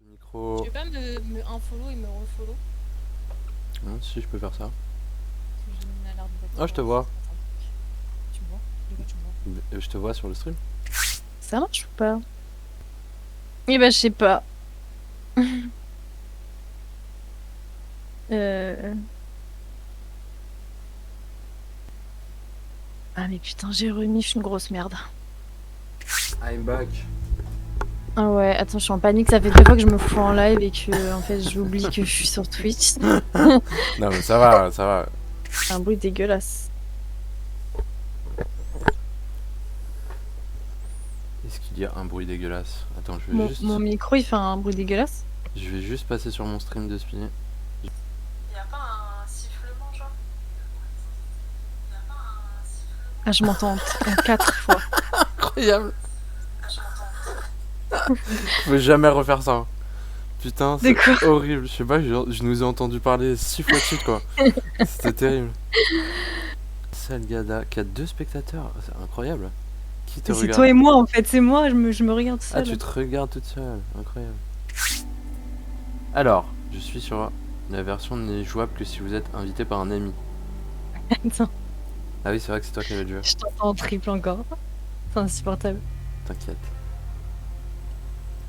Le Tu micro. veux pas me unfollow et me refollow? Non, si je peux faire ça. Parce que j'ai mis une alerte Ah, d'être je te vois. Tu me vois? De quoi tu me vois? Je te vois sur le stream. Ça marche ou pas? Eh ben, je sais pas. Euh... Ah mais putain, j'ai remis, je suis une grosse merde. I'm back. Ah ouais, attends, je suis en panique, ça fait 2 fois que je me fous en live et que en fait j'oublie que je suis sur Twitch. Non, mais ça va, ça va. C'est un bruit dégueulasse. Est-ce qu'il y a un bruit dégueulasse? Attends, Mon micro il fait un bruit dégueulasse. Je vais juste passer sur mon stream de Spinny. Y'a pas un sifflement, genre? Ah, je m'entends en 4 fois. Incroyable. Faut jamais refaire ça. Putain, De c'est quoi? horrible. Je sais pas, je nous ai entendu parler 6 fois de suite, quoi. C'était terrible. Salgada, qui a 2 spectateurs. C'est incroyable. Qui te C'est regarde? toi et moi en fait, c'est moi, je me regarde Ah, seule. tu te regardes toute seule. Incroyable. Alors, je suis sur la version n'est jouable que si vous êtes invité par un ami. Attends, Ah oui, c'est vrai que c'est toi qui avais le jeu. je t'entends en triple encore. C'est insupportable. T'inquiète.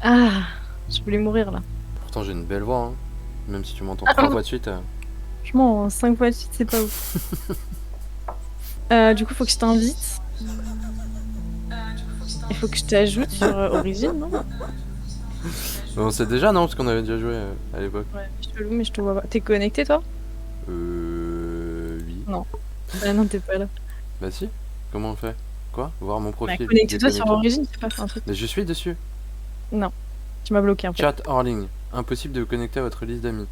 Ah, je voulais mourir là. Pourtant, j'ai une belle voix, hein. Même si tu m'entends 3 fois de suite. Franchement, 5 fois de suite, c'est pas ouf. Du coup, faut que je t'invite. Il faut que je t'ajoute sur Origin, non? On sait déjà, non? Parce qu'on avait déjà joué à l'époque. Ouais, chelou, mais je te vois pas. T'es connecté, toi? Oui. Non. Ah non, t'es pas là. Bah si. Comment on fait? Quoi? Voir mon Bah, profil. connecte-toi sur déconnecté. Origin, c'est pas fait un truc. Mais je suis dessus. Non. Tu m'as bloqué un peu. Chat hors ligne. Impossible de vous connecter à votre liste d'amis.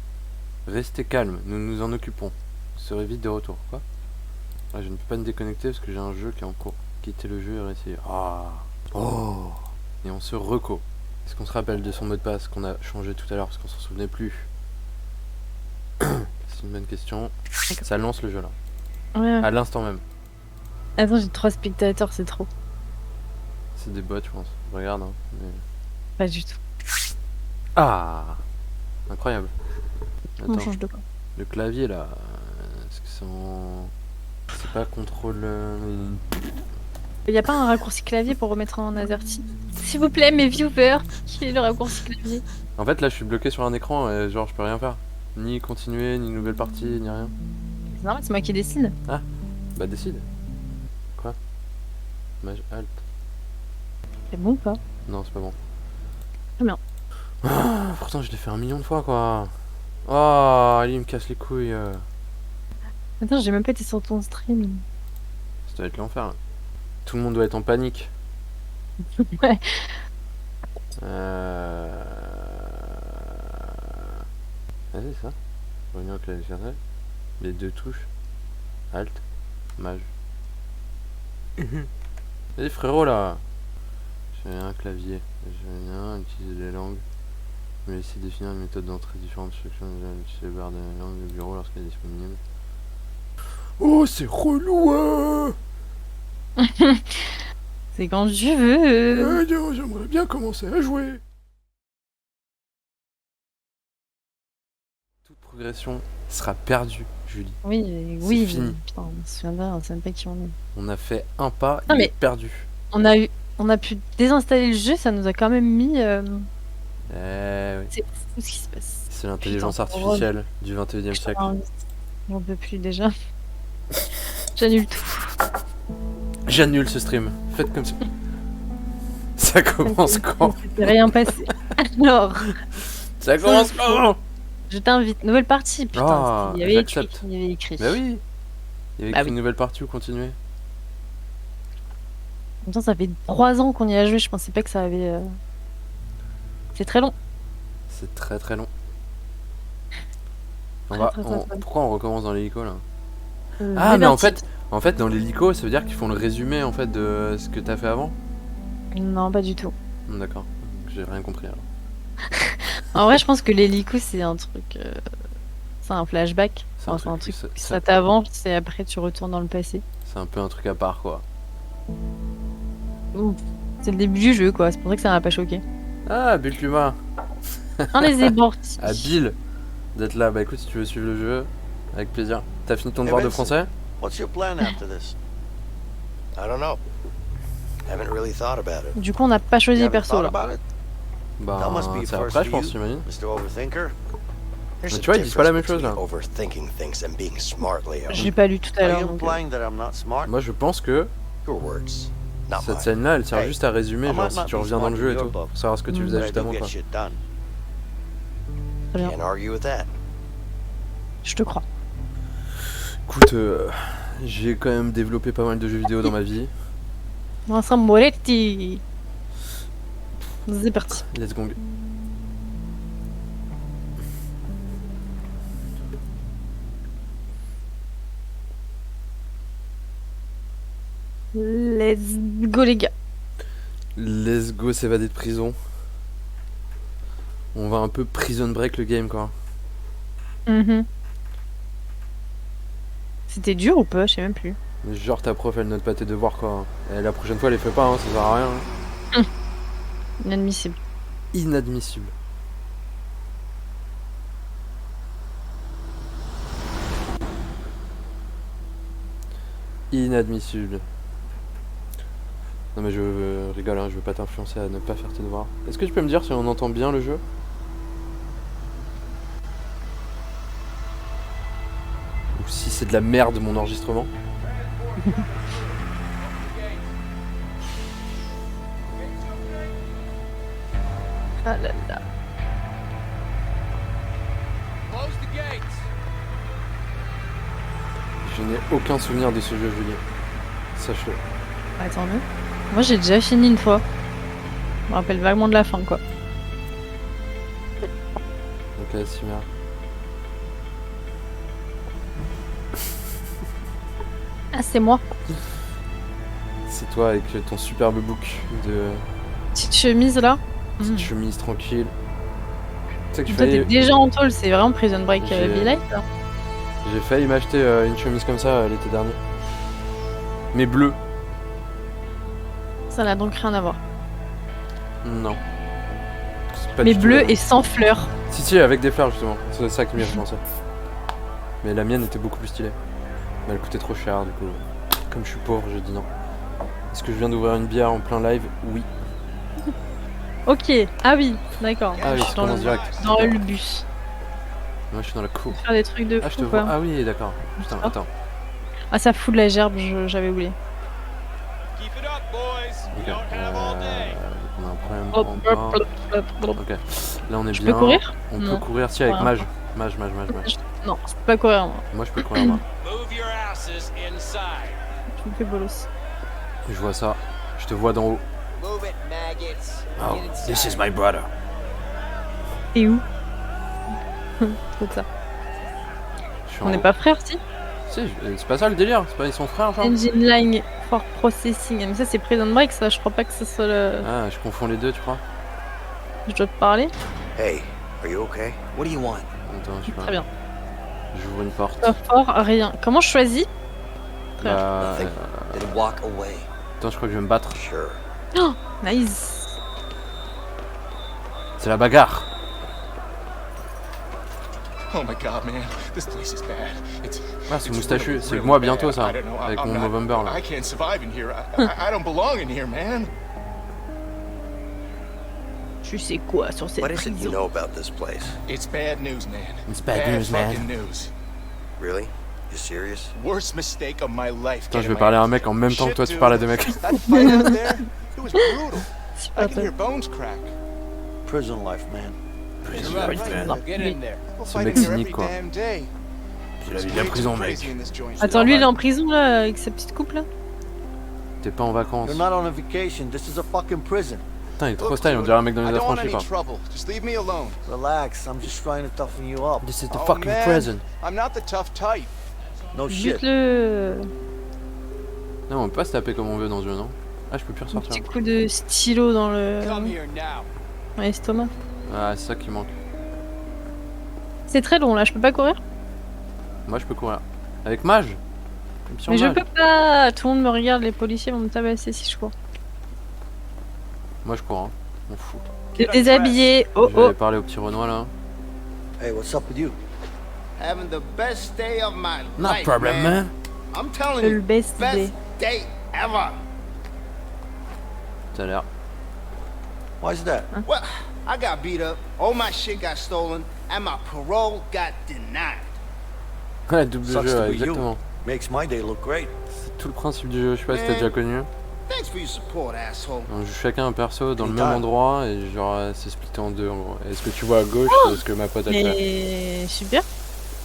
Restez calme, nous nous en occupons. Vous serez vite de retour. Quoi? Ah, je ne peux pas me déconnecter parce que j'ai un jeu qui est en cours. Quitter le jeu et réessayer. Ah. Oh. Et on se reco. Est-ce qu'on se rappelle de son mot de passe qu'on a changé tout à l'heure parce qu'on s'en souvenait plus? C'est une bonne question. Ça lance le jeu là. Ouais. À l'instant même. Attends, j'ai 3 spectateurs, c'est trop. C'est des bots, je pense. Regarde, hein. Mais... Pas du tout. Ah. Incroyable. On Attends. change de quoi? Le clavier là. Est-ce que c'est en... C'est pas contrôle... Y a pas un raccourci clavier pour remettre en AZERTY? S'il vous plaît, mes viewers, quel est le raccourci clavier? En fait là je suis bloqué sur un écran et genre je peux rien faire. Ni continuer, ni nouvelle partie, ni rien. C'est normal, c'est moi qui décide. Bah décide. Quoi? Mage alt. C'est bon ou pas? Non c'est pas bon. Très bien. Ah, pourtant je l'ai fait 1 million de fois quoi. Oh, Ali me casse les couilles. Attends, j'ai même pas été sur ton stream. Ça doit être l'enfer là. Tout le monde doit être en panique. Ouais. Vas-y ça. Revenir au clavier central. Les 2 touches. Alt. Mage. Vas-y frérot là. J'ai un clavier. Je viens utiliser les langues. Me laisser définir une méthode d'entrée différente. Instructions de la barre de la langue de bureau lorsqu'elle est disponible. Oh c'est relou hein. C'est quand je veux. J'aimerais bien commencer à jouer. Toute progression sera perdue, Julie. Oui, C'est oui. fini. Putain, on se souvient pas, même pas qui on est. On a fait un pas, Non, il mais- est perdu. On a pu désinstaller le jeu, ça nous a quand même mis. Oui. C'est fou ce qui se passe. C'est l'intelligence Putain, artificielle du 21e Je siècle. J'en peux plus déjà. J'annule tout. J'annule ce stream. Faites comme ça. Ça commence quand? Il s'est rien passé. Alors, Ça commence quand? je t'invite. Nouvelle partie, putain. Ah, Il y avait écrit. j'accepte. Il y avait écrit. Bah oui. Il y avait Bah écrit oui. une nouvelle partie ou continuer. En même temps, ça fait 3 ans qu'on y a joué. Je pensais pas que ça avait. C'est très long. C'est très très long. Très, très long. Pourquoi on recommence dans l'hélico là? Les Ah mais vertiges. en fait dans l'hélico ça veut dire qu'ils font le résumé en fait de ce que t'as fait avant. Non, pas du tout. D'accord, j'ai rien compris alors. En vrai, je pense que l'hélico, c'est un truc. C'est un flashback. C'est Enfin, c'est un truc. ça- Ça t'avance et après tu retournes dans le passé. c'est un peu un truc à part quoi. Ouh. C'est le début du jeu, quoi. C'est pour ça que ça m'a pas choqué. Ah, Bill Puma. On les est mortis. Ah, Bill d'être là. Bah écoute, si tu veux suivre le jeu, avec plaisir. T'as fini ton devoir de français? What's your plan after this? I don't know. Haven't really thought about it. Du coup, on n'a pas choisi You les haven't persos thought là. about it, Bah, That must be c'est first après, je for pense, you. j'imagine. Mr. Overthinker? There's Mais a tu vois, ils disent pas la même difference chose, là. between overthinking things and being smart, Leo. J'ai pas lu tout à Are l'heure. you donc, implying that I'm not smart? Moi, je pense que Your words, not cette mine. scène-là, elle sert Hey, juste à résumer, I genre, might si not tu be reviens dans smart le in jeu et your tout. book, Pour savoir ce que tu Mm. faisais But I juste do avant, get quoi. shit done. Très bien. Can't argue with that. Je te crois. Écoute, j'ai quand même développé pas mal de jeux vidéo dans ma vie. Vincent Moretti. C'est parti. Let's go. Let's go, les gars. Let's go s'évader de prison. On va un peu prison break le game, quoi. Mhm. C'était dur ou pas? Je sais même plus. Mais genre ta prof elle note pas tes devoirs quoi. Et la prochaine fois elle les fait pas, hein, ça sert à rien. Hein. Inadmissible. Inadmissible. Inadmissible. Non mais je rigole, hein, je veux pas t'influencer à ne pas faire tes devoirs. Est-ce que tu peux me dire si on entend bien le jeu? Ou si c'est de la merde mon enregistrement? Ah là là. Je n'ai aucun souvenir de ce jeu, Julie. Sache-le. Attends, le. Moi, j'ai déjà fini une fois. Je me rappelle vaguement de la fin, quoi. Ok, Simia. Ah, c'est moi. C'est toi avec ton superbe book de Petite chemise là. petite Mhm. chemise tranquille. Tu sais que Toi, t'es déjà en tôle, c'est vraiment Prison Break J'ai- Be Light là. j'ai failli m'acheter une chemise comme ça l'été dernier. Mais bleue. Ça n'a donc rien à voir. Non. C'est pas Mais du tout bleu la même. et sans fleurs. Si, avec des fleurs justement. C'est ça qui m'y fait penser. Mais la mienne était beaucoup plus stylée. Mais elle coûtait trop cher du coup. Comme je suis pauvre, je dis non. Est-ce que je viens d'ouvrir une bière en plein live? Oui. Ok, ah oui, d'accord. Ah oui, Je c'est suis dans, commence le... direct. dans le bus. Moi je suis dans la cour. Faire des trucs de Ah, je te fou vois. quoi. Ah oui, d'accord. Putain, Ah. attends. Ah, ça fout de la gerbe, j'avais oublié. Ok. On a un problème. Hop, en hop, bas. hop, hop, hop. Ok. Là on est Je bien. peux courir? On Non. peut courir si avec Voilà. mage. Mage. Non, je peux pas courir moi. Moi je peux courir moi. Move your asses inside. Je me fais bolos. Je vois ça. Je te vois d'en haut. Move it, maggots. Oh, Get inside. this is my brother. Et où? C'est ça. Je suis en On n'est haut. pas frères, si? Si, c'est pas ça le délire. C'est pas ils sont frères genre. Engine Line for Processing. Mais ça, c'est Prison Break, ça. Je crois pas que ce soit le. Ah, je confonds les deux, tu crois? Je dois te parler? Hey, are you okay? What do you want? Attends, je sais pas. Très bien. J'ouvre une porte. Pas fort, rien. Comment je choisis? Très Bah, Nothing. Then walk away. attends, je crois que je vais me battre. Sure. Nice. C'est la bagarre. Oh my god, man, this place is bad. It's Ah, c'est it's moustachu. really, C'est really moi bad. bientôt I ça. don't know, Avec I'm mon not- Movember là. I can't survive in here. I don't belong in here, man. Tu sais quoi sur cette What is it you prison? know about this place? It's bad news, man. It's bad news, man. fucking news. Really? You serious? Worst mistake of my life. Putain, je getting vais my parler à un ass mec en même temps que toi tu Shit, parles à dude. des mecs. That fight out there, it was brutal. C'est I pas can hear bones crack. Prison life, man. Get in there. People Ce fight mec in here cynique, every quoi. damn day. Il a It's vu bien way prison, too mec. crazy in this joint. Attends, lui il est en prison là avec sa petite coupe là? T'es pas en vacances. You're not on a vacation. This is a fucking prison. Putain, il est trop Look, style. On dude, dirait un mec dans I les don't want affranchis any quoi. trouble. Just leave me alone. Relax. I'm just trying to toughen you up. This is the Oh, fucking man. prison. I'm not the tough type. No shit. Bute-le. Non, on peut pas se taper comme on veut dans ce jeu, non? Ah, je peux plus Un ressortir. petit coup de stylo dans le. Come here now. Dans l'estomac. Ah, c'est ça qui manque. C'est très long là, je peux pas courir? Moi je peux courir. Avec mage. Option Mais je mage. peux pas. Tout le monde me regarde, les policiers vont me tabasser si je cours. Moi je cours, hein. On fout. T'es déshabillé. Oh Je oh. vais parler au petit Renoir là. Hey, what's up with you? Having the best day of my No life, problem, man. I'm telling Le you, best best day. day ever. T'as l'air. Why's that? Well, I got beat up, all my shit got stolen, and my parole got denied. Ouais, double Sucks jeu, to ouais, be you. exactement. Makes my day look great. C'est tout le principe du jeu, je sais pas si t'as déjà connu. Thanks for your support, asshole. On joue chacun un perso dans le même Putain. endroit et genre c'est splitté en deux en gros. Et ce que tu vois à gauche, c'est ce que ma pote a fait. Mais super.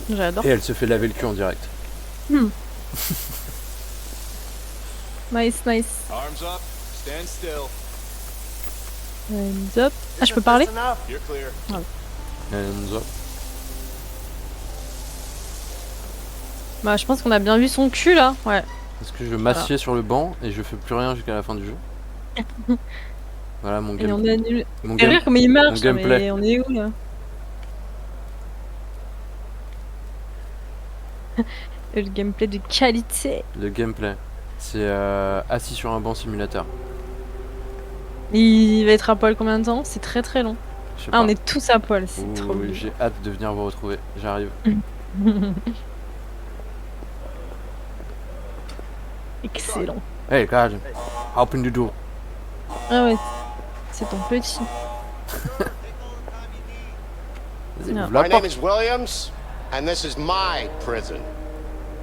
J'adore. Et elle se fait laver le cul en direct. Nice, nice. Arms up. Stand still. Hands up. Ah, je peux parler? You're clear. Hands up. Bah, je pense qu'on a bien vu son cul là. Ouais. Parce que je m'assieds sur le banc et je fais plus rien jusqu'à la fin du jeu. Voilà mon Et on gameplay. annule. Mon, Fais rire comme il marche. mon gameplay. Mais on est où là? Le gameplay de qualité. Le gameplay. C'est assis sur un banc simulateur. Il va être à poil combien de temps? C'est très très long. Je sais Ah, on pas. est tous à poil, c'est Ouh, trop bien. j'ai hâte de venir vous retrouver. J'arrive. Excellent. Hey God, open the door. Ah ouais, c'est ton petit. Vas-y, Non. ouvre la My porte. name is Williams, and this is my prison.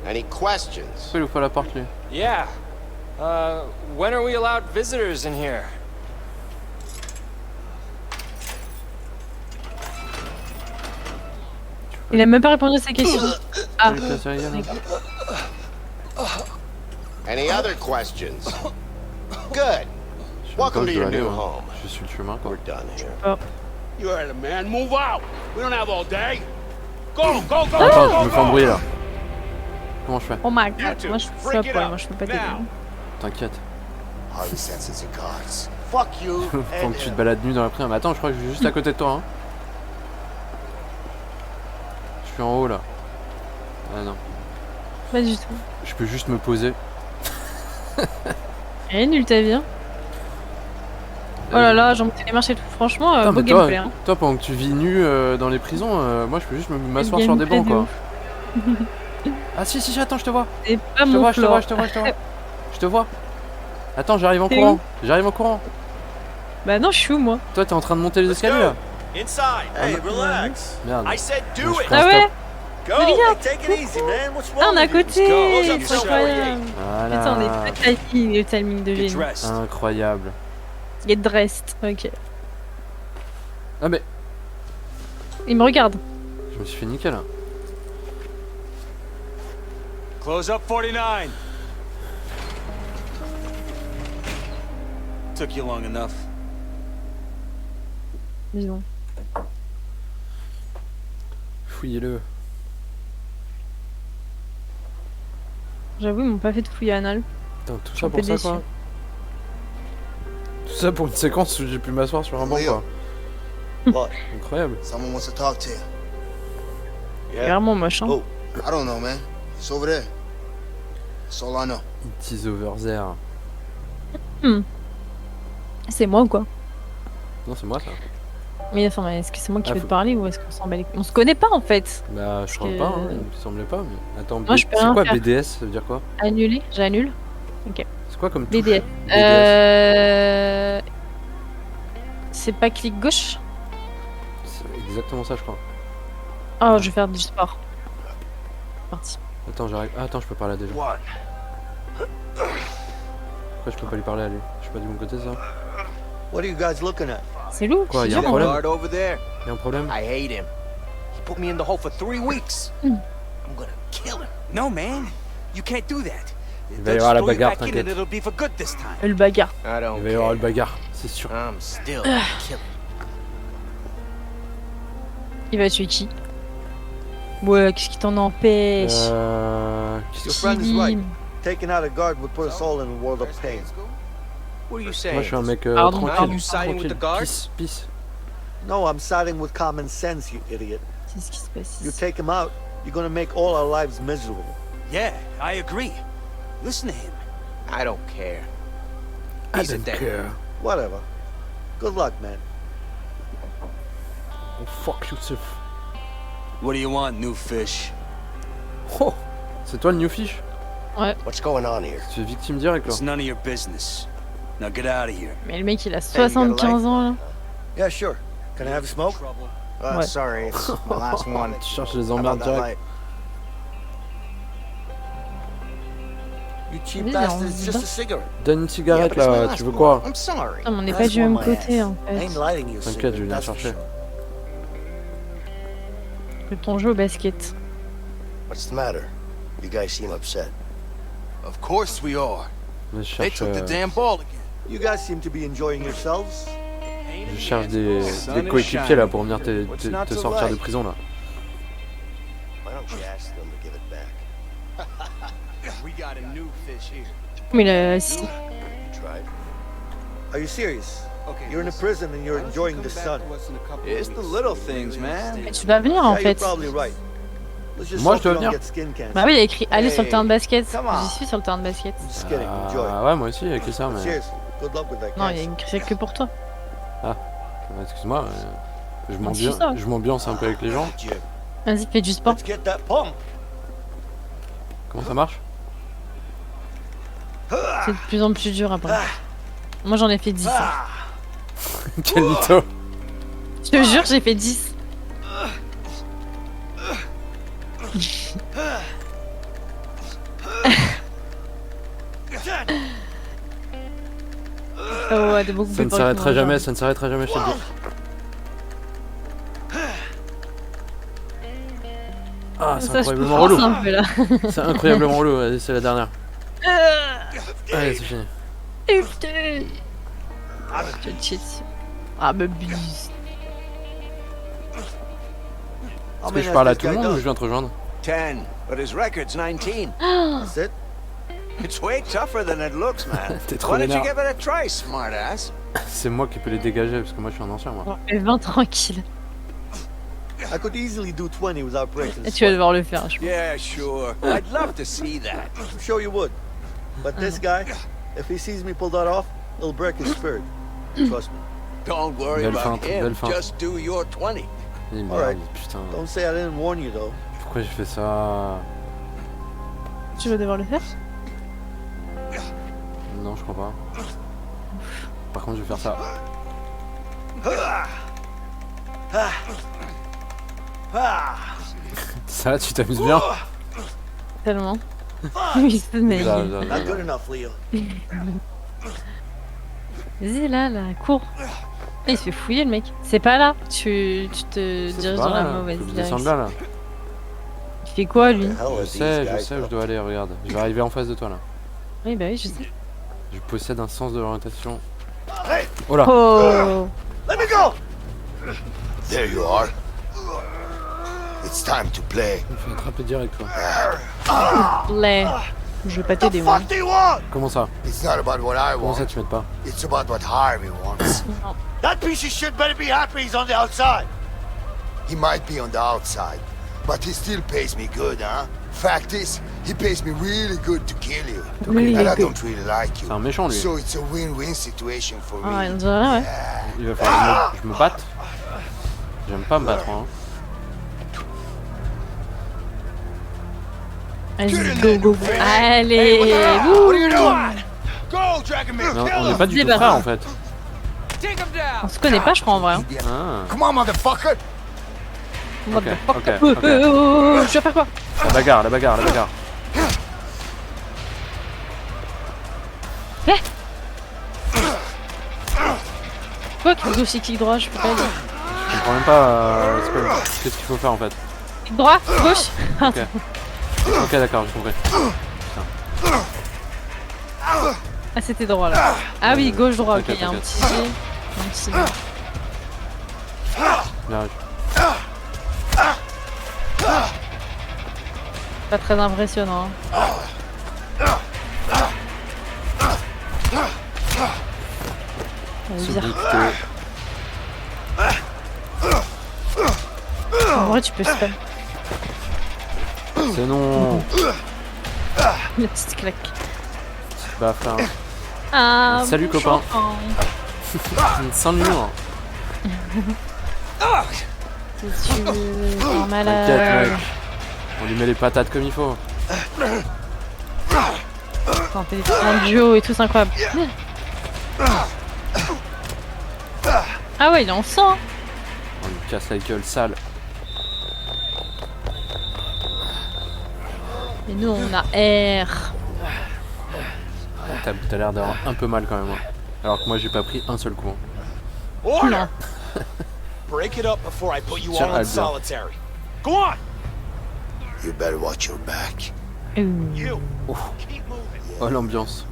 Any questions? Pourquoi il ouvre pas la porte lui? Yeah. When are we allowed visitors in here? Il a même pas répondu à sa question. Ah, Tu veux casser la gueule, hein? Any other questions? Good. Je sais Welcome pas où to je dois your aller, new moi. home. Je suis le chemin quoi. We're done here. You heard it, man. Move out. We don't have all day. Go, go, go, Attends, go, je me fais embrouiller là. Comment je fais? oh my god, moi je suis à poil, moi je peux pas t'aider. T'inquiète. All your senses and cards. Fuck you. Faut que tu te balades nu dans la prison. Mais attends, je crois que je suis juste à côté de toi. Hein. Je suis en haut là. Ah non. Pas du tout. Je peux juste me poser. Elle est nulle ta vie. Hein. Oh là là, j'ai monté les marches et tout. Franchement, Putain, beau mais toi, gameplay. Hein. toi, pendant que tu vis nu dans les prisons, moi je peux juste m'asseoir sur des gameplay bancs de quoi. Ah si, attends, je te vois. C'est pas Je te mon vois, je te floor. vois, je te vois, je te vois. Je te vois. Attends, j'arrive en T'es courant. où J'arrive en courant. Bah non, je suis où moi? Toi, t'es en train de monter les escaliers là. Inside. Hey, relax. Merde. I said Je do suis it. pris un Ah ouais? stop. Go. Mais regarde, Take it easy, man. What's ah, wrong on est à with you? côté. Go. C'est incroyable. Voilà. Putain, on est pas timing, le timing de Get génie. dressed. Incroyable. Get dressed. Ok. Ah mais Il me regarde. je me suis fait niquer là. Close up 49. Took you long enough. Disons. Fouillez-le. J'avoue, ils m'ont pas fait de fouille anal. Putain, tout Je suis ça un peu pour ça quoi. Tout ça pour une séquence où j'ai pu m'asseoir sur un banc quoi. What? Incroyable. Someone wants to talk to you. Yeah. Vraiment moche. Hein. Oh. I don't know, man. It's over there. That's all I know. It is over there. C'est moi ou quoi? Non, c'est moi ça. Mais enfin, est-ce que c'est moi qui Ah, veux faut- te parler ou est-ce qu'on s'en bat les couilles? On se connaît pas en fait. Bah, je crois que- pas, hein. Il me semblait pas. Mais... Attends, Moi, je peux c'est rien quoi faire. BDS? Ça veut dire quoi? Annulé? J'annule. C'est quoi comme touche? BDS. BDS. C'est pas clic gauche? C'est exactement ça, je crois. Oh, je vais faire du sport. Parti. Attends, j'arrive. Ah, attends, je peux parler à des gens. What? Pourquoi je peux pas lui parler à lui? Je suis pas du bon côté ça? What are you guys looking at? C'est lourd. Quoi, y a un c'est problème? Guard over there. Y'a un problème? I hate him. He put me in the hole for 3 weeks. I'm gonna kill him. No, man. You can't do that. Il va y avoir la bagarre, Back in and t'inquiète. it'll be for good this time. Le bagarre. I don't Il va y avoir care. le bagarre, c'est sûr. I'm still gonna kill him. Il va tuer qui? Ouais, qu'est-ce qui t'en empêche? Qu'est-ce Your que- friend is right. Kilim. Taking out a guard would put us all in a world of pain. What are you Moi, saying? je suis un mec Pardon, tranquille. pardon. You siding with the guards? Peace, peace. No, I'm siding with common sense, you idiot. C'est ce qui se passe You ici. take him out, You're gonna make all our lives miserable. Yeah, I agree. Listen to him. I don't care. He's a dick. Whatever. Good luck, man. Oh, fuck yourself. What do you want, new fish? Oh, c'est toi le new fish? What's going on here? Tu es victime directe là. It's none of your business. Now get out of here. Mais le mec il a 75 ans là. Yeah, sure. Can I have a smoke? Ouais. Sorry, it's my last one. Tu cherches les How about emmerdes that direct. light? You cheap Oui, bastard, on it's dit just pas. a cigarette. Donne une Yeah, cigarette but it's my là, last tu veux one. quoi? I'm sorry. Ah, mais on n'est pas That's du même one my côté ass. en I ain't fait. lighting you a T'inquiète, cigarette, je viens that's for chercher. sure. Que ton jeu au basket. What's the matter? You guys seem upset. Of course we are. Mais je They cherche, took the damn ball again. You guys seem to be enjoying yourselves. je cherche des coéquipiers là pour venir te sortir de prison là. Why don't you ask them to give it back? We got a new fish here. Mais là, si. You tried? Are you serious? You're in a prison and you're enjoying the sun. It's the little things, man. Mais tu vas venir en Yeah, you're fait. probably right. Let's just Moi, hope je dois you don't venir. get skin cancer. Bah oui, il y a écrit aller sur le terrain de basket. Come on. J'y suis sur le terrain de basket. I'm just kidding. Enjoy. Ah ouais, moi aussi, avec ça, mais. Cheers. Good luck with that. Non, il y a guys. écrit que pour toi. Excuse-moi, je Ah, c'est ça. m'ambiance un peu avec les gens. Vas-y, fais du sport. Let's get that pump. Comment ça marche? C'est de plus en plus dur après. Moi j'en ai fait 10. Quel mytho! Je te jure, j'ai fait 10. Oh ouais, t'es beaucoup Ça plus ne fort que s'arrêtera moi, jamais, genre. ça ne s'arrêtera jamais, je te le dis. Ah, c'est Ça, je peux incroyablement forcer relou! un peu là. C'est incroyablement relou, allez, c'est la dernière. Allez, c'est fini. Putain. Ah, je te cheat. Ah, me buse. Est-ce que je parle à tout le monde ou je viens te rejoindre? 10, but his record's 19. That's it. It's way tougher than it looks, man. T'es trop Why don't you vénère. give it a try, smartass? C'est moi qui peux les dégager parce que moi je suis un ancien, moi. Bon, fais 20 tranquille. I could easily do 20 without breaking Et sweat. tu vas devoir le faire, je pense. Yeah, sure. I'd love to see that. I'm sure you would. But this guy, if he sees me pull that off, he'll break his spirit. Trust me. Don't worry Belle about feinte, him. belle feinte. Just do your 20. Il me Alright. dit, putain, Don't say I didn't warn you though. pourquoi j'ai fait ça? Tu vas devoir le faire? Non, je crois pas. Par contre, je vais faire ça. Ça, tu t'amuses bien? Tellement. Oui, c'est mais... Là, là, là, Not good là. enough, Leo. Vas-y, là, cours. Ah, il se fait fouiller, le mec. C'est pas là. Tu te C'est diriges pas dans la là, mauvaise faut que je descende direction. là, là. Il fait quoi, lui? The hell Je are these sais guys, où je dois aller, regarde. Je vais arriver en face de toi, là. Oui, bah oui, je sais. Je possède un sens de l'orientation. Hey, Oh là! Oh! let me go! There you are. It's time to play. Il me fait attraper direct, toi. Play. Je vais pas t'aider, The moi. fuck do you want? Comment ça? It's not about what I Comment ça, want. tu m'aides pas? It's about what Harvey wants. That piece of shit better be happy he's on the outside. He might be on the outside, but he still pays me good, huh? Fact is, he pays me really good to kill you. Really And I good. don't really like you. C'est un méchant, lui. So it's a win-win situation for Ah, on me. dirait, ouais. Il va falloir que je me batte. J'aime pas me battre, moi. Hein. Vas-y, go, go, go. Allez! What are Wouh. you doing? Go, Dragonmere, Mais on kill n'est him! pas du C'est tout pas frères, ça. en fait. Take him down! On se connaît pas, je crois, en vrai. Hein. Ah. Come on, motherfucker! Ok, ok, Oh, ok. je vais faire quoi? La bagarre, la bagarre, la bagarre. Quoi? Gauche et clic droit, je peux pas dire. Je comprends même pas qu'est-ce qu'il faut faire, en fait. Clic droit? Gauche? Ok. Ok, d'accord, j'ai compris. Ah, c'était droit, là. Ah oui, gauche, droit, ok, il y a un T'inquiète, petit G. Un petit... Bien, Pas très impressionnant. Hein. ce Vire. bout En vrai, tu peux spam. C'est non. La petite claque. Bah, frère. Ah, Salut, bon copain. enfant. Sans l'humour. Si tu veux, t'es un T'inquiète, malade. mec. On lui met les patates comme il faut. Quand on fait des trucs en duo et tout, c'est incroyable. Ah ouais, il est en sang. On lui casse la gueule sale. Et nous, on a R. T'as l'air d'avoir un peu mal quand même. Hein. Alors que moi, j'ai pas pris un seul coup. Hein. Non. Break it up before I put you Tiens, all in Albert. solitary. Go on! You better watch your back. You! Keep moving. Oh, l'ambiance.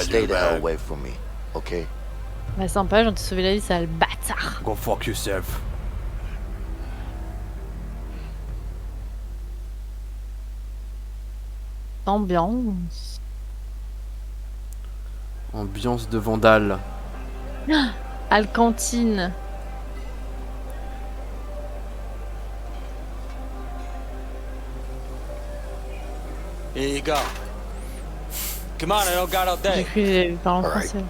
Stay the hell away from me, okay? Bah sympa, je viens de te sauver la vie, sale bâtard. Go fuck yourself. Ambiance. Ambiance de vandale. Alcantine. Here you go. Come on, I don't got all J'ai day. cru que j'avais parlé en Alright. français.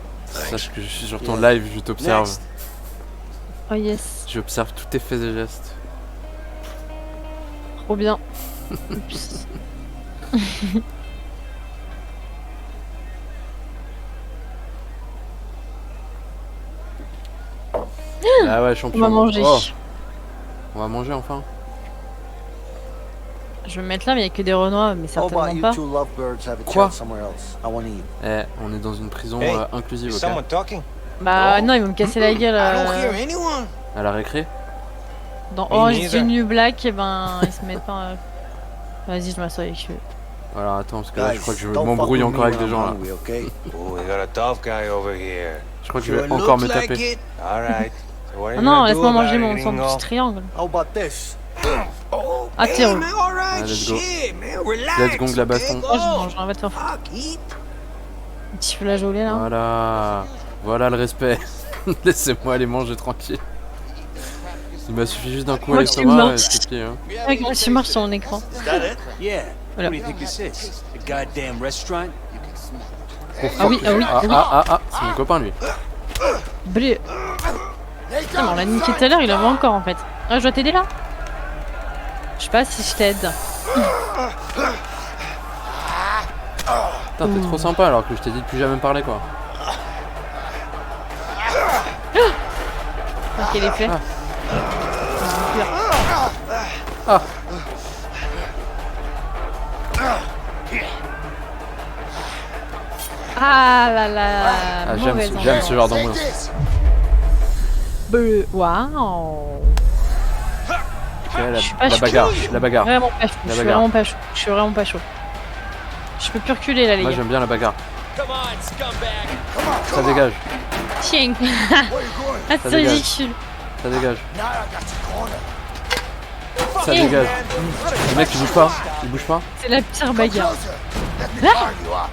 Sache que je suis sur ton live, je t'observe. Next. Oh yes, J'observe tous tes faits et gestes. trop bien. Oups. Ah ouais, On champion. va manger. Oh, on va manger enfin. Je vais me mettre là, mais il n'y a que des renois, mais How about certainement you pas. two lovebirds have a Quoi? chat somewhere else? I want to eat. Eh, on est dans une prison Hey, inclusive, Is ok? someone talking? Bah non, ils vont me casser la gueule. I don't hear anyone. À la récré? Dans Me Orange is neither. the New Black, et ben ils se mettent pas. Vas-y, je m'assois avec eux. Alors attends, parce que là, je crois que je don't fuck m'embrouille with me encore avec when des I'm gens là. hungry, okay? Oh, we got a tough guy over here. Je crois que je vais Sure encore me looks like taper. it. All right. So what are Ah you non, gonna do laisse-moi about manger it, mon Gringo? sandwich triangle. How about this? Ah, tiens. Hey, man, all right, Ouais, let's go. shit, man, relax. Let's go, la okay? baston. Moi, je Go. mange, on va te faire foutre. Fuck, eat. Un petit flageolet là. Voilà. Voilà le respect. Laissez-moi aller manger tranquille. Il m'a suffi juste d'un coup à Moi, je suis l'estomac et morte. c'est plié. Hein. Ouais, quand tu marches sur mon écran. Is that it? Yeah. Voilà. What do you think this is? A goddamn restaurant? Ah oui, ah oui, Ah ah oui. ah ah ah, c'est mon copain lui. Bleu. Ah, mais on l'a niqué tout à l'heure, il en veut encore en fait. Ah, je dois t'aider là? Je sais pas si je t'aide. Putain, t'es trop sympa alors que je t'ai dit de plus jamais me parler quoi. Ok, il est fait. Ah. Ah là là. Ah, j'aime mauvaise j'aime ce genre Take d'ambiance. this. Bleu. Waouh. Ok, Je suis pas la chaud. bagarre, la bagarre. Vraiment pas chaud. Je La suis bagarre. vraiment pas chaud. Je suis vraiment pas chaud. Je peux plus reculer là, les Moi gars. j'aime bien la bagarre. Come on, scumbag. Ça dégage, Tiens. Where you going? Ah, Ça c'est dégage. ridicule. ça dégage, Now I got you cornered. ça dégage. Le mec il bouge pas, il bouge pas. C'est la pire Come bagarre. closer. Let me guard you up.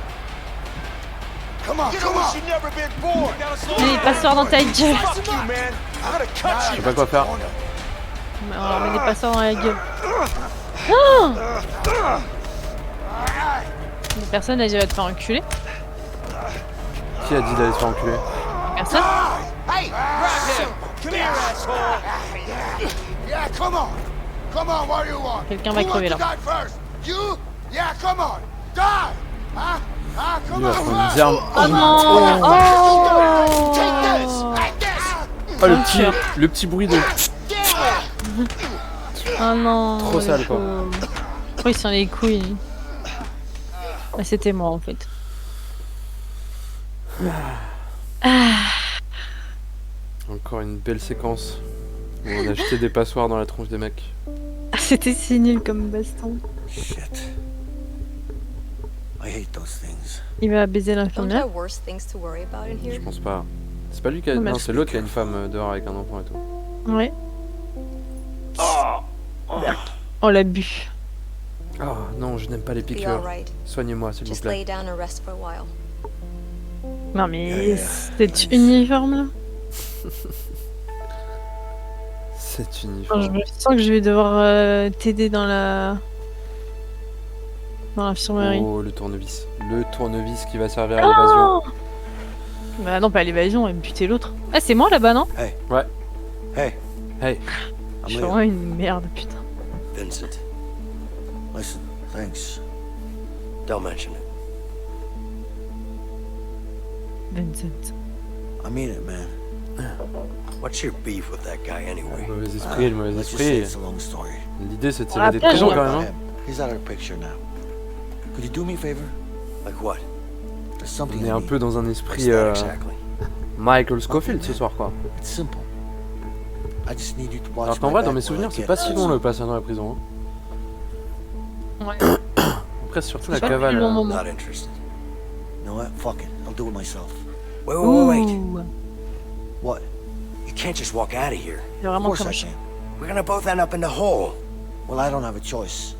Come on, come on. She never been born. Now slow Allez, passoire dans ta gueule. Fuck you, man. I'm gonna cut Je you. sais pas quoi faire. On leur met des passoires dans la gueule. Oh, mais personne n'a dit va te faire enculer. Qui a dit d'aller se faire enculer? Personne. Hey, Grab him. Come here, asshole. yeah, come on. Come on, what do you want? Quelqu'un va Who crever, wants là. to die first? You? Yeah, come on. Die. Huh? Ah, come Lui va on. prendre une arme. Oh non. Oh. Take this. Like this. Oh le petit bruit de... Oh non. Trop le sale, quoi. pauvre. Pourquoi il sent les couilles? Ah, c'était moi en fait. Encore une belle séquence où on a jeté des passoires dans la tronche des mecs. Ah, c'était si nul comme baston. Shit. I hate those things. Il va baiser Don't l'infirmière. have worse things to worry about in Je here? pense pas. C'est pas lui qui a... Non, mais Non, je- c'est l'autre qui a une femme dehors avec un enfant et tout. Ouais. Oh l'abus. Oh non, je n'aime pas les Be piqûres. alright. Soignez-moi s'il vous Just plaît. lay down and rest for a while. Non mais cet uniforme là. Cet Enfin, je uniforme. me sens que je vais devoir t'aider dans la dans l'infirmerie. Oh, le tournevis. Le tournevis qui va servir à l'évasion. Bah non, pas à l'évasion, et me buter l'autre. Ah, c'est moi là-bas, non? Hey. Ouais. Hey. Hey. Je I'm suis Leo. vraiment une merde, putain. Vincent. Listen, thanks. Don't mention it. Vincent. I mean it, man. What's your beef with that guy anyway? Le mauvais esprit, le mauvais Let's just say esprit. it's a long story. L'idée c'est de On l'a s'évader de pas prison joué. quand même. About Hein. him. He's out of the picture now. Could you do me a favor? Like what? There's something On est I un need. peu dans un What's esprit that exactly? Michael Scofield ce soir quoi. It's simple. I just need you to watch Alors qu'en my vrai dans back mes while souvenirs I c'est get pas si long out. le passage dans la prison. Hein. Ouais. Après c'est surtout la C'est pas le cavale. plus long moment. Not interested. You know what? Fuck it. I'll do it myself. Wait. Ouh. What? You can't just walk out of here. C'est Of vraiment course comme I ça. can. We're gonna both end up in the hole. Well, I don't have a choice.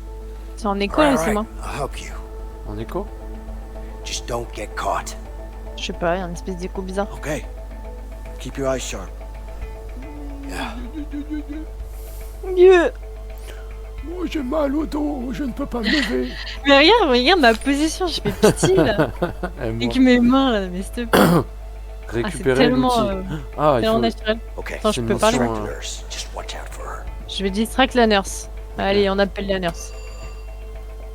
C'est en écho là, c'est moi. I'll help you. En écho. Just don't get caught. Je sais pas, il y a une espèce d'écho bizarre. Okay. Keep your eyes sharp. Yeah. Dieu. Moi j'ai mal au dos, je ne peux pas me lever. Mais regarde ma position, je fais pitié là. Avec mes mains là, mais s'il te plaît. Ah, c'est Récupérer tellement, l'outil. Ah il tellement faut. naturel. Okay. Attends, je C'est peux une parler. mention, Distract the nurse. Just watch out for her. Je vais distract la nurse. Allez, on appelle la nurse.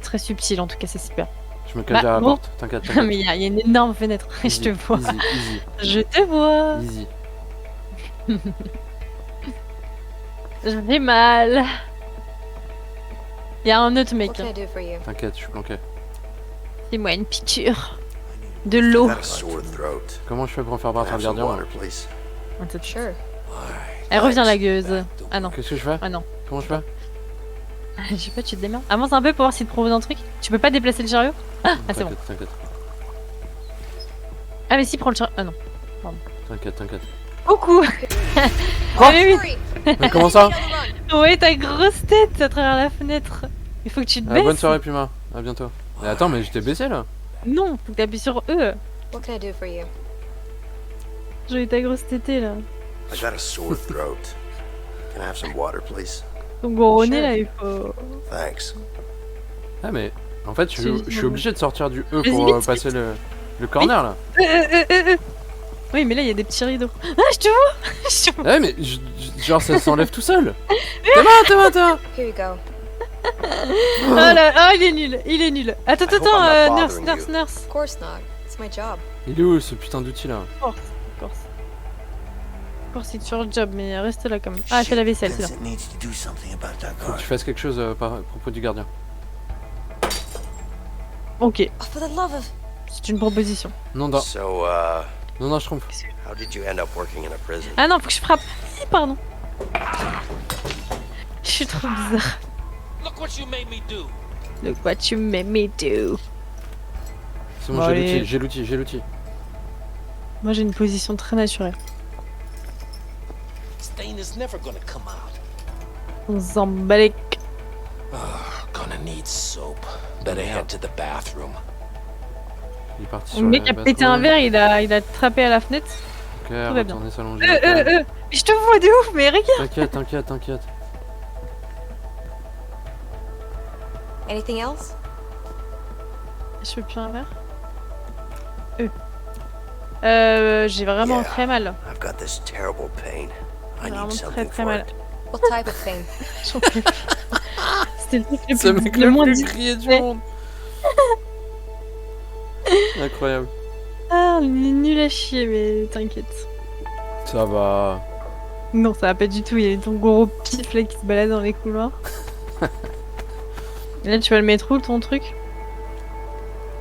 Très subtil en tout cas, c'est super. Je me cache Bah, derrière la bon. porte, t'inquiète. Mais il y a une énorme fenêtre. Je te vois. Easy, Je te vois. easy. J'en ai mal. Il y a un autre What mec. can I do for you? T'inquiète, je suis planqué. Fais-moi une piqûre. De l'eau. Got a sore throat. Comment je fais pour en faire partir Have le some gardien water, moi please. Sure. Elle revient la gueuse. Ah non. Qu'est-ce que je fais? Ah non. Comment je fais? Je sais pas, tu te démerdes. Avance un peu pour voir s'il te propose un truc. Tu peux pas déplacer le chariot? Ah, c'est bon. T'inquiète. Ah mais si, prends le chariot. Ah non. T'inquiète. Coucou. Quoi? Allez, Hurry! Mais comment ça? vite. Ouais, ta grosse tête à travers la fenêtre. Il faut que tu te baisses. Bonne soirée Puma, à bientôt. Mais attends, mais je t'ai baissé là. Non, faut que t'appuies sur E. What can I do for you? J'ai eu ta grosse tétée là. I got a sore throat. Can I have some water, please? Ton gros nez là, il faut. Thanks. Ah mais en fait je suis obligé de sortir du E Vas-y, pour vite, passer le corner là. Oui, mais là il y a des petits rideaux. Ah, je te vois. Je te vois. Ouais mais genre ça s'enlève tout seul. T'es main. Here you go. Oh là, oh, il est nul. Attends, I hope I'm not nurse. bothering Of course not. It's my job. Il est où ce putain d'outil là? Force, c'est sur le job, mais reste là quand même. Ah, fais la vaisselle, c'est là. Vincent needs to do something about that Faut que guard. tu fasses quelque chose à propos du gardien. Ok, Oh, for the love of... c'est une proposition. Non, So, je trompe. how did you end up working in a prison? Ah non, faut que je frappe. Pardon. Je suis trop bizarre. Look what you made me do. Look what you made me do. C'est bon, Bon, allez. j'ai l'outil. Moi j'ai une position très naturelle. Stain is never gonna come out. On s'en bat les c- Gonna need soap. Better head to the bathroom. Il est parti Le sur mec la a pété un bathroom. verre, il a trappé à la fenêtre. Ok, va bien. retourner s'allonger. calme. Mais je te vois de ouf, mais regarde. T'inquiète. Anything else? Je veux plus un verre. J'ai vraiment Yeah. très mal. I've got this terrible pain. I Vraiment need très something très for mal. it. What type of pain? J'en peux plus. C'était le truc Ce mec le le moins plus dit. crié du Ouais. monde. Incroyable. Ah, on est nul à chier, mais t'inquiète. Ça va. Non, ça va pas du tout. Il y a ton gros pif là qui se balade dans les couloirs. Et là, tu vas le mettre où ton truc?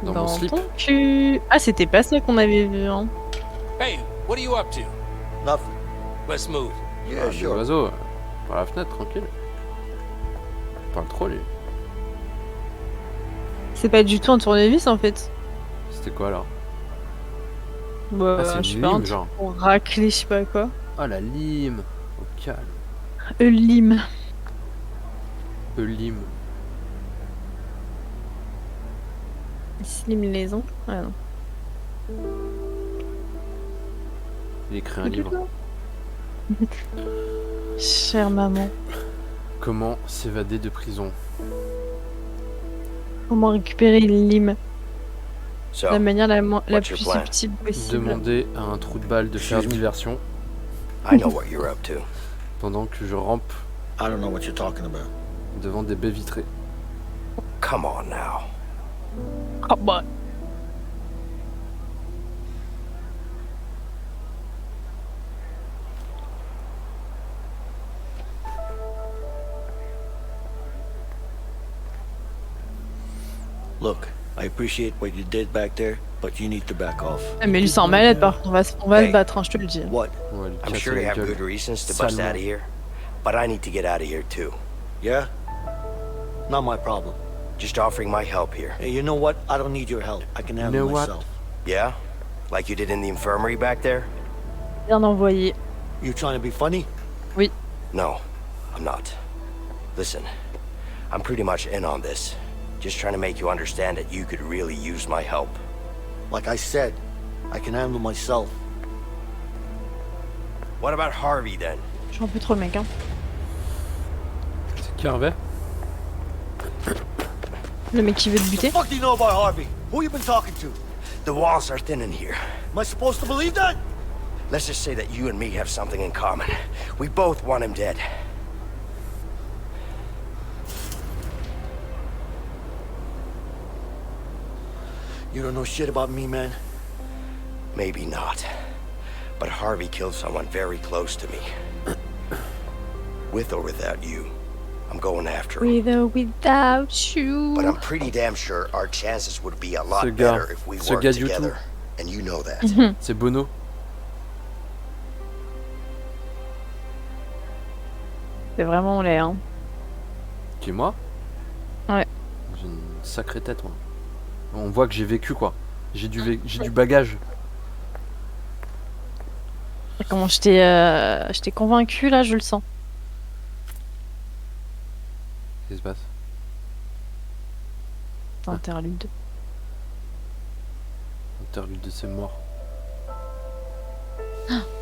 Dans mon slip. ton cul. Ah, c'était pas ça qu'on avait vu, hein. Hey, what are you up to? Nothing. Let's move. Yeah, Des sure. oiseaux. Par la fenêtre, tranquille. Il parle trop lui. C'est pas du tout un tournevis en fait. C'était quoi alors? Bah, Ah, c'est je sais une pas, un lime, truc genre. pour racler, je sais pas quoi. Ah la lime. Au calme. Lime. Lime. Slim les ongles. Ah non. Il écrit un livre. Chère maman. Comment s'évader de prison? Comment récupérer une lime de So, la manière la what's plus your plan? subtile possible. Demander à un trou de balle de faire Excuse me. diversion I know what you're up to. pendant que je rampe I don't know what you're talking about. devant des baies vitrées. Come on now. Oh bah. Look, I appreciate what you did back there, but you need to back off. Ah, mais lui c'est en malade par contre, on va Hey. se battre, hein, je te le dis. What? On va lui I'm casser sure you la have gueule. good reasons to bust Salement. out of here, but I need to get out of here too. Yeah? Not my problem. Just offering my help here. Hey, you know what? I don't need your help. I can handle know what? myself. Yeah? Like you did in the infirmary back there? Bien envoyé. You trying to be funny? No, I'm not. Listen, I'm pretty much in on this. Just trying to make you understand that you could really use my help. Like I said, I can handle myself. What about Harvey then? Je un peu trop le mec, hein. C'est qui Harvey? Le mec qui veut te buter. What the fuck do you know about Harvey? Who you been talking to? The walls are thin in here. Am I supposed to believe that? Let's just say that you and me have something in common. We both want him dead. You don't know shit about me, man. Maybe not. But Harvey killed someone very close to me. With or without you, I'm going after him. With or without you. But I'm pretty damn sure our chances would be a lot Ce gars- better if we ce worked gars du together. And you know that. C'est Bono. C'est vraiment laid, hein. Qui, moi? Ouais. J'ai une sacrée tête, moi. On voit que j'ai vécu, quoi. J'ai du bagage. Comment je t'ai convaincu là, je le sens. Qu'est-ce qui se passe? Interlude. Interlude de ses morts.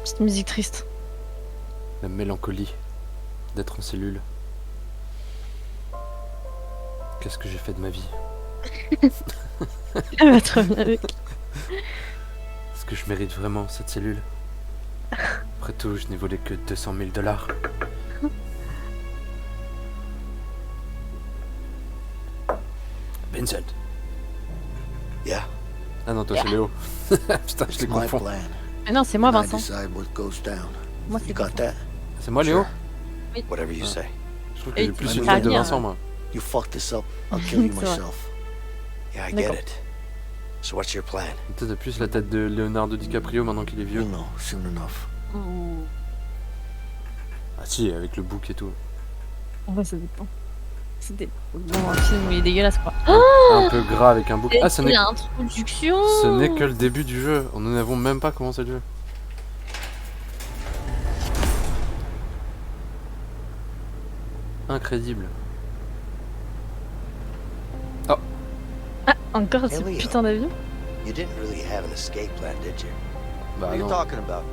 Petite musique triste. La mélancolie d'être en cellule. Qu'est-ce que j'ai fait de ma vie? Elle va trop bien avec. Est-ce que je mérite vraiment cette cellule? Après tout, je n'ai volé que 200 000 $. Vincent. Yeah. Ah non, toi c'est Léo. Putain, je It's les my confonds. plan. Mais non, c'est moi, And I Vincent. decide what goes down. Moi, You c'est got that? C'est moi Léo? Whatever you say. Je trouve que Et j'ai plus tu une vas tête de bien. Vincent, moi. You fuck this up, I'll kill you C'est vrai. myself. Yeah, I D'accord. get it. So what's your plan? Peut-être t'as plus la tête de Leonardo DiCaprio maintenant qu'il est vieux. You'll know soon enough. Ah si, avec le bouc et tout. En vrai, ça dépend. C'était bon, un film où il est dégueulasse, quoi. Un peu gras avec un bouc. Ah, ce n'est l'introduction. que le début du jeu. Nous n'avons même pas commencé le jeu. Incroyable. Encore ce Elliot. putain d'avion. You didn't really have an escape plan, did you? Bah What are you non, talking about?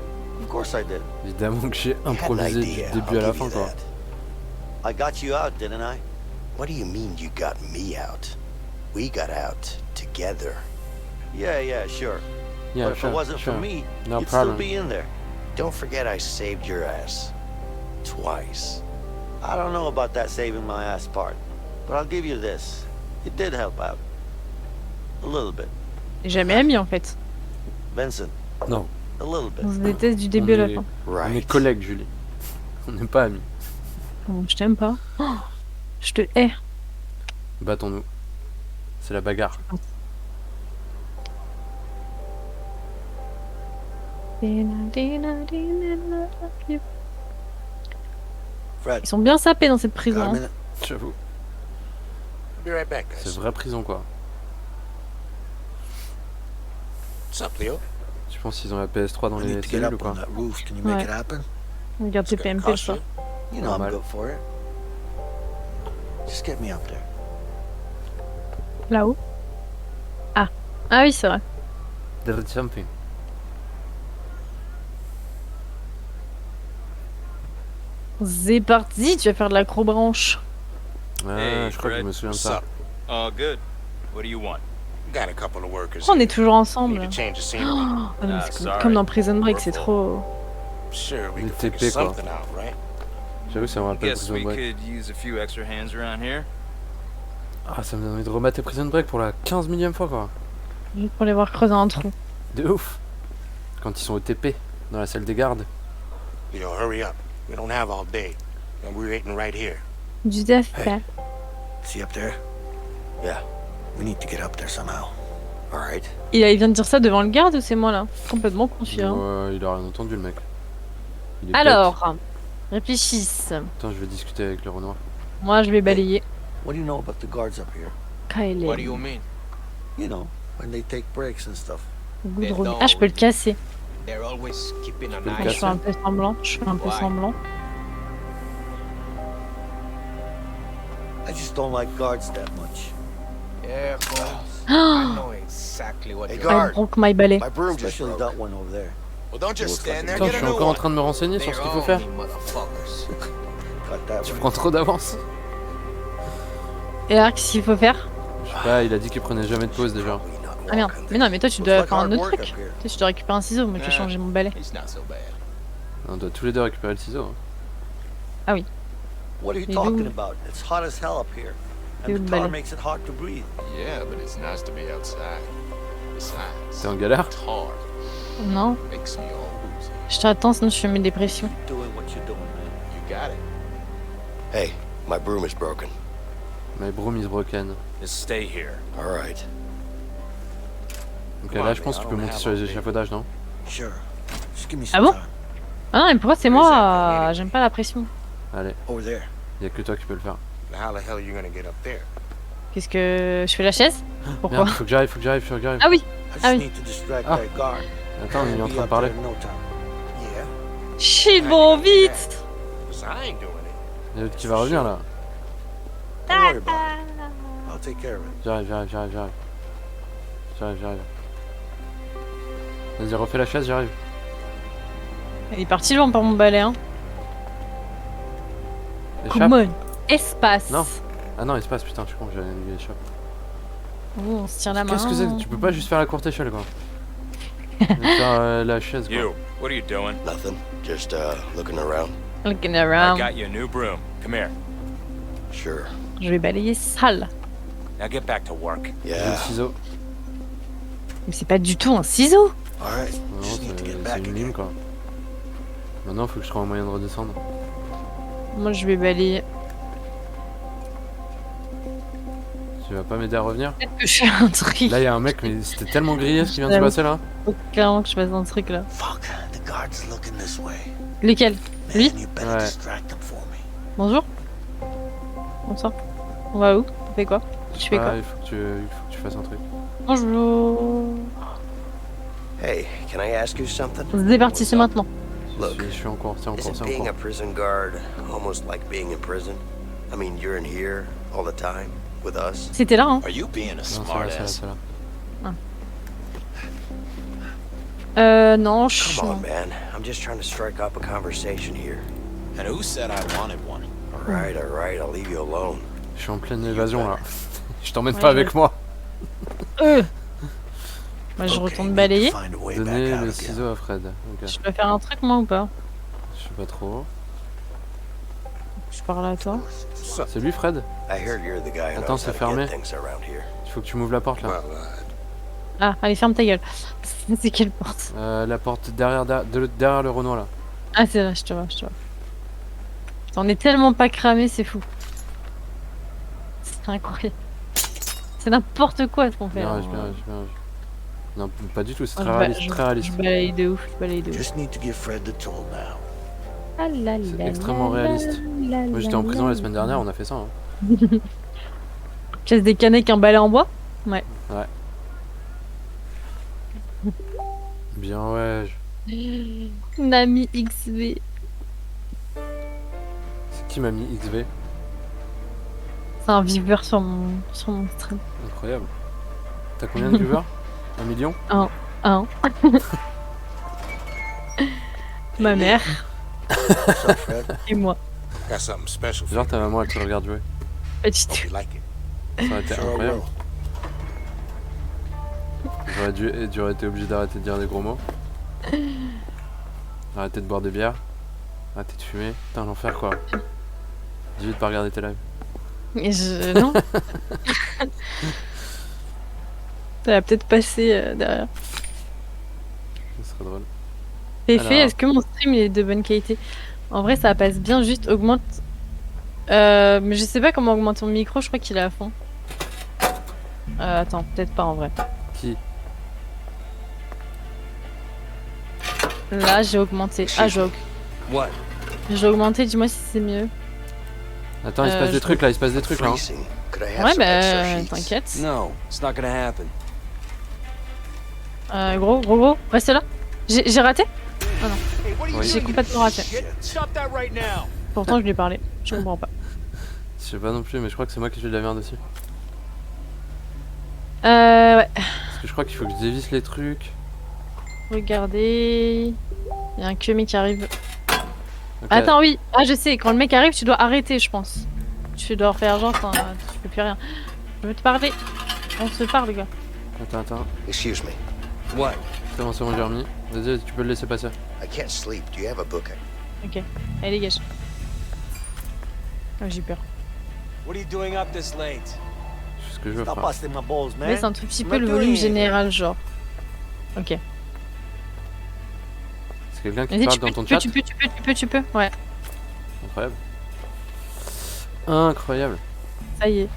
Of course I did. évidemment que j'ai I had an improvisé du idea, début I'll à la give fin you quoi. that. I got you out, didn't I? What do you mean you got me out? We got out together. Yeah, sure. Yeah, but if sure, it wasn't sure. for me, No you'd problem. still be in there. Don't forget I saved your ass. Twice. I don't know about that saving my ass part, but I'll give you this. It did help out. A little bit. J'ai jamais ami en fait. Vincent, Non, a little bit. On se déteste du début à la est- fin. on est Right. collègues Julie. On n'est pas amis. Bon, je t'aime pas. Oh, je te hais. Battons-nous. C'est la bagarre. Fred, Ils sont bien sapés dans cette got a prison. hein. minute? J'avoue. Be right back, C'est guys. vraie prison quoi. What's up, Leo? Tu penses qu'ils ont la PS3 dans I les need to get cellules ou up quoi? on that roof. Can you make Ouais. it happen? Regarde tes It's gonna PMP le cost soir. you. You know I'm Normal. good for it. Just get me up there. Là-haut. Ah. Ah oui, c'est vrai. There's something. C'est parti, tu vas faire de l'acrobranche. Ah, je crois que je me souviens de ça. All good. What do you want? Got a couple of workers. On est toujours ensemble. Need to change the scenery. Oh, non, mais c'est sorry. comme dans Prison Break, c'est We're trop... Sure, we Les can figure TP, quoi. something out, right? J'avoue, ça me rappelle Guess Prison we Break. could use a few extra hands around here. Ah, ça me donne envie de remater Prison Break pour la 15 millième fois, quoi. Juste pour les voir creuser un trou. De ouf. Quand ils sont au TP, dans la salle des gardes. Yo, hurry up. We don't have all day. And we're waiting right here. Du affaire. See up there? Yeah. We need to get up there somehow. All right. Il vient de dire ça devant le garde ou c'est moi là? Complètement confus. Hein. Ouais, il a rien entendu, le mec. Il est Alors, réfléchisse. bête. Attends, je vais discuter avec le Renoir. Moi je vais balayer. What do you know about the guards up here? Kylie. What do you mean? You know, when they take breaks and stuff. Goudron. Ah, je peux le casser. They're always keeping an peux le Ah, je eye. casser. fais un peu semblant. Je fais un peu Ouais. semblant. I just don't like guards that much. Yeah, boss. I know exactly what Hey, you're guard. I broke my balai. My broom just Especially broke. that one over there. Well, don't just stand there. Attends, je Get a suis new encore en one. train de me renseigner sur ce qu'il faut They're faire. all me motherfuckers. Got that Tu one. prends trop d'avance. Et alors, qu'est-ce qu'il faut faire? Je sais pas, il a dit qu'il prenait jamais de pause déjà. Ah merde. Mais non, mais toi tu Looks dois like faire un hard autre work truc. up here. Toi tu dois récupérer un ciseau, moi je vais changer mon balai. It's not so bad. On doit tous les deux récupérer le ciseau. Hein. What are you Hey, talking dude. about? It's hot as hell up here. Dude, And the tar buddy. makes it hard to breathe. Yeah, but it's nice to be outside. Besides, T'es en galère? tar Non, makes me all woozy. je t'attends sinon je fais mes dépressions. Doing what you're doing, man. You got it. Hey, my broom is broken. My broom is broken. Just stay here. All right. Donc là, je pense que tu peux monter sur les échafaudages, non? Sure. Just give me Ah some bon? time. Ah non, mais pourquoi c'est moi? J'aime pas la pression. Allez, Over there. y'a que toi qui peux le faire. Now, how the hell are you gonna get up there? Qu'est-ce que... Je fais la chaise? Pourquoi? Merde, faut que j'arrive, faut que j'arrive. Ah oui! I just Ah oui. need to distract Ah. that guard. Attends, il est en Be train de up parler. there in no time. Yeah. Chine bon, vite! Because I ain't doing it. Il y a l'autre qui va revenir là. Don't worry about it. I'll take care of it. J'arrive. Vas-y, refais la chaise, j'arrive. Il est parti loin par mon balai, hein. Échappe. Come on! Espace! Non. Ah non, espace, putain, je suis con, j'avais mis échappe. Oh, on se tient la main. Qu'est-ce que c'est? Tu peux pas juste faire la courte échelle, quoi. Faire la chaise, quoi. You, what are you doing? Nothing. Just looking around. Looking I around. got you a new broom. Come here. Sure. Je vais balayer sale. Now get back to work. J'ai le Yeah. ciseau. Mais c'est pas du tout un ciseau! All right. Non, Just need to get c'est back une again. lime, quoi. Maintenant, faut que je trouve un moyen de redescendre. Moi je vais balayer. Tu vas pas m'aider à revenir? Peut-être que je fais un truc. Là, y'a un mec, mais c'était tellement grillé ce qui vient de se passer là. Faut clairement que je fasse un truc là. Fuck. The guard's looking this way. Lequel? Man, Lui? you better Ouais. distract them for me. Bonjour? Bonsoir. On va où? On fait quoi? Je fais Ah, quoi? il faut que tu fasses un truc. Bonjour. Hey, can I ask you something? C'est parti, c'est maintenant. Look, Je suis en cours, c'est en cours, isn't c'est en being a cours. prison guard almost like being in prison? I mean, you're in here all the time with us. C'était là, hein? Are you being a Non, c'est là, smartass? c'est là. Non, je... Come on, man. I'm just trying to strike up a conversation here. And who said I wanted one? All right, I'll leave you alone. Je suis en pleine évasion là. Je t'emmène Ouais, pas je- avec moi. Moi je Okay, retourne need to balayer. find a way Donner back out le again. ciseau à Fred. Ok. Je peux faire un truc moi ou pas? Je sais pas trop. Je parle à toi. C'est lui Fred? I heard you're the guy who Attends, knows c'est how to fermé. get things around here. Il faut que tu m'ouvres la porte là. Well, Ah, allez, ferme ta gueule. C'est quelle porte? La porte derrière le Renoir là. Ah, c'est vrai, je te vois. On est tellement pas cramé, c'est fou. C'est incroyable. C'est n'importe quoi ce qu'on fait. Bien, là. bien. Non, pas du tout, c'est Ah, très réaliste. Très réaliste. Je balaye de ouf, je balaye de ouf. Just need to give Fred the tool now. Ah là là C'est extrêmement là réaliste. là Moi j'étais là en prison là. la semaine dernière, on a fait ça. Hein. Casse des canets avec un balai en bois? Ouais. Bien ouais. Nami XV. C'est qui m'a mis XV? C'est un viewer sur mon stream. Incroyable. T'as combien de viewers? 1 million? Un. Ma mère what's up, Fred? et moi. Got something special for Genre ta maman elle te regarde jouer. Pas du you. tout. You like it? Ça aurait été Sure I incroyable. will. J'aurais été obligé d'arrêter de dire des gros mots. Arrêter de boire des bières. Arrêter de fumer. Putain, l'enfer quoi. Dis vite de pas regarder tes lives. Mais non. Ça va peut-être passer derrière. Ce serait drôle. Fait, Alors. est-ce que mon stream il est de bonne qualité? En vrai, ça passe bien, juste augmente. Mais je sais pas comment augmenter mon micro, je crois qu'il est à fond. Attends, peut-être pas en vrai. Qui? Là, j'ai augmenté. Ah, What? j'ai augmenté, dis-moi si c'est mieux. Attends, il se passe des trucs là, il se passe des trucs là. Hein. Freezing. Could I have Ouais, some extra bah, sheets? t'inquiète. No, it's not gonna happen. Gros, reste là. J'ai raté? Hey, what are you Oui. J'ai doing, you complètement raté. shit? Stop that right now. Pourtant, je lui ai parlé. Je comprends pas. Je sais pas non plus, mais je crois que c'est moi qui fais de la merde aussi. Ouais. Parce que je crois qu'il faut que je dévisse les trucs. Regardez. Il y a un Kumi qui arrive. Ok. Attends, oui. Ah, je sais. Quand le mec arrive, tu dois arrêter, je pense. Tu dois faire genre, tu peux plus rien. Je veux te parler. On se parle, gars. Attends. Excuse me. What? C'est bon, j'ai remis. Vas-y, tu peux le laisser passer. I can't sleep. Do you have a book? Ok. Allez, dégage. Oh, j'ai peur. What are you doing up this late? C'est ce que je veux Stop faire. busting my balls, man. Baisse un tout petit I'm peu not le doing volume anything. général, genre. Ok. C'est quelqu'un qui Vas-y, parle tu dans peux, ton tu chat. peux, tu peux. Ouais, Incroyable. Incroyable. ça y est.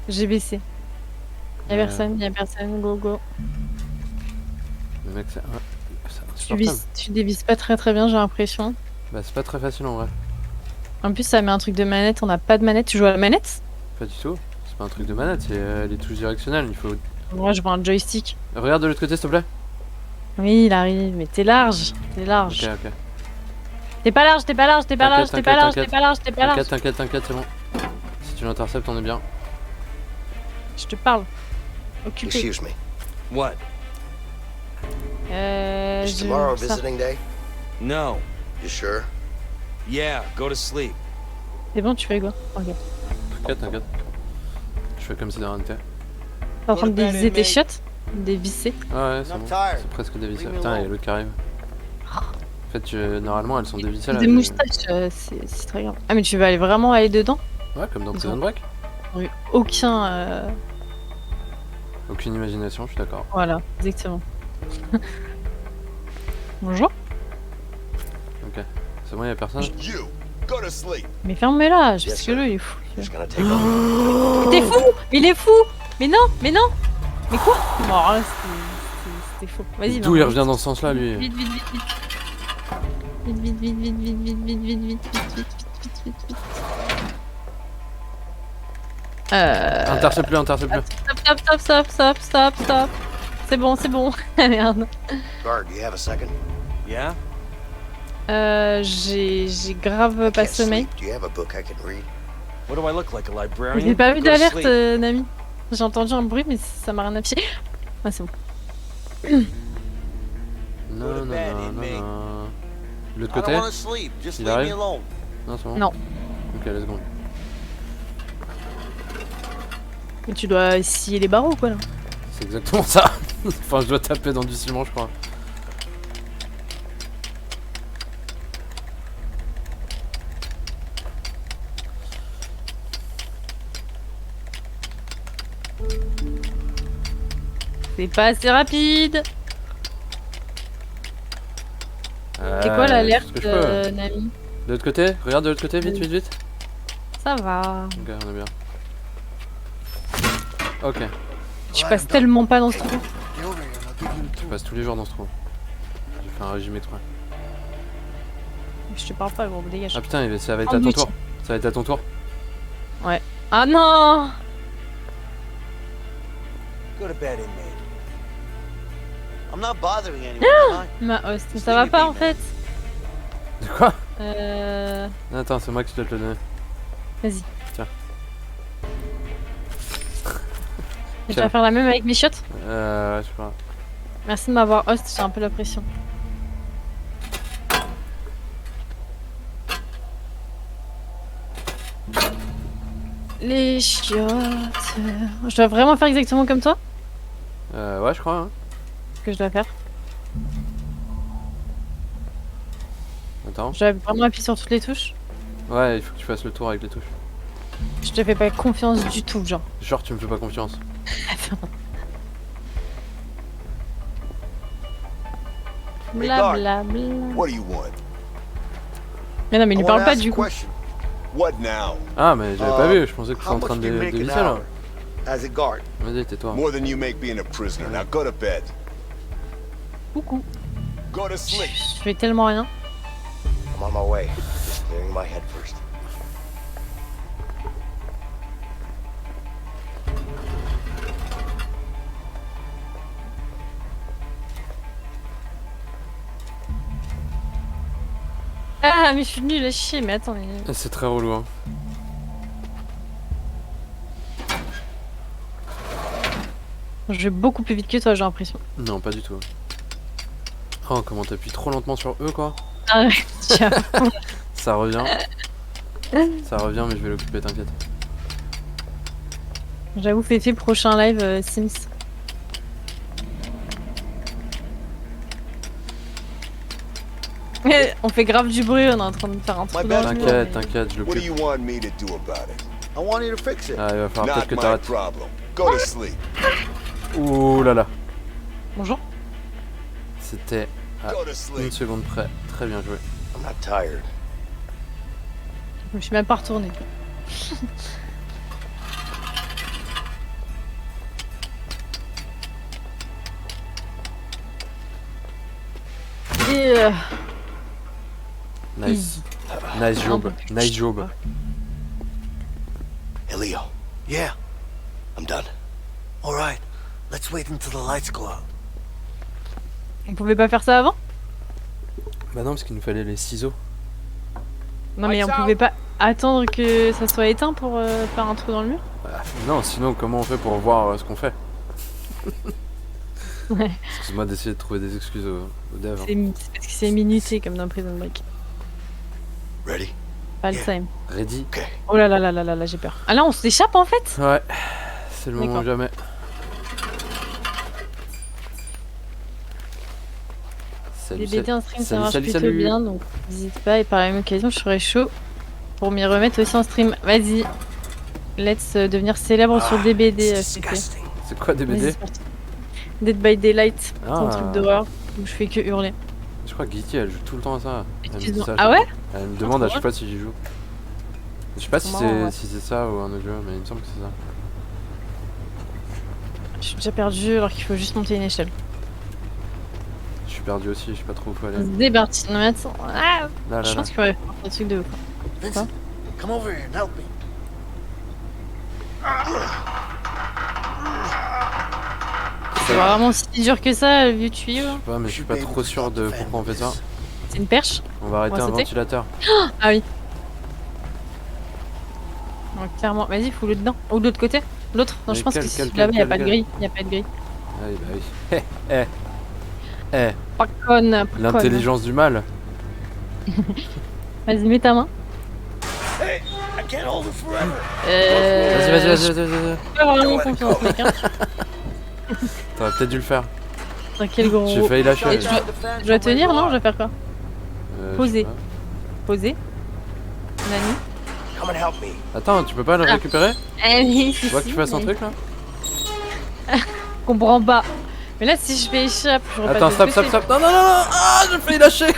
J'ai baissé. Y'a personne, go. Le mec, c'est Tu insupportable. dévises pas très bien, j'ai l'impression. Bah, c'est pas très facile en vrai. En plus, ça met un truc de manette, on n'a pas de manette. Tu joues à la manette? Pas du tout. C'est pas un truc de manette, c'est les touches directionnelles. Il faut. Moi, je vois un joystick. Regarde de l'autre côté, s'il te plaît. Oui, il arrive, mais t'es large. Ok. T'es pas large. T'inquiète, c'est bon. Si tu l'interceptes, on est bien. Je te parle. Occupé. Excuse me. What? Is tomorrow ça. visiting day? No. You sure? Yeah, go to sleep. C'est bon, tu fais quoi? Ok. T'inquiète. Je fais comme si de rien n'était. T'es en train de dévisser tes chiottes? Dévisser. Ah ouais, c'est I'm bon. tired. C'est presque dévissé. Leave me Putain, il y a alone. l'autre qui arrive. En fait, normalement, elles sont dévissées là. Des moustaches, c'est très grave. Ah, mais tu vas vraiment aller dedans? Ouais, comme dans Ils Prison ont- Break. J'en ai eu aucun. Aucune imagination, je suis d'accord. Voilà, exactement. Bonjour. Ok. C'est bon, y'a personne. You, go to sleep. Mais ferme-la, je Yes, parce que sir. lui, il est fou. Just gonna take off. Mais t'es fou! Mais il est fou! Mais non! Mais quoi? Bon, alors là, c'était faux. Vas-y, D'où il maintenant. revient dans ce sens-là, lui? Vite. Intercepte-le. Stop. C'est bon. Merde. Guard, do you have a second? Yeah? J'ai grave pas Can't sommeil. sleep. Do you have a book I can read? What do I look like, a librarian? J'ai pas vu Go to d'alerte, sleep. Nami. J'ai entendu un bruit, mais ça m'a rien affiché. Ah, c'est bon. Non. Go to bed, inmate. De l'autre I don't côté? want to sleep. Just Il leave me arrive? alone. Non, c'est bon. Non. Ok, let's go. Mais tu dois scier les barreaux, quoi, là. C'est exactement ça. Enfin, je dois taper dans du ciment, je crois. C'est pas assez rapide. C'est quoi l'alerte, ce que je peux. Nami? De l'autre côté? Regarde de l'autre côté, vite. Ça va. Ok, on est bien. Ok, Je passe tellement pas dans ce trou. Get over here and I'll give you the je tool. passe tous les jours dans ce trou. J'ai fait un régime exprès. Je te parle pas, gros, dégage. Ah putain, ça va être Oh, à ton oui. tour. Ça va être à ton tour. Ah non! Go to bed, inmate. I'm not bothering anyone, am I? Ma host, ça va pas en fait. De quoi? Vas-y. Attends, c'est moi qui dois te le donner. Tiens. Et tu vas faire la même avec mes chiottes? Ouais, je sais pas. Merci de m'avoir host, j'ai un peu la pression. Les chiottes. Je dois vraiment faire exactement comme toi? Ouais, je crois. Hein. Ce que je dois faire. Attends. Je dois vraiment appuyer sur toutes les touches. Ouais, il faut que tu fasses le tour avec les touches. Je te fais pas confiance du tout, genre. Genre, tu me fais pas confiance. Attends. Regard. Blablabla. What do you want? Mais non, mais il I lui wanna parle pas ask du a coup. question. What now? Ah, mais j'avais pas vu, je pensais que tu étais How en train much de do you make an glisser là. hour as a guard? Vas-y, tais-toi. More than you make being a prisoner. Now go to bed. Coucou. Go to sleep. Je fais tellement rien. I'm on my way. Just clearing my head first. Ah, mais je suis nulle à chier, mais attends. C'est très relou, hein. Je vais beaucoup plus vite que toi, j'ai l'impression. Non, pas du tout. Oh, comment t'appuies trop lentement sur eux, quoi. Ah ouais, tiens. Ça revient. Ça revient, mais je vais l'occuper, t'inquiète. J'avoue, Féfé, prochain live Sims. On fait grave du bruit, on est en train de faire un truc dans le mur, T'inquiète, mais- t'inquiète, je What do l'occupe. you want me to do about it? I want you to fix it. Ah, il va falloir peut-être Not que my t'arrêtes. problem. Go to sleep. Ouh là là. Bonjour. C'était à Go to une sleep. seconde près. Très bien joué. I'm not tired. Je me suis même pas retournée. Et Nice. Nice job. Nice job. Hey, Leo. Yeah. I'm done. All right. Let's wait until the lights go out. on pouvait pas faire ça avant? Bah non, parce qu'il nous fallait les ciseaux. Non mais on pouvait pas attendre que ça soit éteint pour faire un trou dans le mur? Bah, non, sinon comment on fait pour voir ce qu'on fait? Ouais. Excuse-moi d'essayer de trouver des excuses au dev. Hein. C'est parce que c'est minuté comme dans Prison Break. Ready? Pas le time. Ready? Okay. Oh là là là là là là, j'ai peur. Ah là on s'échappe en fait? Ouais. C'est le moment D'accord. ou jamais. Salut, DBD en stream ça salut, marche salut, plutôt salut. bien donc n'hésite pas et par la même occasion je serais chaud pour m'y remettre aussi en stream. Vas-y. Let's devenir célèbre sur DBD. Disgusting. C'est quoi Vas-y, DBD? c'est parti. Dead by Daylight, c'est un Ah. truc d'horreur où je fais que hurler. Je crois que Guity elle joue tout le temps à ça. Elle me dit Excuse-moi. ça à Ah chaque ouais? fois. Elle me demande à chaque fois si j'y joue. Je sais pas si Trop marrant, ouais. c'est ça ou un autre jeu, mais il me semble que c'est ça. Je suis déjà perdu alors qu'il faut juste monter une échelle. Je suis perdu aussi, je sais pas trop où faut aller. C'est parti. Non mais attends. Ah, Là, je là, pense là. qu'il faudrait faire un truc de ouf. Vincent, come over here and help me. C'est vraiment si dur que ça, le vieux tuyau. Je sais pas, mais je suis pas trop sûr de pourquoi on fait ça. C'est une perche? On va arrêter On va un sauter ventilateur. Ah oui. Donc, clairement, vas-y, fous-le dedans. Ou de l'autre côté? L'autre? Non, Mais je pense quel- que quel- c'est là-bas, il a quel- pas de quel- grille. Il a pas de grille. Allez, bah oui. Eh, Pas conne, pas conne. l'intelligence du mal. Vas-y, mets ta main. Hey, I can't hold it forever. Vas-y. Pas vraiment confiance, mec. Hein. T'aurais peut-être dû le faire. Dans quel gros. J'ai failli lâcher. Et je dois tenir, non? Je dois faire quoi? Je Poser. sais pas. Poser. Nani. Come and help me. Attends, tu peux pas le Ah. récupérer? Eh oui, Tu vois que tu fasses un truc là? Comprends pas. Mais là, si je fais échappe, je repasse Attends, de stop, côté. stop. Non. Ah, j'ai failli lâcher.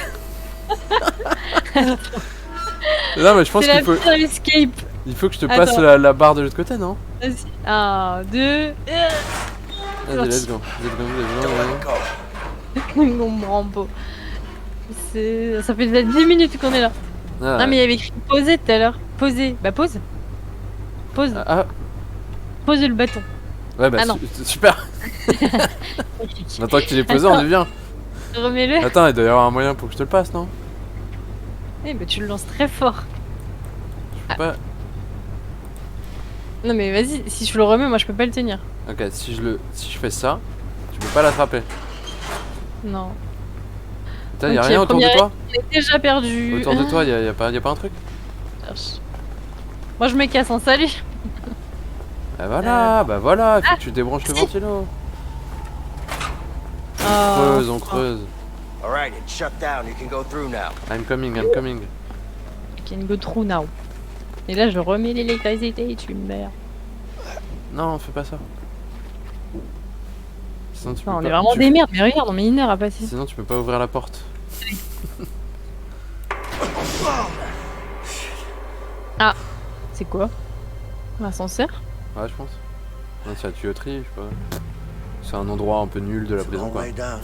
Non, mais je pense C'est la qu'il faut, pire escape. il faut que je te passe Attends. la barre de l'autre côté, non? Vas-y. 1, 2. Vas-y, let's go. On me rend beau. Ça fait déjà 10 minutes qu'on est là. Ah, Non, mais il y avait écrit poser tout à l'heure. Poser. Bah, pose. Pose. ah, Pose le bâton. ouais, bah Ah non. super. Maintenant que tu l'es posé, on est bien. Remets-le. Attends, il doit y avoir un moyen pour que je te le passe, non? Eh, bah, tu le lances très fort. Je peux pas. Non, mais vas-y, si je le remets, moi je peux pas le tenir. Ok, si je fais ça, tu peux pas l'attraper. Non. Putain, y'a Ok, rien autour de première- toi? On est déjà perdu. Autour de toi, y'a pas un truc? Moi je me casse en salut. Bah voilà, faut que tu débranches le ventilo. Oh, On creuse. All right, it's shut down. You can go through now. I'm coming. I can go through now. Et là, je remets l'électricité et tu meurs. Non, fais pas ça. Sinon, tu peux Non, on pas- est vraiment tu- des merdes, mais regarde, on met 1 heure à passer. Sinon tu peux pas ouvrir la porte. Ah, c'est quoi? Un ascenseur? Ouais, je pense. Non, c'est la tuyauterie, je sais pas. C'est un endroit un peu nul de la It's a prison, long quoi. way down.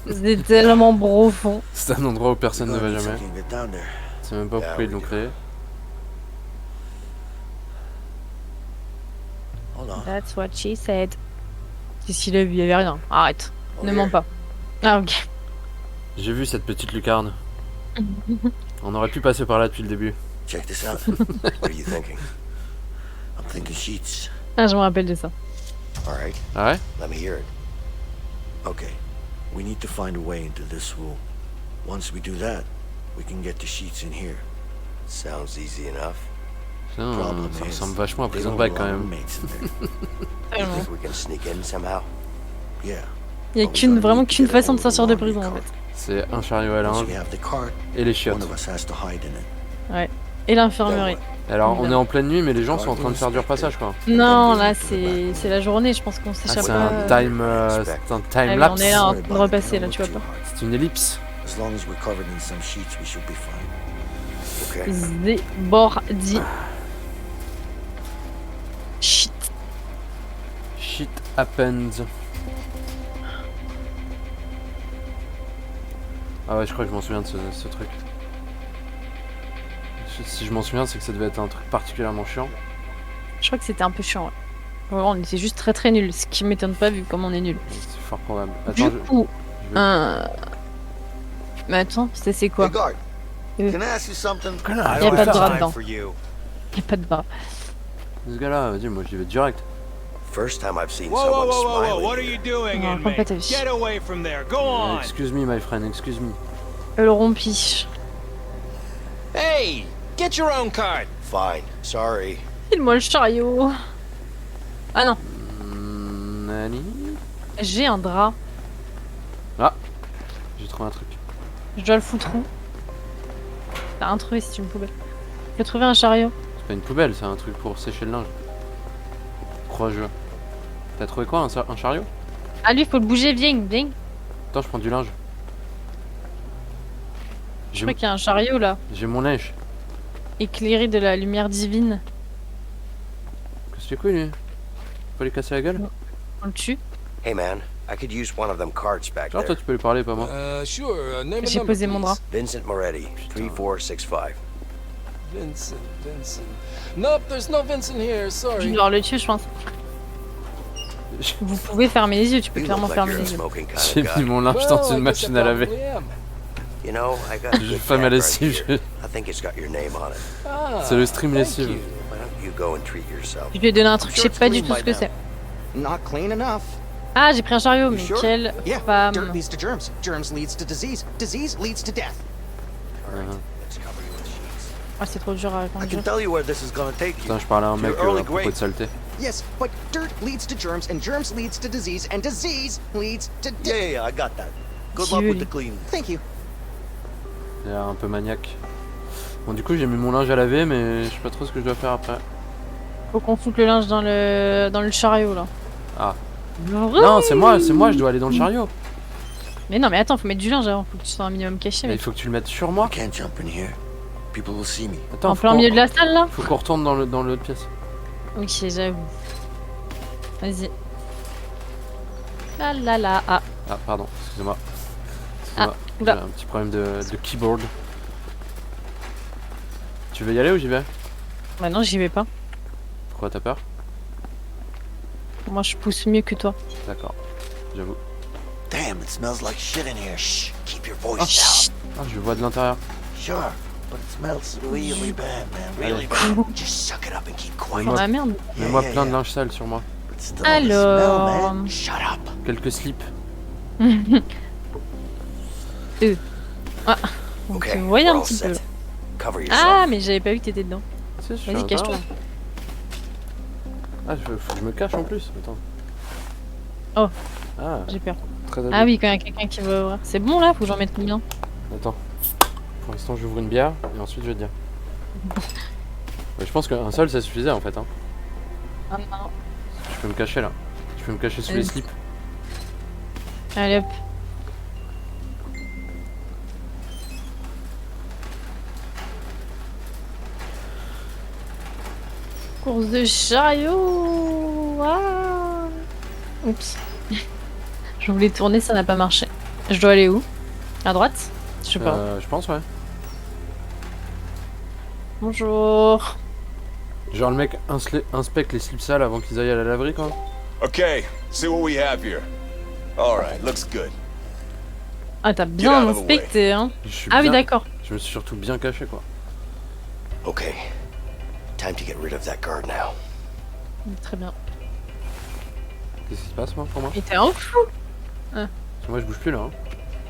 C'est tellement profond. C'est un endroit où personne ne We're va gonna need jamais. something to get down there. Je sais même pas pourquoi ils l'ont créé. Hold on. That's what she said. Qu'est-ce qu'il a vu? Il y avait rien. Arrête. Oh, Ne here. mens pas. Ah, ok. J'ai vu cette petite lucarne. On aurait pu passer par là depuis le début. Check this out. What are you thinking? I'm thinking sheets. Ah, je me rappelle de ça. All right, Ah ouais? let me hear it. Okay. We need to find a way into this room. Once we do that, we can get the sheets in here. Sounds easy enough. Putain, Problem ça is, ressemble vachement à they Prison don't Break allow quand même. roommates in there. You Tellement. think we can sneak in somehow? Yeah. Il y a vraiment qu'une façon de sortir de prison en fait. C'est un chariot à Once linge we have the cart, et les one chiottes. of us has to hide in it. Et l'infirmerie. Alors on est en pleine nuit mais les gens sont en train de faire du repassage quoi. Non, là c'est la journée, je pense qu'on Ah, s'échappe c'est pas. un time, c'est un Ah time oui, on lapse. est là en train de repasser là, tu vois pas. C'est une ellipse. As long as we're covered in some sheets, we should be fine. Okay. Zébordi. Shit. Shit happens. Ah ouais, je crois que je m'en souviens de ce truc. Si je m'en souviens, c'est que ça devait être un truc particulièrement chiant. Je crois que c'était un peu chiant. Ouais. Vraiment, on était juste très nuls, ce qui m'étonne pas vu comme on est nuls. C'est fort probable. Du Attends, coup, je vais- mais attends, c'est quoi? Hey, guard. Euh. Can I ask you something? Y a pas de drap dedans. For you. Y a pas de bras. Ce gars-là, vas-y, moi j'y vais direct. First time I've seen Whoa, someone whoa, whoa, whoa, smiling. whoa, what are here. you doing, Non, inmate? raconte pas ta vie. Get away from there, go on! Excuse me, my friend, excuse me. Le rompi. Hey, get your own card. Fine. Sorry. File-moi le chariot. Ah non, Nani? j'ai un drap. J'ai trouvé un truc. Je dois le foutre où? T'as un trouvé si tu me poubelle. J'ai trouvé un chariot. C'est pas une poubelle, c'est un truc pour sécher le linge. Crois-je. T'as trouvé quoi, un chariot? Ah lui, faut le bouger, viens. Attends, je prends du linge. Je crois qu'il y a un chariot là, J'ai mon linge. éclairé de la lumière divine. Qu'est-ce que c'est quoi lui? Faut les casser la gueule? On le tue. Hey, man. I could use one of them cards back Genre toi there. tu peux lui parler, pas moi. Sure. Name and J'ai number, posé mon please. drap. Vincent Moretti, 3465. Vincent. Nope, there's no Vincent here. Je vais Sorry. devoir le tuer, je pense. Vous pouvez fermer les yeux, tu peux You clairement look like fermer you're a les yeux. smoking J'ai kind of mis guy. mon linge dans une machine à laver. You know, I got a Je good fais ma cat right lessive. here. I think it's got your name on it. C'est le stream lessive. Why don't you go and treat yourself? Je lui ai donné un truc, je sais pas du tout ce que c'est. Not clean enough. Ah, j'ai pris un chariot, mais sure? quelle Yeah, femme. dirt leads to germs. Germs leads to disease. Disease leads to death. Let's cover you with sheets. Ah, c'est trop dur à I can conduire. tell you where this is gonna take you. Putain, je parlais à un mec Your early à propos de grade. saleté. Yes, but dirt leads to germs, and germs leads to disease, and disease leads to Yeah, death. I got that. Good Dieu, luck with lui. the cleaning. Thank you. Il est un peu maniaque. Bon du coup j'ai mis mon linge à laver mais je sais pas trop ce que je dois faire après. Faut qu'on foute le linge dans le chariot là. Ah. Ouais. Non c'est moi, je dois aller dans le chariot. Mais non, mais attends, faut mettre du linge avant, faut que tu sois un minimum caché. Mais Mais il faut que tu le mettes sur moi. I can't jump in here. People will see me. Attends, en plein milieu de la salle là. faut qu'on retourne dans l'autre pièce. Ok, j'avoue. Vas-y. La. Ah, Ah pardon, excusez-moi. Ah, J'ai oula. un petit problème de keyboard. Tu veux y aller ou j'y vais? bah non, j'y vais pas. Pourquoi t'as peur? Moi, je pousse mieux que toi. D'accord, j'avoue. Damn, it smells like shit in here. Shh. Keep your voice Oh. down. Ah je vois de l'intérieur. Sure, but it smells really bad, man. Really bad. Just suck it up and keep quiet. Oh la merde. Mets-moi yeah, plein de yeah. linge sale sur moi. But still, the smell, Alors. man. Shut up. Quelques slips. Ah, on Okay, te voyait we're un all petit peu. set. Cover yourself. Ah, mais j'avais pas vu que t'étais dedans. Si, je suis Vas-y, à cache-toi. l'intérieur. Ah, faut que je me cache en plus. Attends. Oh. Ah, J'ai peur. très habile. Ah oui, quand il y a quelqu'un qui va ouvrir. C'est bon là, faut que j'en mette combien? Attends. Pour l'instant, j'ouvre une bière et ensuite je vais te dire. Ouais, je pense qu'un seul ça suffisait en fait. Hein. Ah non. Je peux me cacher là. Je peux me cacher sous les slips. Allez hop. Course de chariot. Ah. Oups. Je voulais tourner, ça n'a pas marché. Je dois aller où? À droite? Je sais pas. Je pense, ouais. Bonjour. Genre le mec inspecte les slips sales avant qu'ils aillent à la laverie quoi. Okay, see what we have here. Alright, looks good. Ah, t'as bien inspecté, hein? Ah oui, d'accord. Je me suis surtout bien caché quoi. Okay. Time to get rid of that guard now. Très bien. Qu'est-ce qui se passe moi pour moi? Et t'es en fou. Parce que moi je bouge plus là.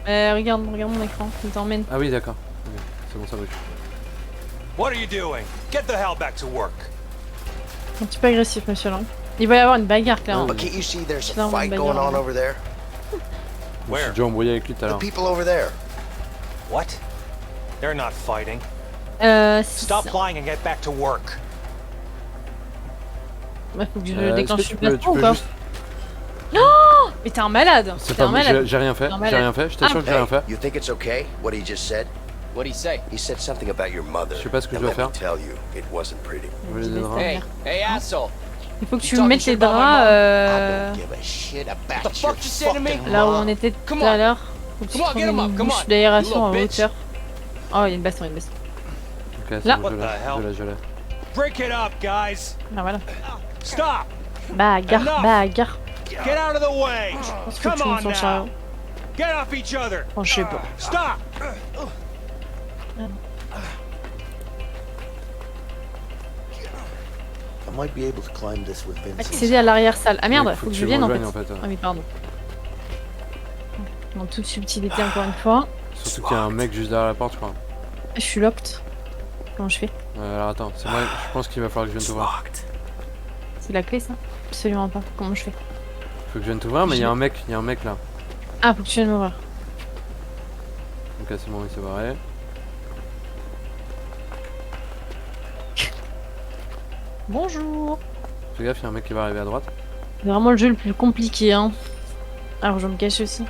Hein. Regarde mon écran, il t'emmène. Ah oui d'accord. Okay. C'est bon ça bouge. What are you doing? Get the hell back to work. Un petit peu agressif, monsieur là. Il va y avoir une bagarre clairement. But can't you see there's a Clairement, fight une going on bagarre. over there? Je me suis déjà embrouillé avec lui tout à The l'heure. people over there. What? They're not fighting. Stop lying and get back to work. Bah, faut que je déclenche tu le peux plastron ou pas? juste... Non. Mais t'es un malade. C'est T'es pas un malade. j'ai rien fait, j'ai rien fait, je t'assure que j'ai rien fait. You think it's okay what he just said? What'd he say? He said something about your mother. Je sais pas ce que je And dois let faire. me tell you, it wasn't pretty. Je vais les draps. Hey, asshole. Il faut que tu talking mettes shit les about my draps I don't give a shit about The your fuck you say to me? fucking là où mom. on était tout Come à on. l'heure. Faut que tu Come on, prennes get him up, une come bouche on. d'aération You en little bitch. hauteur. Oh, il y a une baston, Ok, c'est Là. bon, What the hell? je l'ai. Break it up, guys. Ah voilà. Stop. Bagarre, Enough. bagarre. Get out of the way. Je pense que Come tu montes on sur le now. chariot. Get off each other. Oh, je sais pas. Stop. I might be able to climb this with Vincent. Accéder à l'arrière-salle. Ah merde, Ouais, faut que je tu vienne en fait. rejoignes, en fait, ouais. Ah oui, pardon. En toute subtilité encore une fois. Surtout qu'il y a un mec juste derrière la porte, je crois. Je suis locked. Comment je fais? Alors attends, c'est moi, je pense qu'il va falloir que je vienne t'ouvrir. C'est la clé ça? Absolument pas. Comment je fais? Faut que je vienne t'ouvrir, mais il y a un mec là. Ah, faut que tu viennes m'ouvrir. Donc là c'est bon, il s'est barré. Bonjour. Fais gaffe, il y a un mec qui va arriver à droite. C'est vraiment le jeu le plus compliqué, hein. Alors je vais me cacher aussi.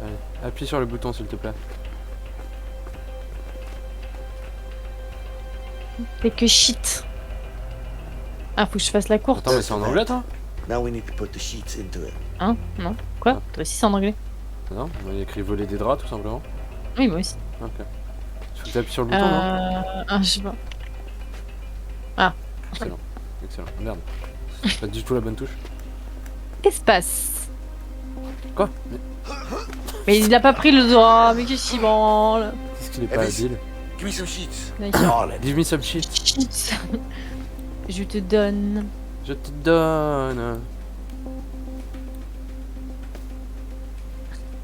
Allez, appuie sur le bouton s'il te plaît. Fais que shit. Ah, faut que je fasse la courte. Attends, mais c'est en anglais toi? Now we need to put the sheets into it. Hein? Non? Quoi? Toi aussi c'est en anglais? Non, il y a écrit voler des draps tout simplement. Oui, moi aussi. Ok. Faut que tu appuies sur le bouton, non? Ah, je sais pas. Excellent. Excellent. Merde. C'est pas du tout la bonne touche. Espace. Quoi? Mais il a pas pris le droit, mais qu'est-ce qu'il branle? Qu'est-ce qu'il est pas habile? Give me some sheets. D'accord. On it. Give me some shit. Shit. Je te donne. Je te donne.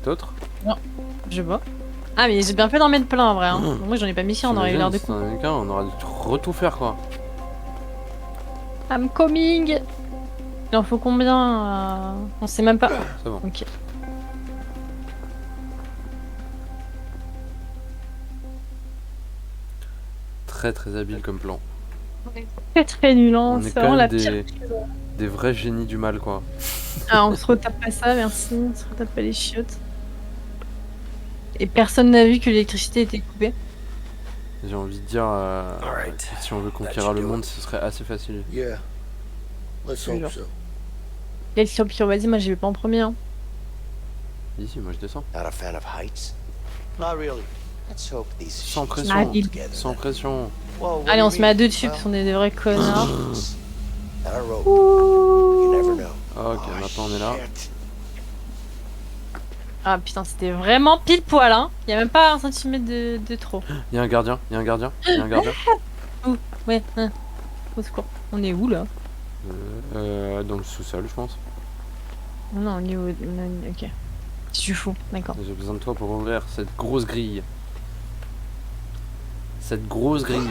D'autres? Je vois. Ah, mais j'ai bien fait d'en mettre plein en vrai. Hein. Moi j'en ai pas mis si on aurait eu l'air de Si con. t'en avais qu'un, on aurait dû retout faire quoi. I'm coming. Il en faut combien? On sait même pas. C'est bon. Ok. Très très habile comme plan. Très très nul, hein. On est C'est quand vraiment la même pire. des vrais génies du mal quoi. Ah, on se retape pas ça, merci. On se retape pas les chiottes. Et personne n'a vu que l'électricité était coupée. J'ai envie de dire Alright. que si on veut conquérir le monde, ce serait assez facile. Yeah. Let's hope so. Let's hope so. Vas-y, moi j'y vais pas en premier. Hein. Ici, moi je descends. Not a fan of heights? Not really. Let's hope these Sans sheets pression. hold together. Sans pression. Well, what Allez, do on you se met à mean? deux dessus Well, parce qu'on est des vrais connards. and a rope. You never know. Ok, maintenant on est là. Shit. Ah putain, c'était vraiment pile poil, hein. Y a même pas un centimètre de trop. Il y a un gardien, il y a un gardien, il y a un gardien. Ouais, hein. Au secours. On est où là? Dans le sous-sol, je pense. Non, on est où? Ok. Je suis fou, d'accord. J'ai besoin de toi pour ouvrir cette grosse grille. Cette grosse grille.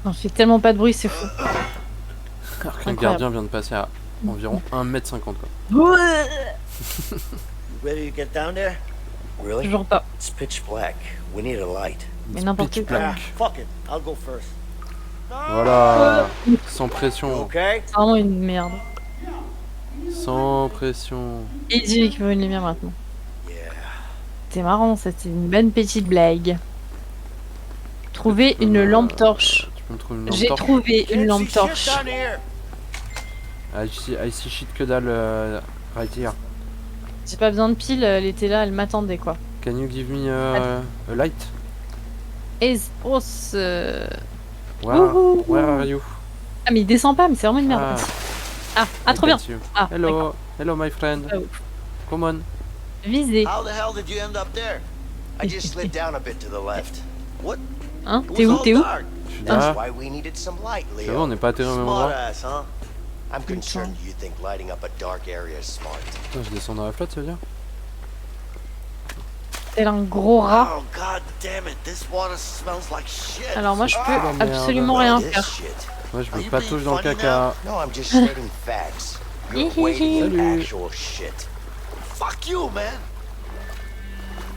On fait tellement pas de bruit, c'est fou. Alors qu'un Incroyable. gardien vient de passer à environ 1m50 quoi. You ready to get down there? Really? Toujours pas. It's pitch black. We need a light. Mais n'importe Pitch quoi. black. Fuck it. I'll go first. Voilà. Sans pression. Okay? C'est vraiment une merde. Sans pression. Et dis qu'il veut une lumière maintenant. Yeah. C'est marrant, ça, c'est une bonne petite blague. Trouver une lampe torche. Tu peux me trouver une lampe J'ai torche? trouvé une Can't lampe see shit torche. down here. I see shit que dalle right here. J'ai pas besoin de pile, elle était là, elle m'attendait quoi. Can you give me a light? Espros. Where are you? Ah, mais il descend pas, mais c'est vraiment une merde. Ah, trop bien. I got you. Ah, Hello, hello my friend. Ah, ouf. Come on. Visé. How the hell did you end up there? I just slid down a bit to the left. What? Hein? It T'es was où? all T'es où? dark. Je suis That's là. why we needed some light, C'est bon, Leo. on n'est pas atterri au même Smart endroit. ass, huh? I'm concerned you think lighting up a dark area is smart. Putain, je descends dans la flotte, ça veut dire? Tel un gros rat. Oh god damn it, this water smells like shit. Alors moi je peux Ah, merde. absolument rien This faire. shit. Moi, je Are me you patouche being dans le funny caca. No, I'm just stating facts. You're wading in Salut. actual shit. Fuck you, man.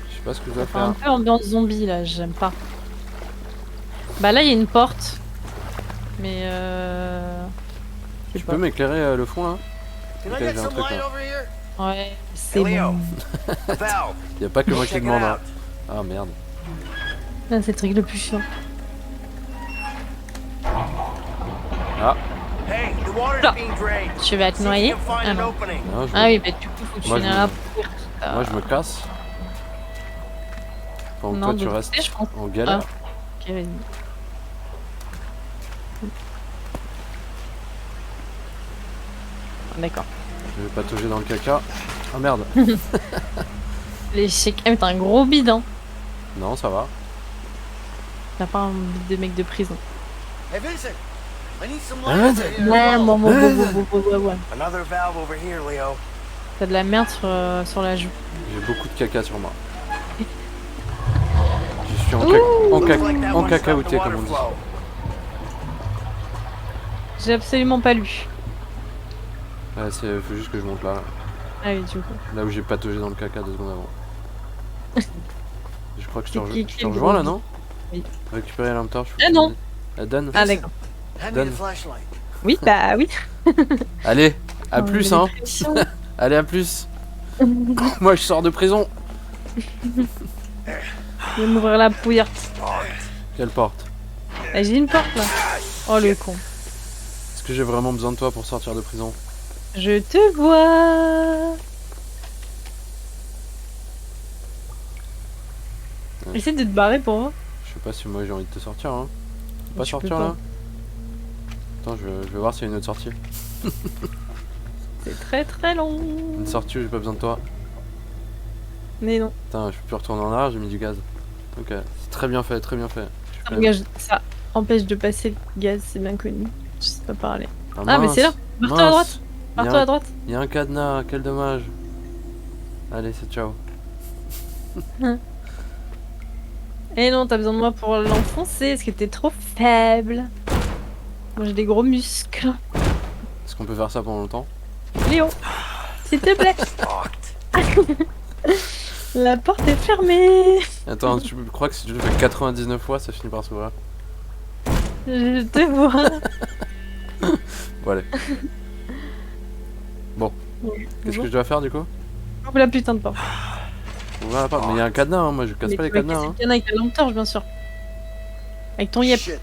Je sais pas ce que je dois Enfin, un faire. peu ambiance zombie là, j'aime pas. Bah là il y a une porte. Mais je sais Tu pas. peux m'éclairer le fond là? Can Ok, I get j'ai un some truc light là. over here? Ouais, c'est Hey, Leo. bon. Valve. Y a pas que moi qui Check it demande. Hein. out. Ah merde. Là, c'est le truc le plus chiant. Ah, Hey, the water's Là. being drained. Tu vas te See if noyer? you can find Ah an non. opening. non, je Ah me... oui, bah du coup faut que tu Moi, viennes je là me- pour... Moi je me casse. Pendant que Non, toi de tu l'autre restes côté, je pense. en galère. Ok, vas-y. D'accord. Je vais patauger dans le caca. Ah merde. L'échec. Ah mais t'as un gros bide hein. Non, ça va. T'as pas un bide de mec de prison. Hey, Vincent. I need some Hein? light over here. Ouais, ouais. Another valve over here, Leo. T'as de la merde sur la joue. J'ai beaucoup de caca sur moi. Je suis Ouh. Looks like that en one stopped the cacahuté water comme on dit. flow. J'ai absolument pas lu. Ouais, faut juste que je monte là. Ah oui, du coup. Là où j'ai pataugé dans le caca 2 secondes avant. Je crois que je te, C'est qui je qui te le rejoins là, gros non? Oui. Récupérer la lampe torche. Ah non. Donne. Ah d'accord. Hand me Done. the flashlight. Oui, bah oui. Allez, à Oh, plus mais hein. les pressions. Allez, à plus. Moi je sors de prison. Je vais m'ouvrir la pouillarte. Quelle porte? Ah, j'ai une porte là. Oh le con. Est-ce que j'ai vraiment besoin de toi pour sortir de prison? Je te vois. Essaie de te barrer pour moi. Je sais pas si moi j'ai envie de te sortir hein. Tu peux pas Tu sortir peux pas. là? Attends, je vais voir s'il y a une autre sortie. C'est très très long. Une sortie où j'ai pas besoin de toi. Mais non. Putain, je peux plus retourner en arrière, j'ai mis du gaz. Ok, c'est très bien fait, très bien fait. Je suis Ça, quand même- ça empêche de passer le gaz, c'est bien connu. Je sais pas parler. Ah, Ah, mais mince, c'est là. Barre-toi à mince. droite. Il y a Barre-toi un- à droite. Il y a un cadenas, quel dommage. Allez, c'est ciao. Eh non, t'as besoin de moi pour l'enfoncer. Est-ce que t'es trop faible? Moi j'ai des gros muscles. Est-ce qu'on peut faire ça pendant longtemps? Léo, s'il te plaît. La porte est fermée. Attends, tu crois que si tu le fais 99 fois, ça finit par s'ouvrir? Je te vois. Bon, allez. Bon, qu'est-ce que je dois faire du coup? Ouvre la putain de porte. Ouvrir la porte. Mais il y a un cadenas, hein. Moi je casse Mais pas les tu vas cadenas. casser Hein. le cadenas avec la lampe torche, bien sûr. Avec ton yep. Shit.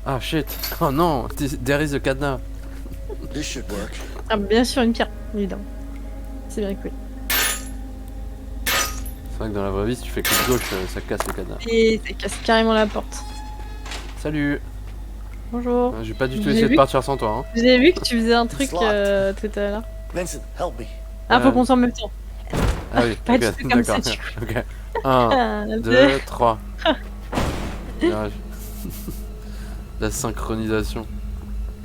Ah shit. Oh non, there is a cadenas. This should work. Ah, bien sûr, une pierre, évidemment. C'est bien cool. C'est vrai que dans la vraie vie, si tu fais clic gauche, ça casse le cadenas. Et ça casse carrément la porte. Salut. Bonjour. J'ai pas du tout J'ai essayé de vu- partir sans toi. Hein. J'ai vu que tu faisais un truc It's locked. tout à l'heure. Vincent, help me. Ah, faut Ouais. qu'on soit en même temps. Ah oui, Pas ok, du tout comme ça, d'accord. tu Ok. 1, 1, 2, 3. La synchronisation.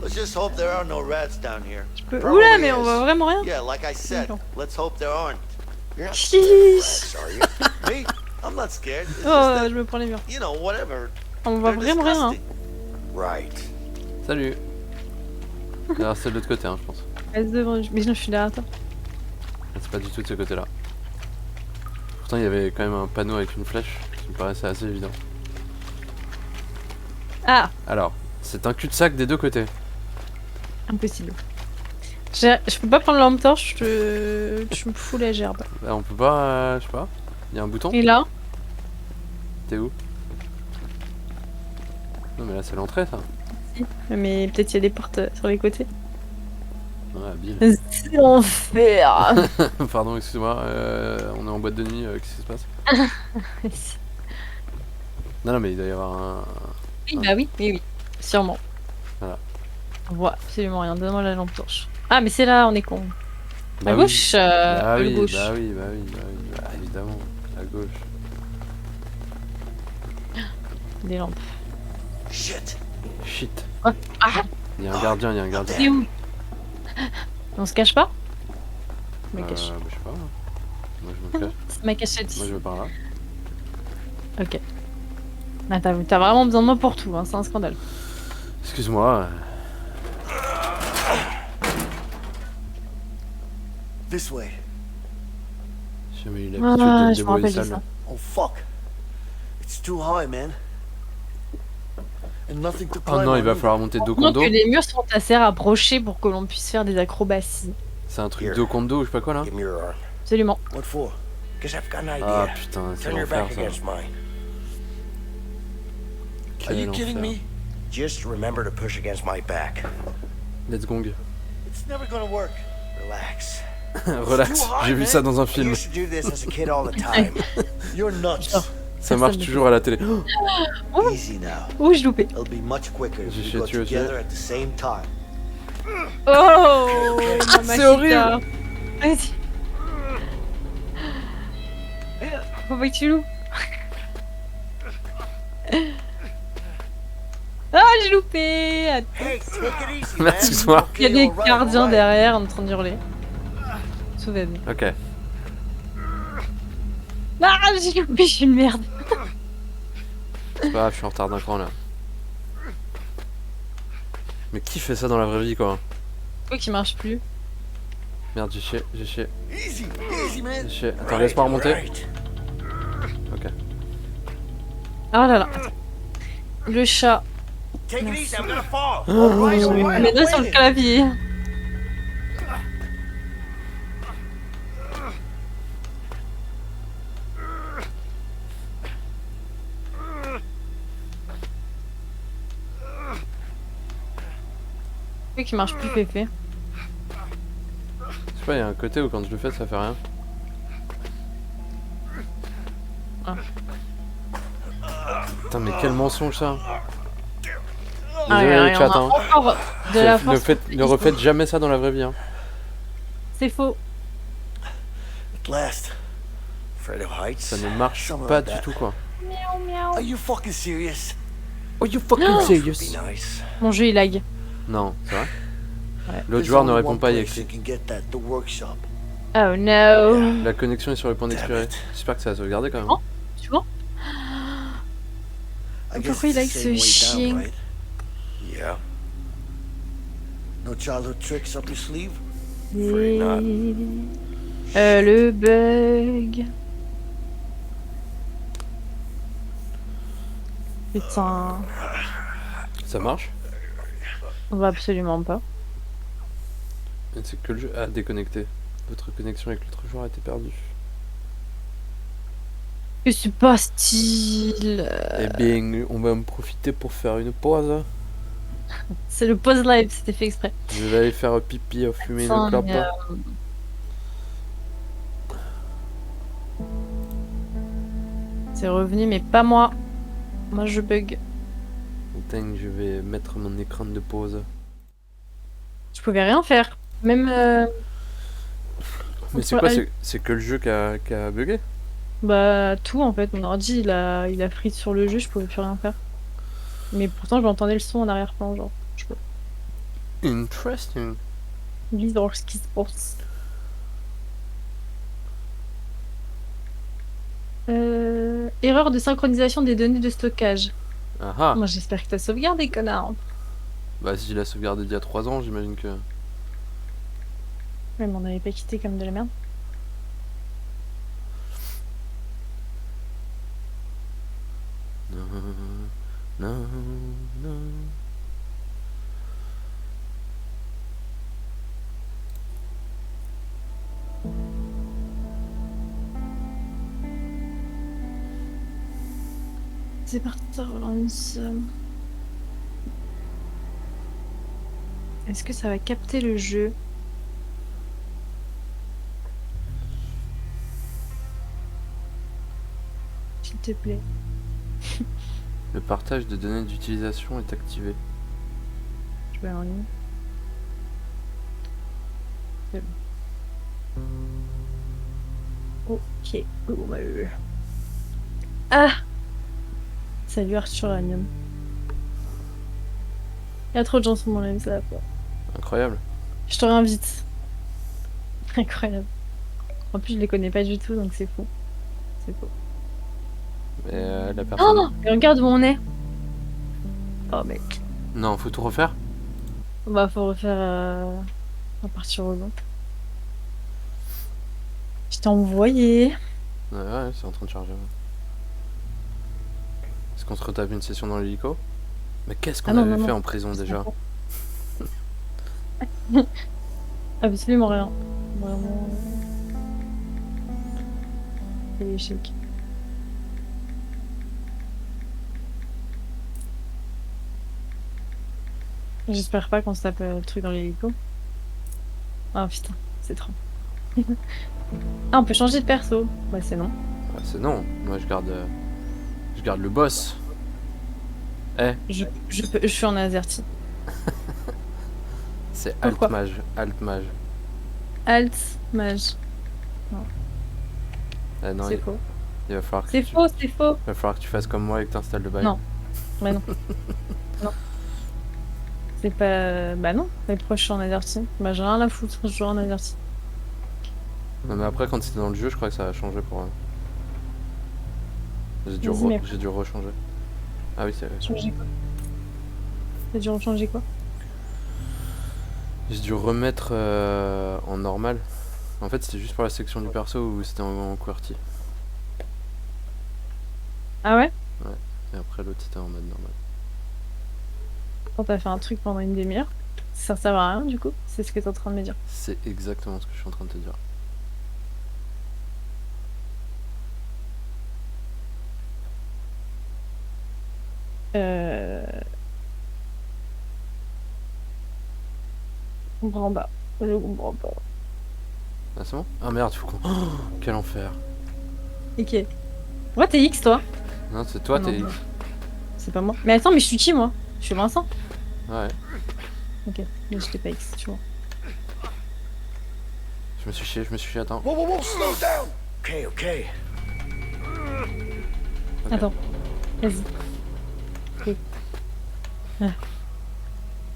Let's just hope there are no rats down here. Oula, mais on voit vraiment rien. Yeah, like I said, D'accord. let's hope there aren't. You're not scared of Chiche. rats, are you? Me? I'm not scared. It's just Oh, that, je me prends les murs. you know, whatever. On voit They're vraiment rien. Hein. disgusting. Right. Salut. Alors c'est de l'autre côté, hein, je pense. Reste devant. Mais non, je suis là, attends. C'est pas du tout de ce côté-là. Pourtant, il y avait quand même un panneau avec une flèche, qui me paraissait assez évident. Ah, Alors, c'est un cul-de-sac des deux côtés. impossible. Je peux pas prendre la lampe torche, tu me fous la gerbe. Bah, on peut pas, je sais pas. Il y a un bouton. Et là? T'es où? Non mais là c'est l'entrée ça. Mais peut-être il y a des portes sur les côtés. Ouais, bim. C'est l'enfer. Pardon, excuse-moi, on est en boîte de nuit, qu'est-ce qui se passe? Non, non, mais il doit y avoir un... Oui, bah oui, oui, sûrement. Voilà. On voit absolument rien, donne-moi la lampe torche. Ah, mais c'est là, on est con. Bah À oui. gauche, Bah à oui, gauche. bah oui, bah oui, bah oui, bah évidemment, à gauche. Des lampes. Shit. Shit. Ah. Il y a un gardien, il y a un gardien. C'est où? On se cache pas? Je me Bah, cache. je sais pas. Moi je me cache. C'est ma cachette. Moi je vais par là. Ok. Ah, t'as vraiment besoin de moi pour tout, hein, c'est un scandale. Excuse-moi. This way. J'ai jamais eu l'habitude de me Je me débrouiller rappelle de seul. ça. Oh fuck. It's too high, man. And nothing to Oh climb non, il on va either. falloir monter dos Montre contre dos. que les murs sont assez rapprochés pour que l'on puisse faire des acrobaties. C'est un truc dos contre dos ou je sais pas quoi là. Give me your arm. Absolument. What for? Because I've got an Ah idea. putain, c'est Turn your l'enfer back ça. against mine. Are Quel you kidding enfer. me? Just remember to push against my back. Let's gong. It's never gonna work. Relax. Relax, j'ai vu ça dans un I film. used to do this as a kid all the time. You're nuts. Ça marche toujours à la télé. Easy now. Ouh, j'ai loupé. It'll be much quicker if J'ai we chié go dessus aussi. together at the same time. Oh, C'est horrible. Vas-y. Faut pas que tu loupes. Ah, j'ai loupé. Attends. Hey, take it easy, man. Excuse-moi. Il y a des gardiens derrière en train d'hurler. Sauvez-moi. Ok. Ah, j'ai loupé, je suis une merde. C'est pas grave, je suis en retard d'un cran là. Mais qui fait ça dans la vraie vie quoi? Quoi qui marche plus? Merde, j'ai chié, j'ai chié, Easy, easy, man. j'ai chié. Attends, laisse-moi remonter. Right. Ok. Oh là là. Le chat. Take it easy, I'm gonna fall. Mais là sur le clavier. Quoi qui marche plus, Pépé? Je sais pas, il y a un côté où quand je le fais ça fait rien. Ah. Putain, mais quel mensonge ça! Ah, Désolé il le y en chat, a hein. encore de la force. Ne refaites jamais ça dans la vraie vie. Hein. C'est faux. At last. Fredo Heights. Ça ne marche Something pas like du that. tout quoi. Miaou, miaou. Are you fucking serious? Oh you fucking Be serious? nice. Mon jeu il lag. Non, c'est vrai? Ouais. L'autre There's joueur ne only répond one pas, il y a place écrit. you can get that, the workshop. Oh no. La connexion est sur le point d'expirer. Damn it. J'espère que ça va sauvegarder quand même. Oh. Tu vois? I guess Pourquoi il a it's the ce same way chien? down, right? Yeah. No childhood tricks up your sleeve? Afraid not. Le bug. Putain. Ça marche? On va absolument pas. C'est que le jeu a déconnecté. Votre connexion avec l'autre joueur a été perdue. Que se passe-t-il? Eh bien, on va en profiter pour faire une pause. C'est le pause live, c'était fait exprès. Je vais aller faire pipi, fumer Putain, une clope. mais, C'est revenu, mais pas moi. Moi je bug. Putain, je vais mettre mon écran de pause. Je pouvais rien faire. Même. Mais c'est quoi? C'est que le jeu qui a bugué? Bah tout en fait, mon ordi il a freeze sur le jeu, je pouvais plus rien faire. Mais pourtant je m'entendais le son en arrière-plan, genre. Je peux. Interesting. Bizarre ce qui se passe. Erreur de synchronisation des données de stockage. Ah ah. Moi j'espère que t'as sauvegardé, connard. Bah si je l'ai sauvegardé d'il y a 3 ans, j'imagine que... Ouais, mais on avait pas quitté comme de la merde. Non, non, non. C'est parti, ça relance. Est-ce que ça va capter le jeu? S'il te plaît. Le partage de données d'utilisation est activé. Je vais en ligne. C'est bon. Ok. Bon, bah, Ah! Salut Arthur Ranium. Il y a trop de gens sur mon live, ça va pas. Incroyable. Je te réinvite. Incroyable. En plus, je les connais pas du tout, donc c'est fou. C'est fou. Mais la personne... Oh! Et regarde où on est. Oh mec. Non, faut tout refaire? Bah, faut refaire la partie rebond. Je t'ai envoyé. Ouais, c'est en train de charger. Ouais. Est-ce qu'on se retape une session dans l'hélico? Mais qu'est-ce qu'on avait fait en prison déjà? Absolument rien. Vraiment. C'est l'échec. J'espère pas qu'on se tape le truc dans l'hélico. Ah putain, c'est trop. Ah, on peut changer de perso. Bah c'est non. Bah, c'est non. Moi je garde le boss. Eh. Je suis en azerty. C'est alt mage. Alt mage. Alt mage. Non. Non, c'est faux. Il va falloir que c'est faux, c'est faux. Il va falloir que tu fasses comme moi et que t'installes le bail. Non. Mais non. Non. C'est pas... Bah non. Mais pourquoi je suis en azerty? Bah j'ai rien à foutre, je joue en azerty. Non mais après quand c'était dans le jeu, je crois que ça a changé pour... J'ai dû rechanger. Ah oui, c'est vrai. Changer quoi? T'as dû rechanger quoi? J'ai dû remettre en normal. En fait, c'était juste pour la section du perso où c'était en QWERTY. Ah ouais? Ouais. Et après l'autre c'était en mode normal. Quand t'as fait un truc pendant une demi-heure, ça sert à rien du coup? C'est ce que t'es en train de me dire. C'est exactement ce que je suis en train de te dire. Je comprends pas. Je comprends pas. Ah c'est bon? Ah merde, faut qu'on... Oh, quel enfer. Ok. Ouais, t'es X toi? Non, c'est toi, t'es X. C'est pas moi. Mais attends, mais je suis qui moi? Je suis Vincent? Ouais. Ok, mais je t'ai pas X, tu vois. Je me suis chié, attends. Whoa, whoa, whoa, slow down! Okay, okay. Attends, vas-y. Okay. Ah.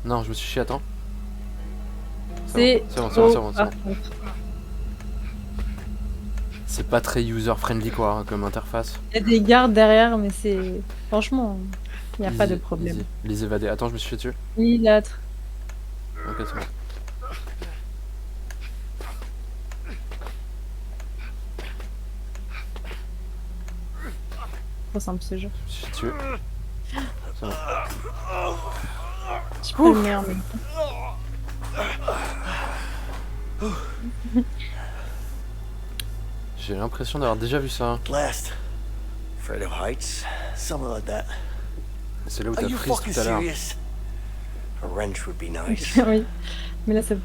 Non, je me suis chié, attends. C'est bon. C'est pas très user-friendly quoi, hein, comme interface. Il y a des gardes derrière, mais c'est... Franchement, il n'y a pas de problème. Les évadés. Attends, je me suis fait dessus. L'autre. Ok, c'est bon. Trop simple ce jeu. Je me suis tué. C'est bon. Je peux le merde. J'ai l'impression d'avoir déjà vu ça. Last. Afraid of heights? Something like that. C'est là où t'as freeze tout à l'heure. A wrench would be nice. Oui, mais là c'est...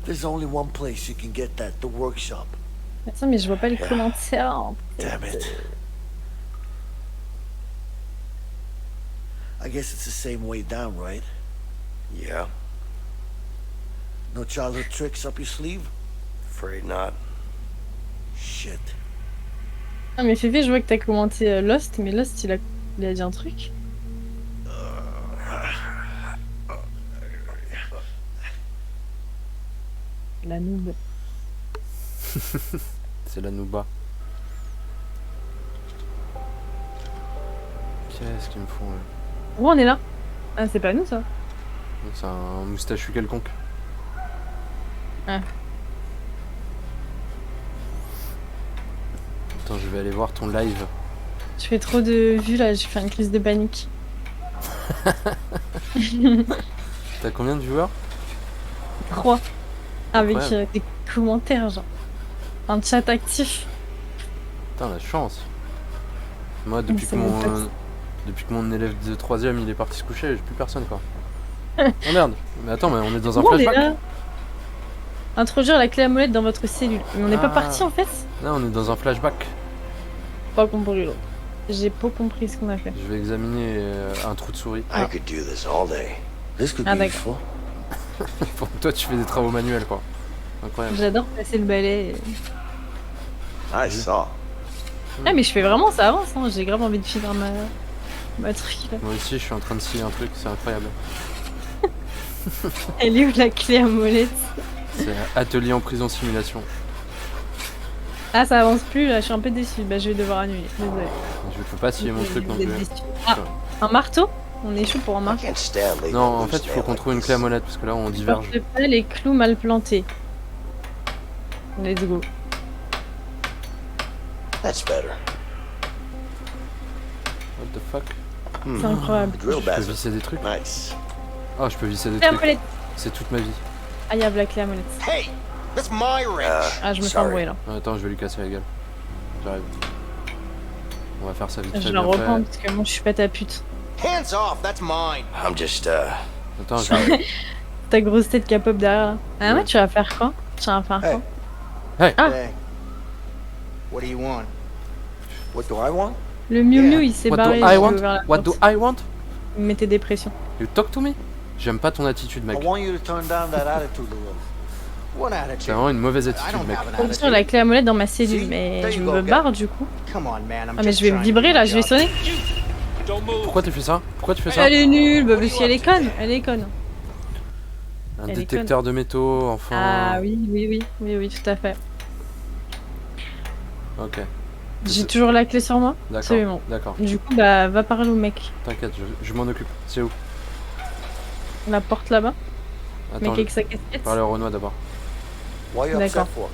There's only one place you can get that, the workshop. Attends, mais je vois pas les commentaires. Damn it. I guess it's the same way down, right? Yeah. No childhood tricks up your sleeve? Afraid not. Shit. Ah mais Févé, je vois que t'as commenté Lost, mais Lost il a dit un truc. La noob. C'est la nooba. Qu'est-ce qu'ils me font eux? Où on est là? Ah, c'est pas nous ça. C'est un moustachu quelconque. Ah. Attends, je vais aller voir ton live. Je fais trop de vues là, j'ai fait une crise de panique. T'as combien de viewers? 3. Avec Incroyable. des commentaires, genre. Un chat actif. Putain, la chance. Moi, depuis C'est mon pote. que mon élève de 3ème il est parti se coucher, j'ai plus personne quoi. Oh merde, mais attends, mais on est dans un Où on est flashback. là? Introduire la clé à molette dans votre cellule. Mais on n'est pas Ah. parti en fait? Là, on est dans un flashback. Pas compris l'autre. J'ai pas compris ce qu'on a fait. Je vais examiner un trou de souris. I could do this all day. This could Ah, be d'accord. useful. Pour toi, tu fais des travaux manuels quoi. Incroyable. J'adore passer le balai. I saw. Ah mais je fais vraiment, ça avance, hein. J'ai grave envie de finir ma truc là. Moi aussi, je suis en train de scier un truc, c'est incroyable. Elle est où la clé à molette? C'est atelier en prison simulation. Ah ça avance plus là, je suis un peu déçue. Bah je vais devoir annuler, désolé. Je peux pas scier mon truc non Vous êtes plus. déçus. Ah, un marteau? On est chaud pour un I marteau. can't stand leaving Non, a en fait, loose il faut nail qu'on like trouve une this. clé à molette parce que là, on diverge. Porte pas les clous mal plantés. Let's go. That's better. What the fuck? C'est incroyable. Drill Je peux bastard. visser des trucs? Nice. Ah, je peux visser des Clé à trucs. molette. C'est toute ma vie. Ah y'a la clé à molette. Hey, that's my wrench. Ah je me fais sorry. embrouiller là. Attends, je vais lui casser la gueule. J'arrive. On va faire ça vite fait. Je la bien reprends fait. parce que moi je suis pas ta pute. Hands off, that's mine. I'm just, Attends, je vais... Ta grosse tête capable derrière là. Ah ouais, tu vas faire quoi? Tu vas faire quoi? Hey. Ah. Hey, what do you want? what do I want? Le miou miou il s'est What barré. do I j'ai want? ouvert la What do porte. I want? Il me mettait des pressions. You talk to me? J'aime pas ton attitude, mec. I want you to turn down that attitude a little. What T'as attitude? vraiment une mauvaise I attitude, don't mec. have an Sur attitude. la clé à molette dans ma cellule, See? mais There je you go, me get barre du coup. Come on, man. I'm Ah mais just je vais trying to vibrer do là, my je vais job. sonner. Don't move. Pourquoi tu fais ça? Pourquoi tu fais ça? Elle est nulle, bah parce qu'elle est conne, elle est conne. Un Elle est détecteur de métaux, enfin. Ah oui, tout à fait. Ok, J'ai toujours la clé sur moi. d'accord. Absolument. D'accord. Du coup, bah va parler au mec. T'inquiète, je m'en occupe. C'est où? La porte là-bas. Attends, Mec avec sa casquette. parler au Renoir d'abord. What are you upset D'accord. for?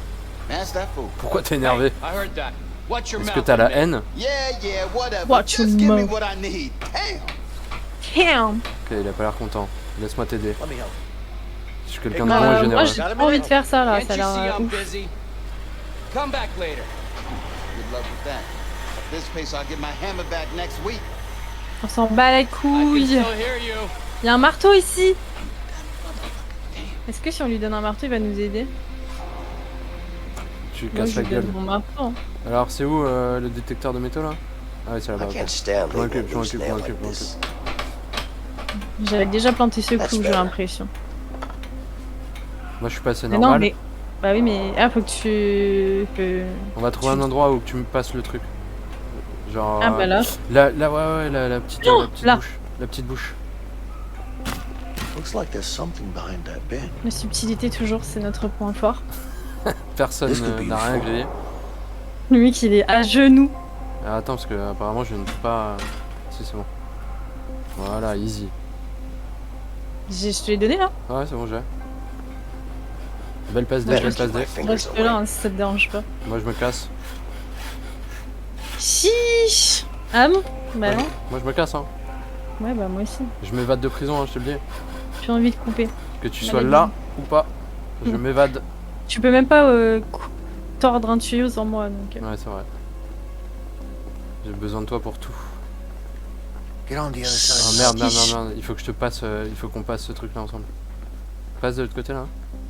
That's that fool. Pourquoi t'es énervé? I heard that. Watch your Est-ce mouth. que t'as la on me. haine? Yeah, whatever. Watch Just your give me mouth. what I need. Damn. Damn. Ok, il a pas l'air content. Laisse-moi t'aider. Let me help. Je suis quelqu'un de Bah, bon et moi généreux. j'ai pas envie de faire ça là, Can't ça a you see l'air I'm ouf. busy? Come back later. Good luck with that. This pace, I'll get my hammer back next week. On s'en bat les I can couilles. still hear you. Il y a un marteau ici. Est-ce que si on lui donne un marteau, il va nous aider? Tu Moi casses je la lui donne gueule. mon marteau. Hein. Alors, c'est où le détecteur de métaux là? Ah, oui, c'est là-bas. I ok. can't stand Je m'en leaving occupe, a loose je m'en nail occupe, like je m'en this. J'avais déjà planté ce That's clou, j'ai better. l'impression. Moi, je suis passé Mais non, normal. mais. Bah oui, mais. Ah, faut que tu. On va trouver un endroit où tu me passes le truc. Genre. Ah, bah là. Là, ouais, la petite, Non, la petite là. bouche. La petite bouche. Looks like there's something behind that bin. La subtilité, toujours, c'est notre point fort. Personne This could be n'a rien useful. grillé. Le mec, il est à genoux. Ah, attends, parce que apparemment, je ne peux pas. Si, c'est bon. Voilà, easy. Je te l'ai donné là. Ouais, c'est bon, j'ai. Belle passe D, Better belle passe keep my D. fingers Reste là, away. hein, si ça te dérange pas. Moi, je me casse. Chiche. Ah bon? Bah non. Moi, je me casse, hein. Ouais, bah moi aussi. Je m'évade de prison, hein, je te le dis. J'ai envie de couper. Que tu Bah, sois vas-y. là ou pas, je Mm. m'évade. Tu peux même pas tordre un tuyau sans moi, donc. Ouais, c'est vrai. J'ai besoin de toi pour tout. Get on the other Ah side. merde, merde. Il faut que je te passe. Il faut qu'on passe ce truc là ensemble. Passe de l'autre côté là.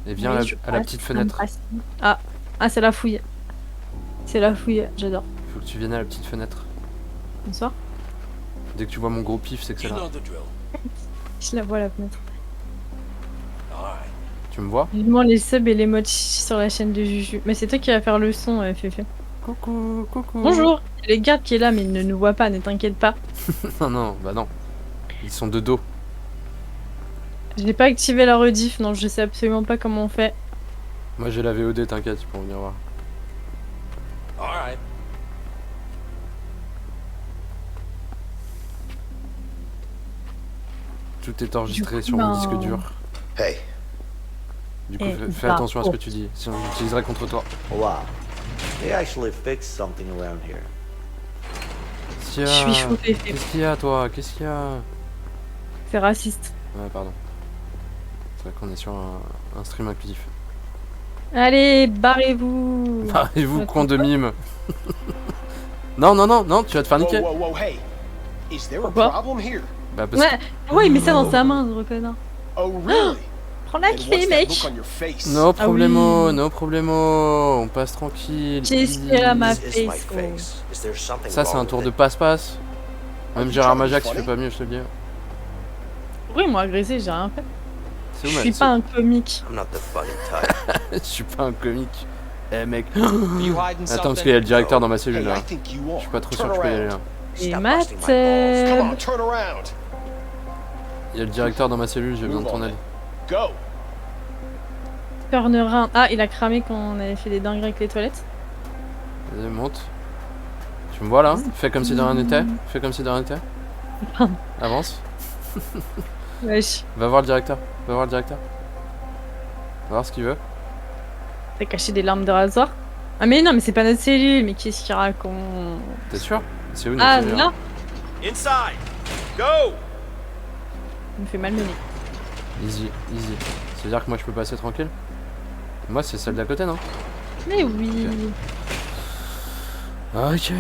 Et viens Oui, je à la passe, petite ça me fenêtre. passe. Ah, c'est la fouille. C'est la fouille, j'adore. Il faut que tu viennes à la petite fenêtre. Bonsoir. Dès que tu vois mon gros pif, c'est que c'est You là. know the drill. Je la vois à la fenêtre. All right. Tu me vois? Vivement les subs et les mods sur la chaîne de Juju. Mais c'est toi qui vas faire le son, Féfé. Coucou, coucou. Bonjour. Il y a les gardes qui est là, mais ils ne nous voient pas, ne t'inquiète pas. Non, bah non. Ils sont de dos. Je n'ai pas activé la rediff, non, je sais absolument pas comment on fait. Moi j'ai la VOD, t'inquiète, tu peux venir voir. All right. Tout est enregistré Du coup, sur mon disque dur. Hey, Du coup, Eh, fais bah, attention à ce oh. que tu dis, sinon j'utiliserai contre toi. Wow. They actually fixed something around here. Je suis chauffée. Qu'est-ce qu'il y a, toi? Qu'est-ce qu'il y a? C'est raciste. Ouais, pardon. C'est vrai qu'on est sur un stream inclusif. Allez, barrez-vous. Barrez-vous, con de mime. Non, non, non, non, tu vas te faire niquer. Whoa, whoa, whoa, hey. Is there a Pourquoi? problem here? Bah, parce Ouais, ouais, il met ça dans sa main, ce reconnard. Oh, really? Prends la And clé, what's that mec. look on your face? No problemo, oui. no problemo. On passe tranquille. Qu'est-ce qu'il y a, ma this is my face, gros. face. Is there something Ça, c'est wrong un tour with de it? passe-passe. Même you Gérard trying to be Majax, il fait funny? pas mieux, je te le dis. Pourquoi ils m'ont agressé? J'ai rien fait. C'est où, Je ma- suis pas un comique. I'm not the funny type. Je suis pas un comique. Eh, mec. Are you hiding Attends, parce something? qu'il y a le directeur dans ma cellule, Hey, là. I think you Je are. suis pas trop sûr Turn que je peux y aller, around. là. Et Stop Matt. busting my balls. Come on, turn around. Il y a le directeur dans ma cellule, j'ai besoin de ton Move on aide. Go. Turn around. Ah, il a cramé quand on avait fait des dingueries avec les toilettes. Vas-y, monte. Tu me vois, là? Fais comme si de rien n'était. Fais comme si de rien n'était. Avance. Wesh. Va voir le directeur. Va voir le directeur. Va voir ce qu'il veut. T'as caché des larmes de rasoir? Ah, mais non, mais c'est pas notre cellule. Mais qu'est-ce qu'il raconte? T'es sûr? C'est où notre Ah, cellule, là. Inside. Go. Il me fait mal mener. Easy, easy. Ça veut dire que moi je peux passer tranquille? Moi c'est celle d'à côté, non? Mais oui. Ok.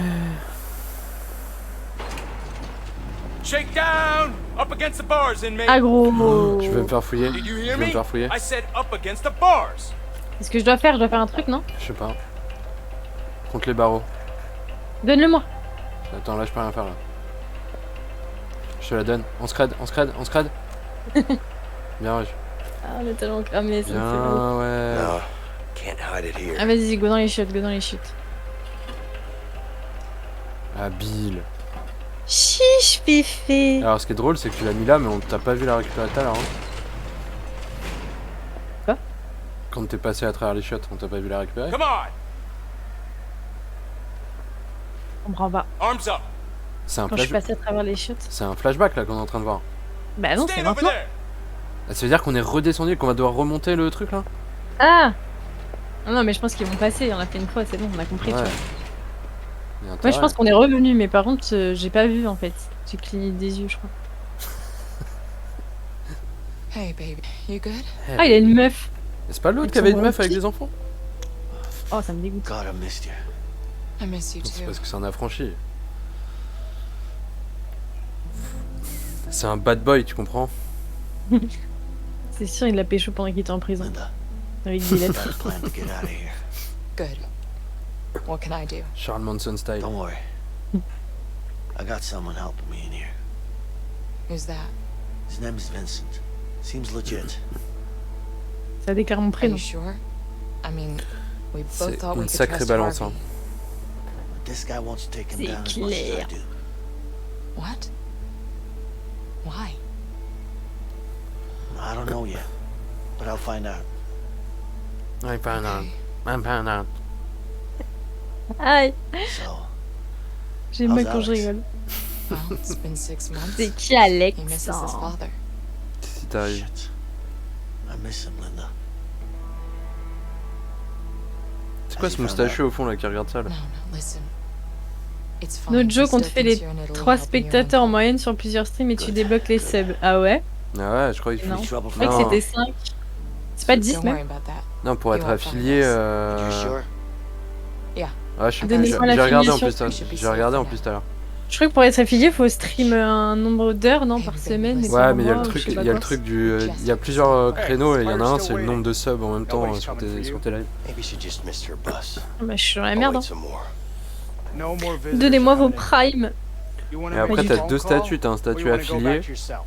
Shake down. Up against the bars, inmate. Ah, gros. Je vais me faire fouiller. Did you Je hear vais me me? faire fouiller. I said up against the bars. Qu'est-ce que je dois faire? Je dois faire un truc, non? Je sais pas. Contre les barreaux. Donne-le-moi. Attends, là je peux rien faire là. Je te la donne. On scred, on scred, on scred. Bien, ouais. Ah, on est tellement cramé, ça me fait mal. Bien, ouais. No, can't hide it here. Ah, vas-y, go dans les chiottes, go dans les chiottes. Habile. Chiche, Fifi. Alors ce qui est drôle, c'est que tu l'as mis là, mais on t'a pas vu la récupérer tout à l'heure. Hein. Quoi? Quand t'es passé à travers les chiottes, on t'a pas vu la récupérer. Come on. On comprend pas. Arms up. C'est un, Quand je suis flash... passée à travers les chiottes. c'est un flashback là qu'on est en train de voir. Bah non, c'est Stand over maintenant. there. Ah, ça veut dire qu'on est redescendu et qu'on va devoir remonter le truc là? Ah. Non, mais je pense qu'ils vont passer. On l'a fait une fois, c'est bon, on a compris, tu vois. Il y a Moi, intérêt. je pense qu'on est revenu, mais par contre, j'ai pas vu en fait. J'ai cligné des yeux, je crois. Hey, baby, you good? Ah, il a une meuf. Et c'est pas l'autre Ils qui avait sont une meuf avec gentils. des enfants? Oh, ça me dégoûte. God, I missed you. I miss you C'est too. parce que c'est un affranchi. C'est un bad boy, tu comprends? C'est sûr, il l'a pécho pendant qu'il était en prison. Linda, Avec des lettres. got a plan to get out of here. Good. What can I do? Charles Manson style. Don't worry. I got someone helping me in here. Who's that? His name is Vincent. Seems legit. Ça déclare mon Are prénom. you sure? I mean, we C'est both thought we une could sacrée trust balance, Harvey. hein. But this guy wants to take him C'est down as much as I clair. do. What? Why? I don't know yet, but I'll find out. I'm found out. Okay. I'm found out. Aïe, So, j'ai mal How's quand je Alex? rigole. Well, it's been 6 months. C'est qui Alex? He misses his father. Si t'arrives. shit. I miss him, Linda. C'est quoi ce moustachu au fond là qui regarde ça là? No, no, listen. It's fine. Notre He joke, on te still fait les thinks you're in Italy 3 helping your spectateurs en uncle. moyenne sur plusieurs streams et tu Good, débloques les good. subs. Ah ouais? Ah ouais, je crois qu'il faut. Non. Trouble Je for crois que Non. c'était 5. C'est pas 10 Don't worry même? about that. Non, pour être You won't find affilié. us. You sure? Ouais, je sais plus. Donnez-moi J'ai regardé en l'affiliation. plus. You should be J'ai regardé en safe plus tout à l'heure. Je crois que pour être affilié, faut stream un nombre d'heures, non, par semaine. et Ouais, par mais il y a mois, le ou je truc, sais pas il y a le quoi. truc du. Il y a plusieurs créneaux et il y en a un, c'est le nombre de subs en même temps sur tes lives. Maybe she just missed her bus. Ah bah, je suis dans la I'll merde. wait Hein. some more. No more visitors Donnez-moi vos coming in. primes. You wanna Et make après, a t'as phone deux call, statuts. T'as un or you statut wanna go back affilié to your cell?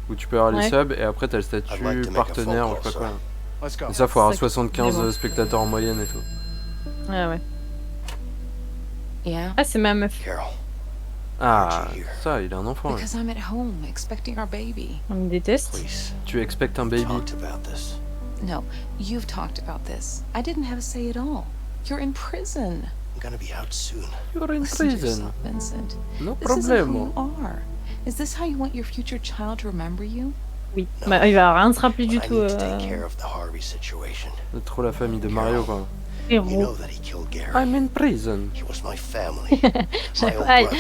où tu peux avoir les Ouais. subs et après t'as le statut I'd like to make a partenaire ou phone je sais pas call, quoi. Let's go. Et ça, faut avoir Ça, 75 mais bon. spectateurs en moyenne et tout. Ouais, ouais. Yeah? Ah, c'est ma meuf. Carol, Ah, ça, il a un enfant. Là. Because I'm at home expecting our baby. On me déteste. please. Tu expectes un baby. Talked about this. No, you've talked about this. I didn't have a say at all. You're in prison. I'm gonna be out soon. You're in Listen to prison. yourself, Vincent. No This isn't who problemo. you are. Is this how you want your future child to remember you? Oui. Bah, il va rien se rappeler du But I tout. need to take care of the Harvey situation. C'est trop la famille de Mario quoi. You Héros. know that he killed Gary. I'm in prison. He was my family. My own Aïe. brother.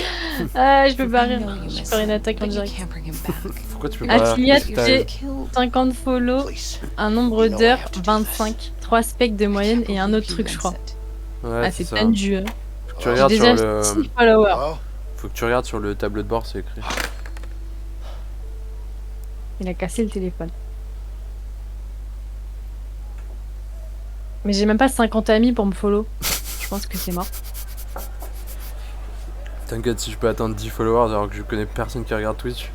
Ah, je peux pas rire. I know you Je miss vais faire une him, attaque en but you direct. can't bring him back. Pourquoi tu peux pas Affiliate, freestyle j'ai Killed. 50 follow, Please. un nombre You know I d'heures, have to do 25, 3 specs de moyenne et un autre truc, je crois. Ouais, Ah, c'est c'est ça. tendu. Hein. Faut que tu J'ai regardes sur déjà le... 6 followers. Oh, Faut que tu regardes sur le tableau de bord, c'est écrit. Il a cassé le téléphone. Mais j'ai même pas 50 amis pour me follow. Je pense que c'est mort. T'inquiète, si je peux atteindre 10 followers alors que je connais personne qui regarde Twitch,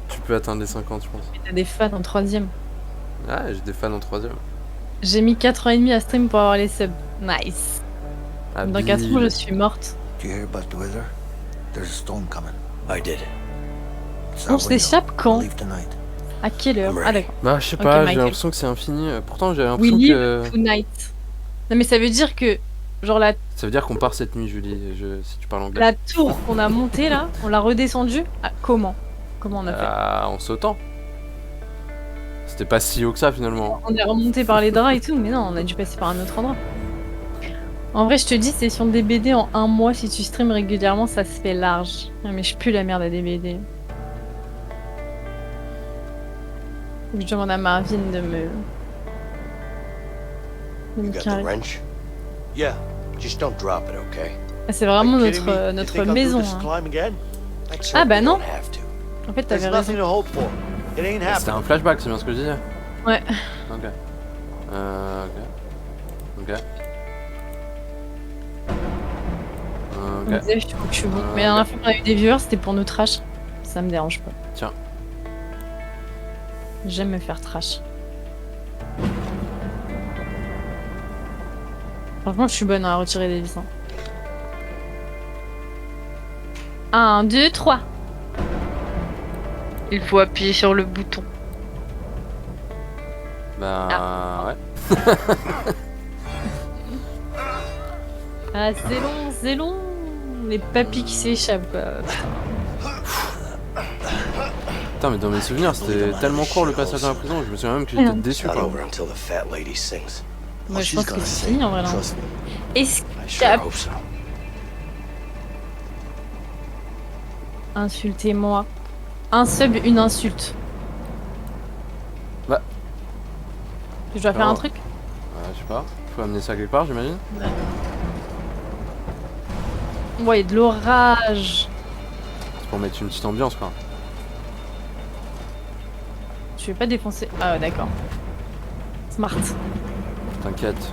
tu peux atteindre les 50 je pense. Et t'as des fans en 3ème. Ah, j'ai des fans en 3ème. J'ai mis 4 ans et demi à stream pour avoir les subs. Nice. Ah, Dans 4 ans, je suis morte. Do you hear about the weather? There's a storm coming. I did. On s'échappe quand? Leave tonight. À quelle heure? Ah d'accord. Bah je sais Ok, pas, j'ai Michael. l'impression que c'est infini. Pourtant j'ai l'impression We que... live tonight. Non mais ça veut dire que, genre la Ça veut dire qu'on part cette nuit Julie, si tu parles anglais. tour qu'on a montée là, on l'a redescendue. Ah, comment? Comment on a fait? En sautant. C'était pas si haut que ça finalement. On est remonté par les draps et tout, mais non, on a dû passer par un autre endroit. En vrai, je te dis, session DBD en 1 mois, si tu streams régulièrement, ça se fait large. Non, mais je pue la merde à DBD. Je demande à Marvin de me You got the carrer. wrench? Yeah. Just don't drop it, okay? Ah, c'est vraiment Are you kidding me? You notre think I'll do maison. this Hein. climb again? I Ah bah certainly non. don't have to. En fait, There's t'avais nothing raison. to hope for. It ain't C'était happening. un flashback, c'est bien ce que je disais. Ouais. Ok. Ok. On me disait, je suis bon. Mais la dernière fois qu'on a eu des viewers, c'était pour nous trash. Ça me dérange pas. Tiens. J'aime me faire trash. Franchement, je suis bonne à retirer des vis. 1, 2, 3. Il faut appuyer sur le bouton. Bah ouais. Ah, c'est long, c'est long. Les papis qui s'échappent, quoi. Putain mais dans mes souvenirs c'était tellement court le passage dans la prison, je me souviens même que j'étais déçu Not quoi. over until the fat lady sings. Moi, je pense que c'est fini en vrai là. Trust me. I sure Escape. hope so. Insultez-moi. Un sub, une insulte. Bah. Je dois faire Oh. un truc? Je sais pas, faut amener ça quelque part j'imagine. Ouais, de l'orage. C'est pour mettre une petite ambiance quoi. Tu veux pas défoncer? Ah ouais, d'accord. Smart. T'inquiète.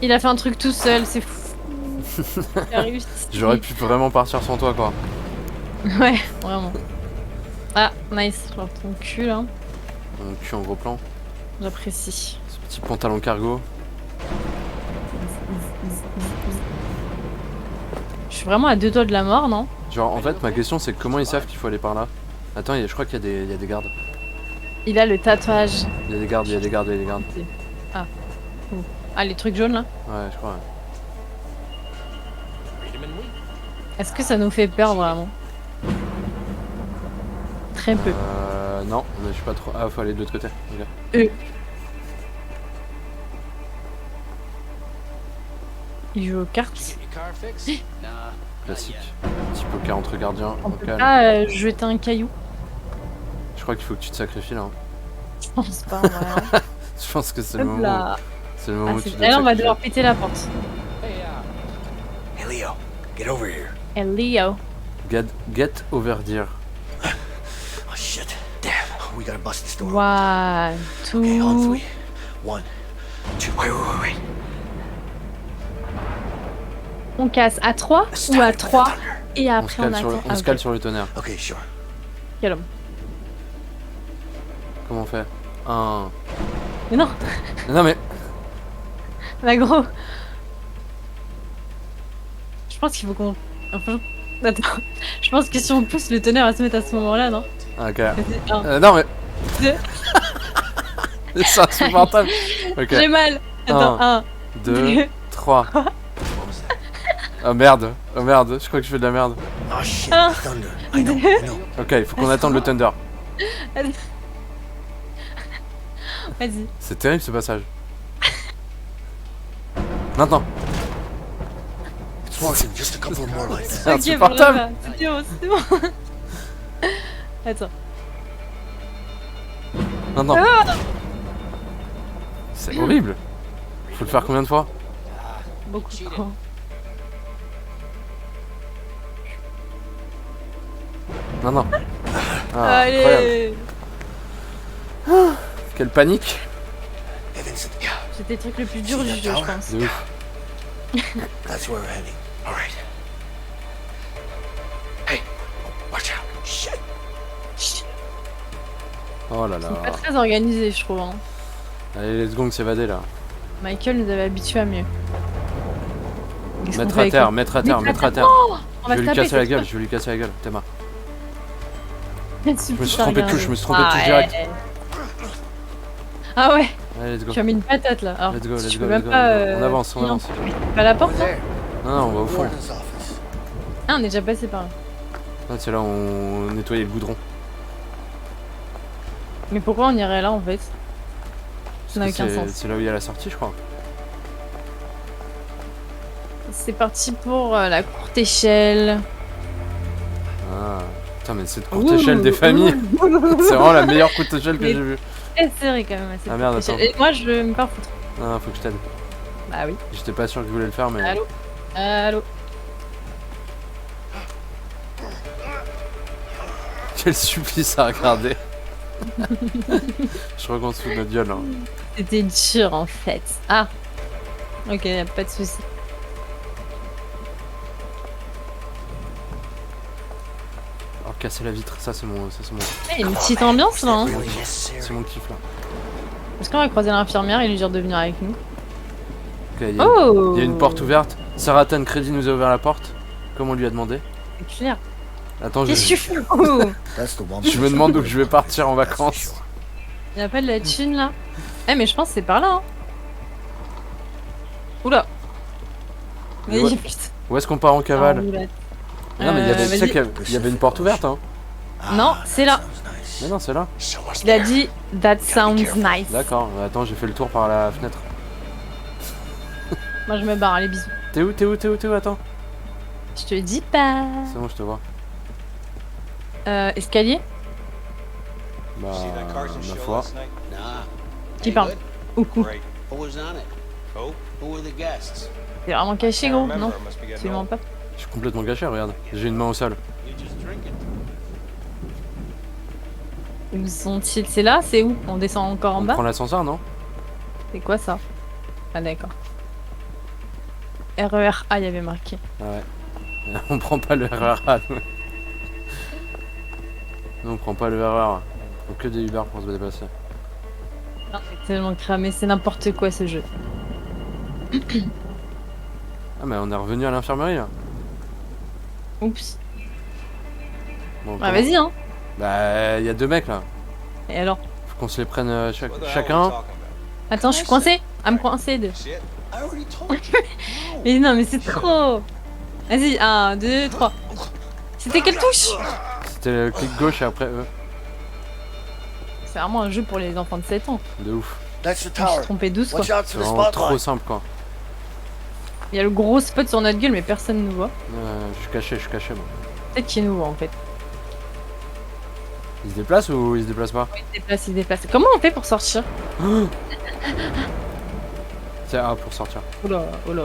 Il a fait un truc tout seul, c'est fou. Il a réussi. J'aurais pu vraiment partir sans toi quoi. Ouais, vraiment. Ah, nice. Genre ton cul là. Mon cul en gros plan. J'apprécie. Ce petit pantalon cargo. Je suis vraiment à 2 doigts de la mort, non? Genre en fait ma question c'est comment ils savent qu'il faut aller par là. Attends, je crois qu'il y a des gardes. Il a le tatouage. Il y a des gardes, il y a des gardes, il y a des gardes. Ah. Ouh. Ah, les trucs jaunes là? Ouais, je crois. Ouais. Est-ce que ça nous fait peur vraiment? Très peu. Non, mais je suis pas trop. Ah, faut aller de l'autre côté. Ok. Il joue aux cartes. Classique. Petit poker entre gardiens. On au peut calme. pas jeter un caillou? Je crois qu'il faut que tu te sacrifies là. Hein. Je pense pas en vrai. Hein. Je pense que c'est le Hop moment. là. C'est le moment où tu dois Là, on va te devoir sacrifier. péter la porte. Hey, Leo, get over here. Et Leo. Get over there. Oh, shit. Damn. We gotta bust this door. 1, Okay, on 2. 3. 1, 2. Wait. On casse à 3 ou à 3 et On se après on cale sur, attend. on se cale sur le tonnerre. Okay, sure. Quel homme. Comment on fait 1. Mais non, Non mais. la gros. Je pense qu'il faut qu'on. Enfin, attends. Je pense que si on pousse le tonnerre va se mettre à ce moment-là, non? Ah, ok. Vas-y, 1, Non mais. 2. C'est insupportable. Ok. J'ai mal. Attends, 1, 2, 3. Oh merde, je crois que je fais de la merde. Oh shit, Un, thunder. I know, deux. I know. Ok, il faut qu'on attende le thunder. Vas-y. C'est terrible ce passage. Maintenant. It's working, just a couple more lights. C'est Ok, insupportable. voilà. C'était bon, c'était bon. Attends. Maintenant. C'est horrible. Faut le faire combien de fois? Beaucoup trop. Non, non. Ah, incroyable. Allez. Quelle panique. Vincent, yeah, C'était le truc le plus dur du jeu, je pense. De ouf. that's where we're heading. All right. Hey, watch out. Shit. Oh là Ils sont pas là. très organisés, je trouve. Hein. Allez, let's go, on s'évader là. Michael nous avait habitués à mieux. Qu'est-ce qu'on Mettre fait à avec terre, eux mettre à terre, mettre à terre. Oh, on Je va vais se lui taper, casser la c'est gueule, je vais lui casser la gueule. Théma. Je me suis trompé de touche, je me suis trompé de touche direct. Ah ouais, Allez, let's go. tu as mis une patate là. Alors, Let's go, let's tu go, peux let's même go, pas, let's go. On avance, on non. avance. Pas la porte là Non, non, on va au fond. Warden's office. Ah, on est déjà passé par là. Ah, c'est là où on nettoyait le goudron. Mais pourquoi on irait là en fait? Ça n'a Parce que aucun sens. c'est là où il y a la sortie, je crois. C'est parti pour la courte échelle. Ah. Putain, mais cette courte échelle des familles, c'est vraiment la meilleure courte échelle que Mais- j'ai vue. C'est serré quand même. Cette Ah, merde, courte attends. échelle. Et moi je vais me faire foutre. Non, non, faut que je t'aide. Bah oui. J'étais pas sûr que je voulais le faire, mais. Allô. Allô. Quel supplice à regarder. Je crois qu'on se fout de notre gueule. Hein. C'était dur en fait. Ah. Ok, y a pas de souci. Alors, casser la vitre, ça c'est mon. Il y a une petite ambiance là. Hein. C'est mon kiff là. Est-ce qu'on va croiser l'infirmière et lui dire de venir avec nous? Ok, il y a Oh. il y a une porte ouverte. Sarah Tancredi nous a ouvert la porte, comme on lui a demandé. C'est clair. Attends, Qu'est-ce que tu fais? Oh. je me demande où je vais partir en vacances. Y a pas de la thune là? Eh mais je pense que c'est par là. Hein. Oula. Mais Mais ouais. putain. Où est-ce qu'on part en cavale? Ah, roulette. Non, mais il y avait, tu sais vas-y. qu'il y avait une porte ouverte, hein. Non, c'est là. Mais non, c'est là. Il a dit that sounds nice. D'accord, attends, j'ai fait le tour par la fenêtre. Moi je me barre, allez bisous. T'es où, attends. Je te dis pas. C'est bon, je te vois. Escalier? Bah, ma foi. Qui parle? Ouhou. C'est vraiment caché gros, non? Absolument pas. Je suis complètement gâché, regarde. J'ai une main au sol. Où sont-ils? C'est là? C'est où? On descend encore en On bas? prend l'ascenseur, non? C'est quoi ça? Ah d'accord. RER A, il y avait marqué. Ah ouais. On prend pas le RER. Non, on prend pas le RER. Faut que des Uber pour se déplacer. Non, c'est tellement cramé, c'est n'importe quoi ce jeu. Ah, mais on est revenu à l'infirmerie là. Oups. Bon, Ah vas-y hein. Bah, y a 2 mecs là. Et alors? Faut qu'on se les prenne chacun. Attends, je suis coincée. À me coincer de. Mais non, mais c'est trop. Vas-y, 1, 2, 3. C'était quelle touche? C'était le clic gauche et après eux. C'est vraiment un jeu pour les enfants de 7 ans. De ouf. That's the Je me tower. suis trompé 12 quoi. Watch out C'est for the vraiment trop spotlight. simple quoi. Il y a le gros spot sur notre gueule, mais personne nous voit. Je suis caché moi. Peut-être qu'il nous voit en fait. Il se déplace ou il se déplace pas? Il se déplace. Comment on fait pour sortir? Tiens, ah, pour sortir. Oula, oula.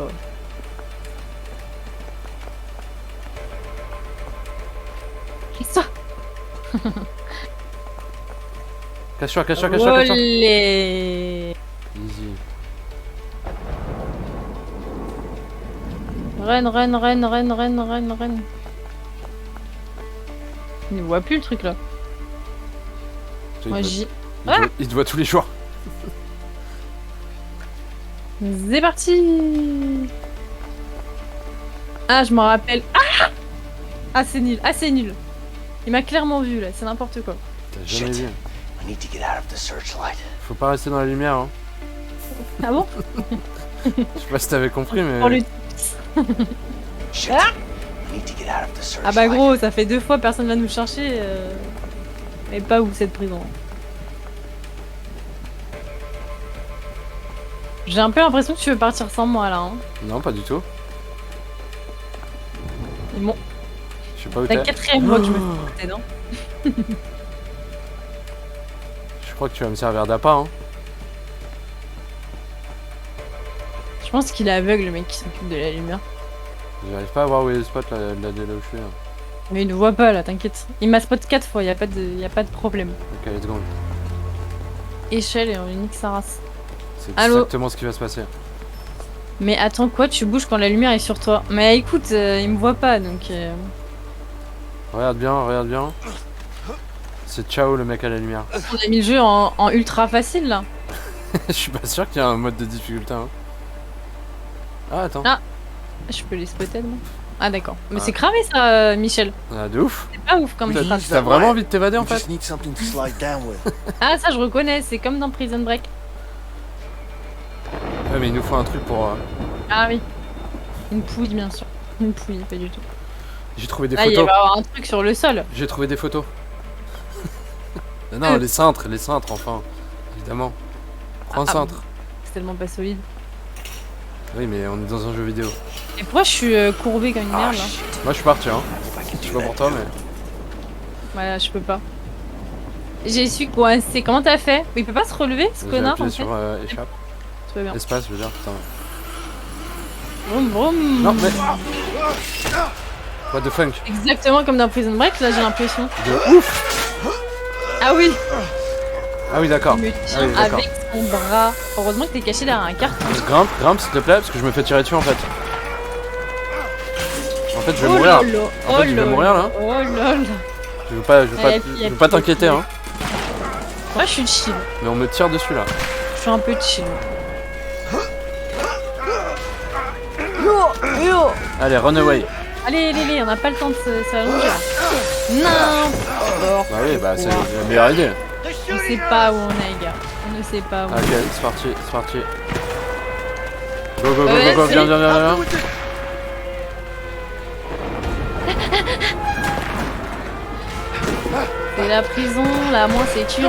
Qu'est-ce que Cache-toi. Olé. Easy. Rennes. Il ne voit plus le truc là. Tu sais, Moi il, j'y. il te voit tous les jours. C'est parti. Ah, je m'en rappelle. Ah, c'est nul. Il m'a clairement vu là, c'est n'importe quoi. T'as jamais vu. I need to get out of the searchlight. Faut pas rester dans la lumière, hein. Ah bon? Je sais pas si t'avais compris, mais. Pour le... Shit. Ah need to get out of the searchlight. Ah bah gros, ça fait 2 fois, personne va nous chercher. Mais pas où cette prison. J'ai un peu l'impression que tu veux partir sans moi là. Hein. Non, pas du tout. Bon. Je sais pas où C'est t'es. la 4ème fois que je me fais non. Je crois que tu vas me servir d'appât, hein. Je pense qu'il est aveugle, le mec qui s'occupe de la lumière. J'arrive pas à voir où est le spot là où je suis. Là. Mais il ne voit pas là, t'inquiète. Il m'a spot 4 fois, y a pas de problème. Ok, let's go. Échelle et on lui nique sa race. C'est Allô? exactement ce qui va se passer. Mais attends quoi, tu bouges quand la lumière est sur toi. Mais écoute, il me voit pas donc... Regarde bien. C'est ciao le mec à la lumière. On a mis le jeu en ultra facile là. Je suis pas sûr qu'il y a un mode de difficulté. Hein. Ah, attends. Ah. Je peux les spotter moi. Ah d'accord. Mais c'est cramé ça, Michel. Ah, de ouf. C'est pas ouf comme phrase. T'as vraiment envie de t'évader en We fait? just need something to slide down with. Ah ça je reconnais, c'est comme dans Prison Break. Ouais, mais il nous faut un truc pour... Ah oui. Une pouille bien sûr. Une pouille, pas du tout. J'ai trouvé des Ah il va y photos. avoir un truc sur le sol. J'ai trouvé des photos. Non, les cintres enfin. Évidemment. Prends un cintre. C'est tellement pas solide. Oui, mais on est dans un jeu vidéo. Et pourquoi je suis courbée comme une merde là? Moi je suis parti, hein. Je sais pas pour toi, mais... Voilà, je peux pas. J'ai su coincer. Comment t'as fait? Il peut pas se relever ce J'ai connard appuyé en fait. sur échappe. Tout va bien. Espace, je veux dire, putain. Vroom, vroom. Non, mais... What the fuck? Exactement comme dans Prison Break, là j'ai l'impression. De ouf! Ah oui! Ah oui, d'accord. Il me Ah tient oui, d'accord. avec son bras. Heureusement que t'es caché derrière un carton. Grimpe s'il te plaît, parce que je me fais tirer dessus en fait. En fait, je vais Oh mourir. lolo, En fait, je vais mourir là. Oh lol. Je veux pas t'inquiéter, hein. Moi je suis chill. Mais on me tire dessus là. Je suis un peu chill. Yo, yo. Allez, run away. Allez, on a pas le temps de s'allonger là. Non. Bah oui, bah c'est la meilleure idée. On sait pas où on est, gars. On ne sait pas où. Ok, c'est parti. Go, vas-y. viens. C'est la prison, la moins sécurisée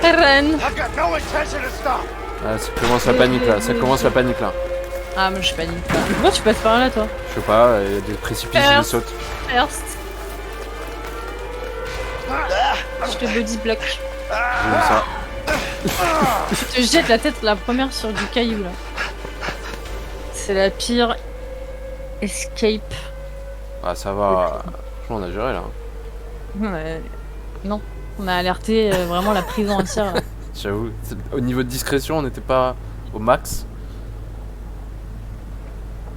de Rennes. Ah, ça commence la panique là, Ah, moi je panique pas. Pourquoi tu passes par là, toi? Je sais pas, il y a des précipices, je les saute. First. Je te body block. J'ai vu ça. Je te jette la tête la première sur du caillou là. C'est la pire escape. Ah, ça va. Franchement, on a géré là. Non, on a alerté vraiment la prison entière. Là. J'avoue, au niveau de discrétion, on n'était pas au max.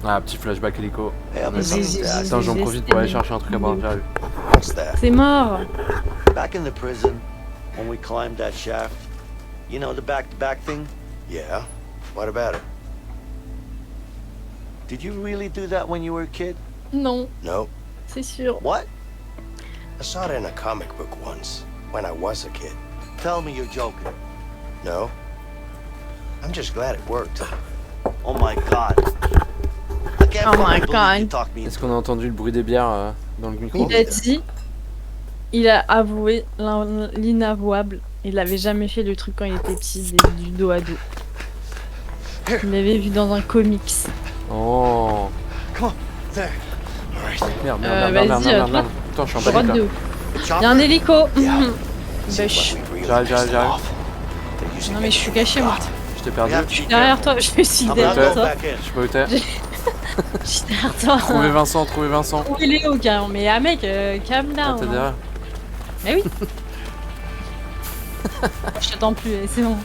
Ah, petit flashback hélico. Attends, j'en profite pour aller chercher un truc à boire. J'arrive. C'est mort. Back in the prison, when we climbed that shaft, you know the back-to-back thing? Yeah? What about it? Did you really do that when you were a kid? Non, No. c'est sûr. What? I saw it in a comic book once, when I was a kid. Tell me you're joking. No? I'm just glad it worked. Oh my god. I can't Oh my fucking believe God. you talked me into Est-ce qu'on a entendu le bruit des bières dans le micro? Il a dit, il a avoué l'inavouable. Il avait jamais fait le truc quand il était petit, du dos à dos. Il l'avait vu dans un comics. Oh. Merde. Putain, je suis en Droite panique de là. ouf. Y'a un hélico. Bush. J'arrive. Non mais je suis caché moi. Je t'ai perdu. Je suis derrière toi, je suis I'm derrière gonna go toi. back in. Je sais pas où t'es. Je suis derrière toi. Trouvez Vincent. Où il est au carrément? Mais ah mec, calme Ah, down. t'es derrière. Mais oui. Je t'attends plus, c'est bon.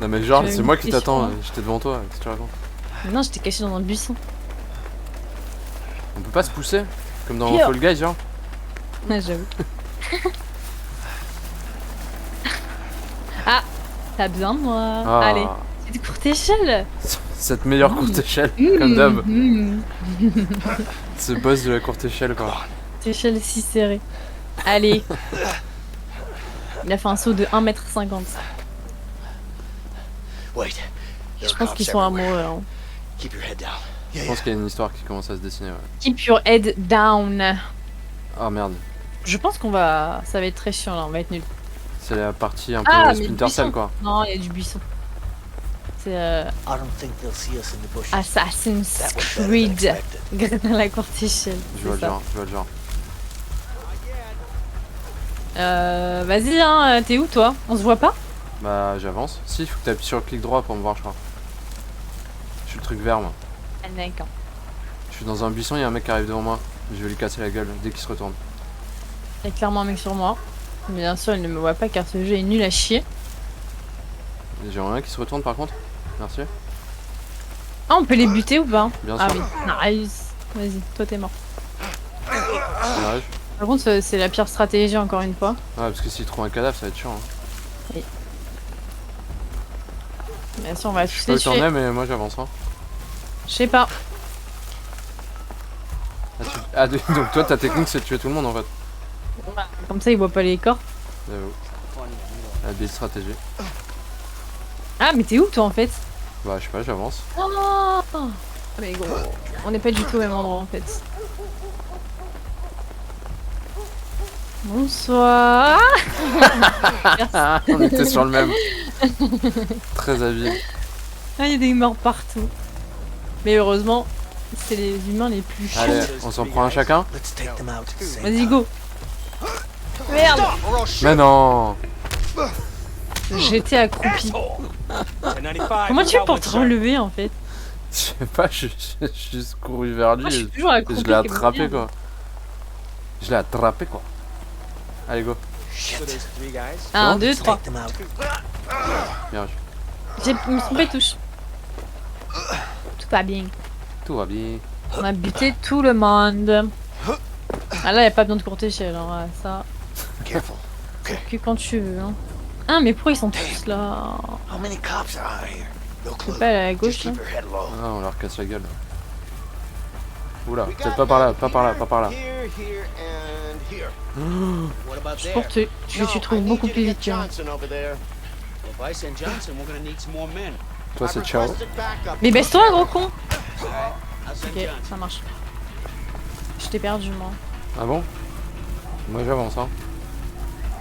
Non mais genre, Tu c'est veux moi une qui t'attends, question, hein. j'étais devant toi, qu'est-ce que tu racontes? Mais non, j'étais caché dans un buisson. On peut pas se pousser? Comme dans Yo. Fall Guys, genre? Ouais, j'avoue. Ah, t'as besoin de moi. Ah. Allez, c'est de courte échelle. Cette meilleure courte échelle, comme d'hab. Ce boss de la courte échelle, quoi. Courte échelle si serrée. Allez. Il a fait un saut de 1m50. Wait. Je pense qu'ils sont amoureux. Hein. Keep your head down. Je pense qu'il y a une histoire qui commence à se dessiner, ouais. Keep your head down. Ah merde. Je pense qu'on va... Ça va être très chiant là, on va être nul. C'est la partie un peu Ah, mais Splinter Cell, buisson. quoi. Non, il y a du buisson. C'est I don't think they'll see us in the bushes. Assassin's That was better than Creed. expected. Grâce à la courte échelle. Je vois le c'est ça. genre, je vois le genre. Vas-y, hein, t'es où toi? On se voit pas? Bah j'avance. Si, faut que t'appuies sur le clic droit pour me voir, je crois. Je suis le truc vert, moi. Ah, d'accord. Je suis dans un buisson, il y a un mec qui arrive devant moi. Je vais lui casser la gueule dès qu'il se retourne. Il y a clairement un mec sur moi. Mais bien sûr, il ne me voit pas car ce jeu est nul à chier. J'aimerais bien qui se retourne par contre. Merci. Ah, on peut les buter ou pas? Bien Ah sûr. oui, nice. Vas-y, toi t'es mort. On arrive. Par contre, c'est la pire stratégie encore une fois. Ouais, parce que s'il trouve un cadavre, ça va être chiant. Hein. Bien sûr, on va Je tous sais pas les où t'en tuer. es, mais moi j'avance. Hein. Je sais pas. Ah, donc toi ta technique c'est de tuer tout le monde en fait. Comme ça, il voit pas les corps. J'avoue. La belle stratégie. Ah, mais t'es où toi en fait? Bah je sais pas, j'avance. Oh ah, mais gros, on n'est pas du tout au même endroit en fait. Bonsoir. On était sur le même. Très habile. Ah, il y a des morts partout. Mais heureusement, c'est les humains les plus chauds. Allez, on s'en prend un chacun. Let's take them out. Vas-y, go. Merde. Mais non. J'étais accroupi. 1095, Comment tu fais pour move out, te sir. relever en fait? Je sais pas, je suis juste couru vers lui Moi, je suis et toujours accroupi. je l'ai comme attrapé merde. quoi. Je l'ai attrapé quoi. Allez go. So there's 3 guys. 1, 2, 3. Take them out. Bien joué. J'ai me suis trompé touche. Tout va bien. Tout va bien. On a buté tout le monde. Ah là, y a pas besoin de courte échelle. Hein. Ça, Careful. que quand tu veux. Hein. Ah, mais pourquoi ils sont tous là? How many cops are out here? No clue. C'est pas à la Just gauche là. keep your head low. Ah, on leur casse la gueule. Oula, peut-être pas par là, pas par là, pas par là. Here, here, and here. What about Pour there? tu trouves beaucoup plus vite que moi. Johnson over there. Well, if I send Johnson, we're gonna need some more men. Toi c'est ciao. Requested backup. Mais baisse-toi, gros con! I'll send Ok, Johnson. ça marche. Je t'ai perdu, moi. Ah bon? Moi j'avance hein.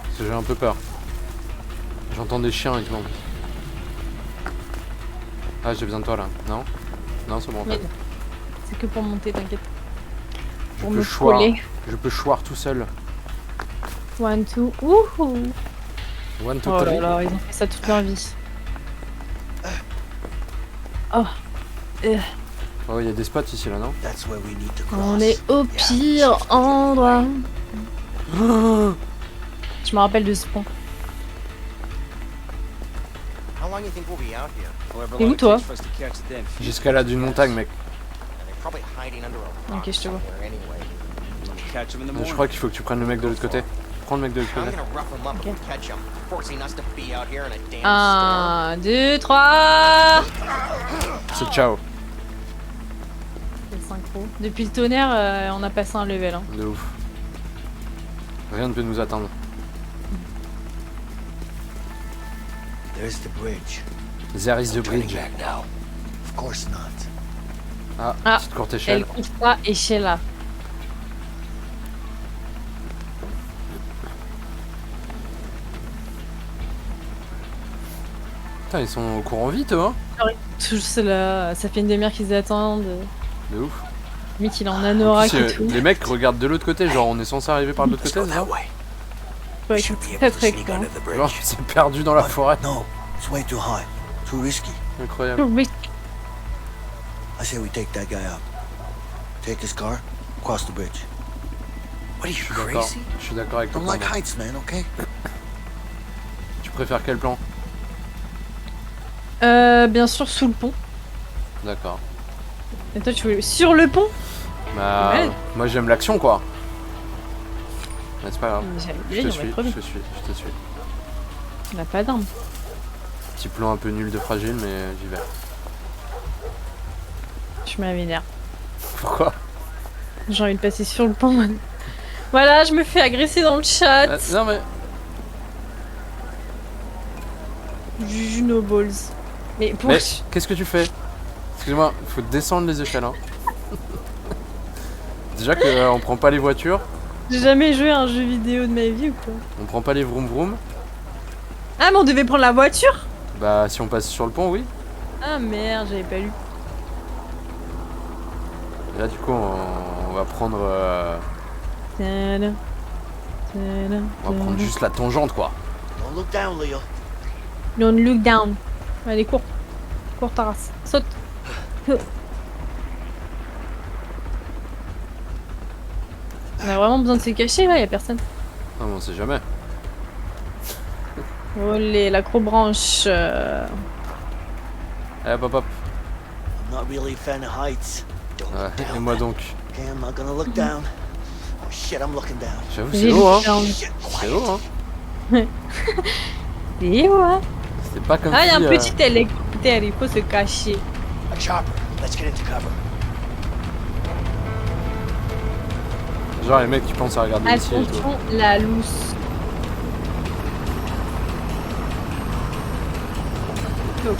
Parce que j'ai un peu peur. J'entends des chiens et tout en plus. Ah j'ai besoin de toi là, non? Non c'est bon en Mais fait. c'est que pour monter, t'inquiète. Je Pour peux me choir. coller. Je peux choir tout seul. 1, 2, wouhou! 1, 2, Oh 3. là là, ils ont fait ça toute leur vie. Oh, Oh il y a des spots ici là non? That's where we need to cross. on est au pire endroit. Je me rappelle de ce pont. How long you think we'll be out here? However Et où, long it toi? takes for us to catch the damn fish. J'escalade une montagne mec. They're probably hiding under a rock Ok, je te vois. somewhere anyway. Catch him in the Je morning. crois qu'il faut que tu prennes le mec de l'autre côté. Prends le mec de l'autre I'm côté. gonna rough them up if we catch them, forcing us to be out here in a damn 1, 2, 3. C'est ciao. C'est synchro. Depuis le tonnerre, on a passé un level. Hein. De ouf. Rien ne peut nous attendre. There's the bridge. There is the Turning bridge. back now. Of course not. Ah, Ah, petite courte échelle. Elle compte pas échelle là. Putain, ils sont au courant vite, hein. Tous là, ça fait une demi-heure qu'ils attendent. De ouf. Limite, il est en En anorak plus, et tout. les mecs regardent de l'autre côté, genre on est censé arriver par l'autre Let's côté, go that non? way. Ouais, Should be c'est able très to très sneak con. under the bridge. Genre, c'est perdu dans la forêt. No, it's way too high. Too risky. Incroyable. I say we take that guy out. Take his car, cross the bridge. What are you, D'accord. crazy? Je suis d'accord avec toi. Don't like heights, man, okay? Tu préfères quel plan? Bien sûr, sous le pont. D'accord. Et toi, tu veux sur le pont? Bah, Ouais. moi j'aime l'action quoi. Mais c'est pas grave. J'allais Je dire, te on va suis, crever. je te suis, je te suis. On n'a pas d'armes. Petit plan un peu nul de fragile, mais j'y vais. Je m'avénère. Pourquoi? J'ai envie de passer sur le pont. Man. Voilà, je me fais agresser dans le chat. Non mais. Juno Balls. Mais pour... Mais qu'est-ce que tu fais? Excuse-moi, faut descendre les échelles. Hein. Déjà que on prend pas les voitures. J'ai jamais joué à un jeu vidéo de ma vie ou quoi. On prend pas les vroom vroom. Ah, mais on devait prendre la voiture? Bah, si on passe sur le pont, oui. Ah merde, j'avais pas lu. Et là, du coup, on va prendre. Tada. Tada. On va prendre juste la tangente, quoi. Don't look down, Leo. Don't look down. Allez, cours. Cours ta race. Saute. On a vraiment besoin de se cacher là, y'a personne. Non, mais on sait jamais. Olé, l'acrobranche. Allez, hop, hop, hop. I'm not really a fan of heights. Don't Ouais, look down. et moi donc. Okay, I'm not gonna look down. Oh shit, I'm looking down. J'avoue, J'ai c'est haut, hein. down. C'est haut, hein. Et ouais. C'est pas comme Ah, si. y'a un petit hélicoptère, il faut se cacher. A chopper. Let's get into cover. Genre les mecs qui pensent à regarder ici et tout. Attention, la lousse. Go.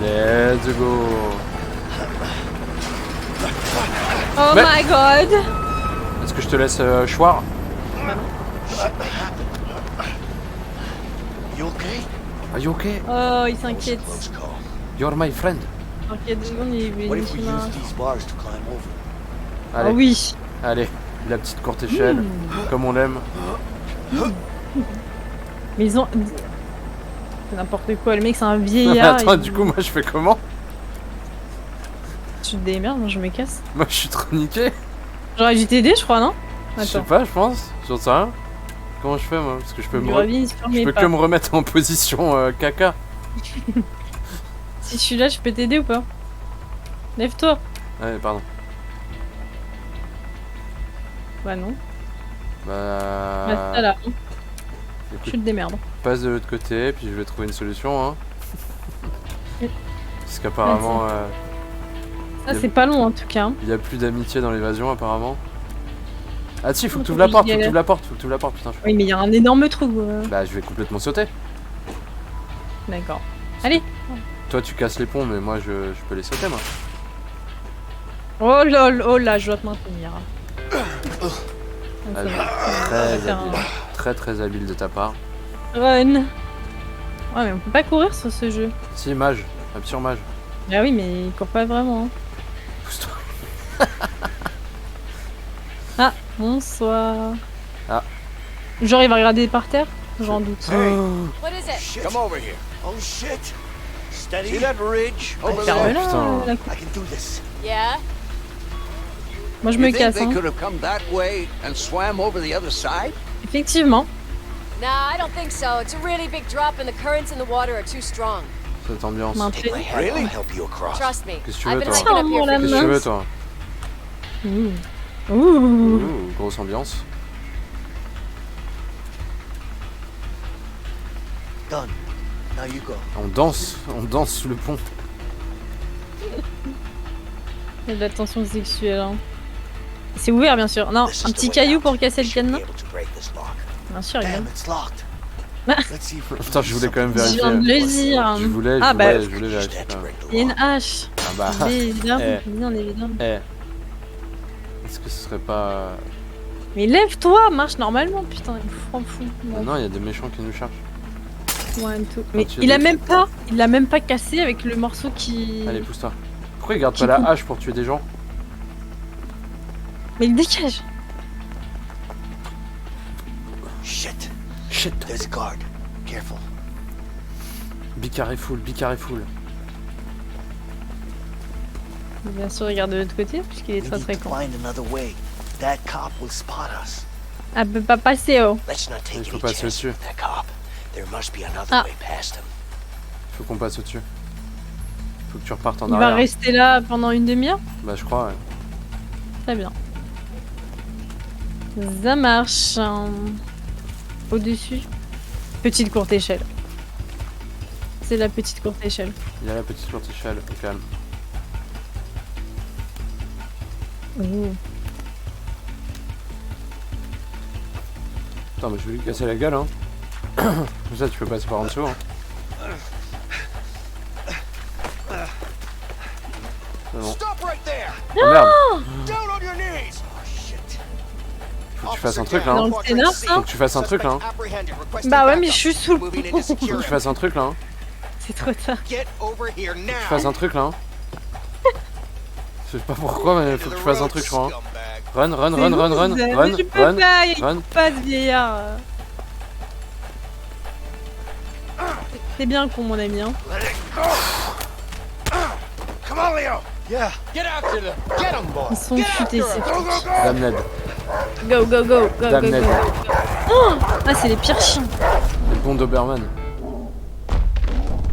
Let's go. Oh Mais- my god. Est-ce que je te laisse choir? You okay? Are you okay? Oh, il s'inquiète. Close call. You're my friend. Dans quelques secondes, il est What venu if we sur use un- these bars to climb over? Ah Allez, oui. allez. La petite courte échelle, comme on l'aime. Mais ils ont... C'est n'importe quoi, le mec c'est un vieillard. Attends, il- du coup, moi je fais comment? Tu te démerdes, moi je me casse. Moi je suis trop niqué. J'aurais dû t'aider, je crois, non? Je sais Attends. pas, je pense. J'en sais rien. Comment je fais moi? Parce que je peux, Du me gravit sur je mes peux pas. que me remettre en position caca. Si je suis là, je peux t'aider ou pas? Lève-toi. Ouais, pardon. Bah non. Bah. Reste là. Je Écoute, te démerde. passe de l'autre côté, puis je vais trouver une solution. Hein. Parce qu'apparemment, Ça c'est pas long en tout cas. il y a plus d'amitié dans l'évasion, apparemment. Ah si, faut que tu Faut ouvres la que porte, j'y faut que aille. tu ouvres la porte, faut que tu ouvres la porte, putain. Oui, mais il y a un énorme trou. Bah, je vais complètement sauter. D'accord. Allez. Toi, tu casses les ponts, mais moi, je peux les sauter, moi. Oh lol, oh là, je dois te maintenir. Ah, Ok. très faire habile. Très très habile de ta part. Run. Ouais, mais on peut pas courir sur ce jeu. Si, mage, appuie sur mage. Ah oui, mais il court pas vraiment. Hein. Pousse-toi. Ah, bonsoir. Ah. Genre, il va regarder par terre? J'en doute. What is it? Shit. Come over here. Oh shit. Steady. See that ridge over Ferme there? là, putain. la I can do this. Yeah? Moi, je You me think casse. they Hein. could have come that way and swam over the other side? Effectivement. Nah, I don't think so. It's a really big drop and the currents in the water are too strong. Cette ambiance. M'intrigue. Take my hand. Really? I'll help you across. Trust me. Qu'est-ce que tu I've veux, been toi? hiking up here Oh, for la Qu'est-ce que tu veux, mince. toi? Ouh. Ouh. Ouh, grosse ambiance. Done. Now you go. On danse sous le pont. Il y a de la tension sexuelle. Hein. C'est ouvert, bien sûr. Non, This is un the petit way caillou out. pour casser We le should be cadenas. able to break this lock. Bien sûr, Damn, regarde. it's locked. Let's see if we can Putain, je voulais quand même Je viens de vérifier. le dire. Je voulais Ah, bah, vérifier quand même. il y a une hache. Ah bah, Évidemment, Eh. bien évidemment. est-ce que ce serait pas... Mais lève-toi, marche normalement, putain, il me fout. Ah non, il y a des méchants qui nous cherchent. One, two. Mais tu il a dis- même pas cassé avec le morceau qui. Allez, pousse-toi. Pourquoi il garde Qui pas la coupe. hache pour tuer des gens? Mais il dégage. Shit. Shit. There's a guard. Careful. Be careful, be careful. Bien sûr, regarde de l'autre côté, puisqu'il est We très need très to con. find another way. That cop will spot us. Ah, peut pas passer, oh. Let's not take Il faut any passer chances au-dessus. with that cop. There must be another Ah. way past him. Faut qu'on passe au-dessus. Faut que tu repartes en Il va arrière. rester là pendant une demi-heure. Bah, je crois, ouais. Très bien. Ça marche. Au-dessus. Petite courte échelle. C'est la petite courte échelle. Il y a la petite courte échelle, au calme. Ouh. Attends, mais je vais lui casser la gueule, hein. Comme ça, tu peux passer par en dessous, hein. C'est bon. Stop right there. Oh merde. Down on your knees. Oh shit. Faut que tu fasses un truc là. Dans Hein. le scénar, ça Faut que tu fasses un truc là. Hein. Bah ouais, mais je suis sous le pont. Faut que tu fasses un truc là. Hein. C'est trop tard. Get over here now. Faut que tu fasses un truc là. Hein. Je sais pas pourquoi, mais faut que tu fasses un truc, je crois. Hein. Run, run, run, run, run, run, Je peux run, pas, il run. faut pas ce vieillard. C'est bien con, mon ami. Hein. Come on, Leo. Yeah. Get after them. Get them, boy. Ils sont chutés, ces flics. Damned. Go, go, go, go, go, Damned. go. Oh ah, c'est les pires chiens. Les bons Doberman.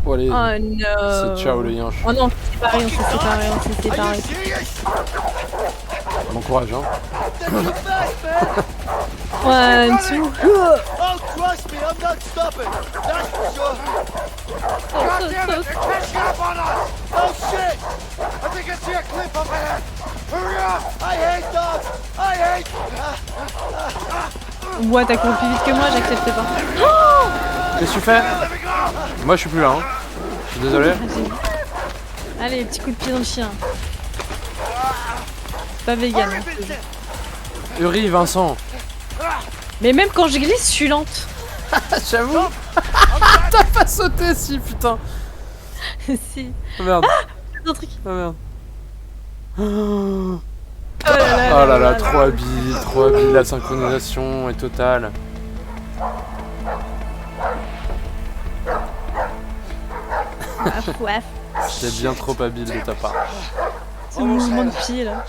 Oh allez. Oh non. C'est ciao le yinche. Oh non, c'est pareil, on s'est séparés, on s'est séparés. Bon courage, hein. One, two. Oh, trust me, I'm not stopping. That's for sure. God damn it, they're catching up on us. Oh shit. I think I see a cliff up ahead. Hurry up. I hate dogs. I hate. Ouais, t'as couru plus vite que moi, j'accepte pas. Qu'est-ce que tu fais? Moi je suis plus là, hein. Je suis désolé. Allez, petit coup de pied dans le chien. Pas vegan. Hein. Uri, Vincent. Mais même quand je glisse, je suis lente. J'avoue. T'as pas sauté si, putain. Si. Oh merde. Un truc. Oh merde. Oh Oh là là, trop habile, la synchronisation est totale. Waf, waf. C'était bien trop habile de ta part. Ce mouvement de pied là.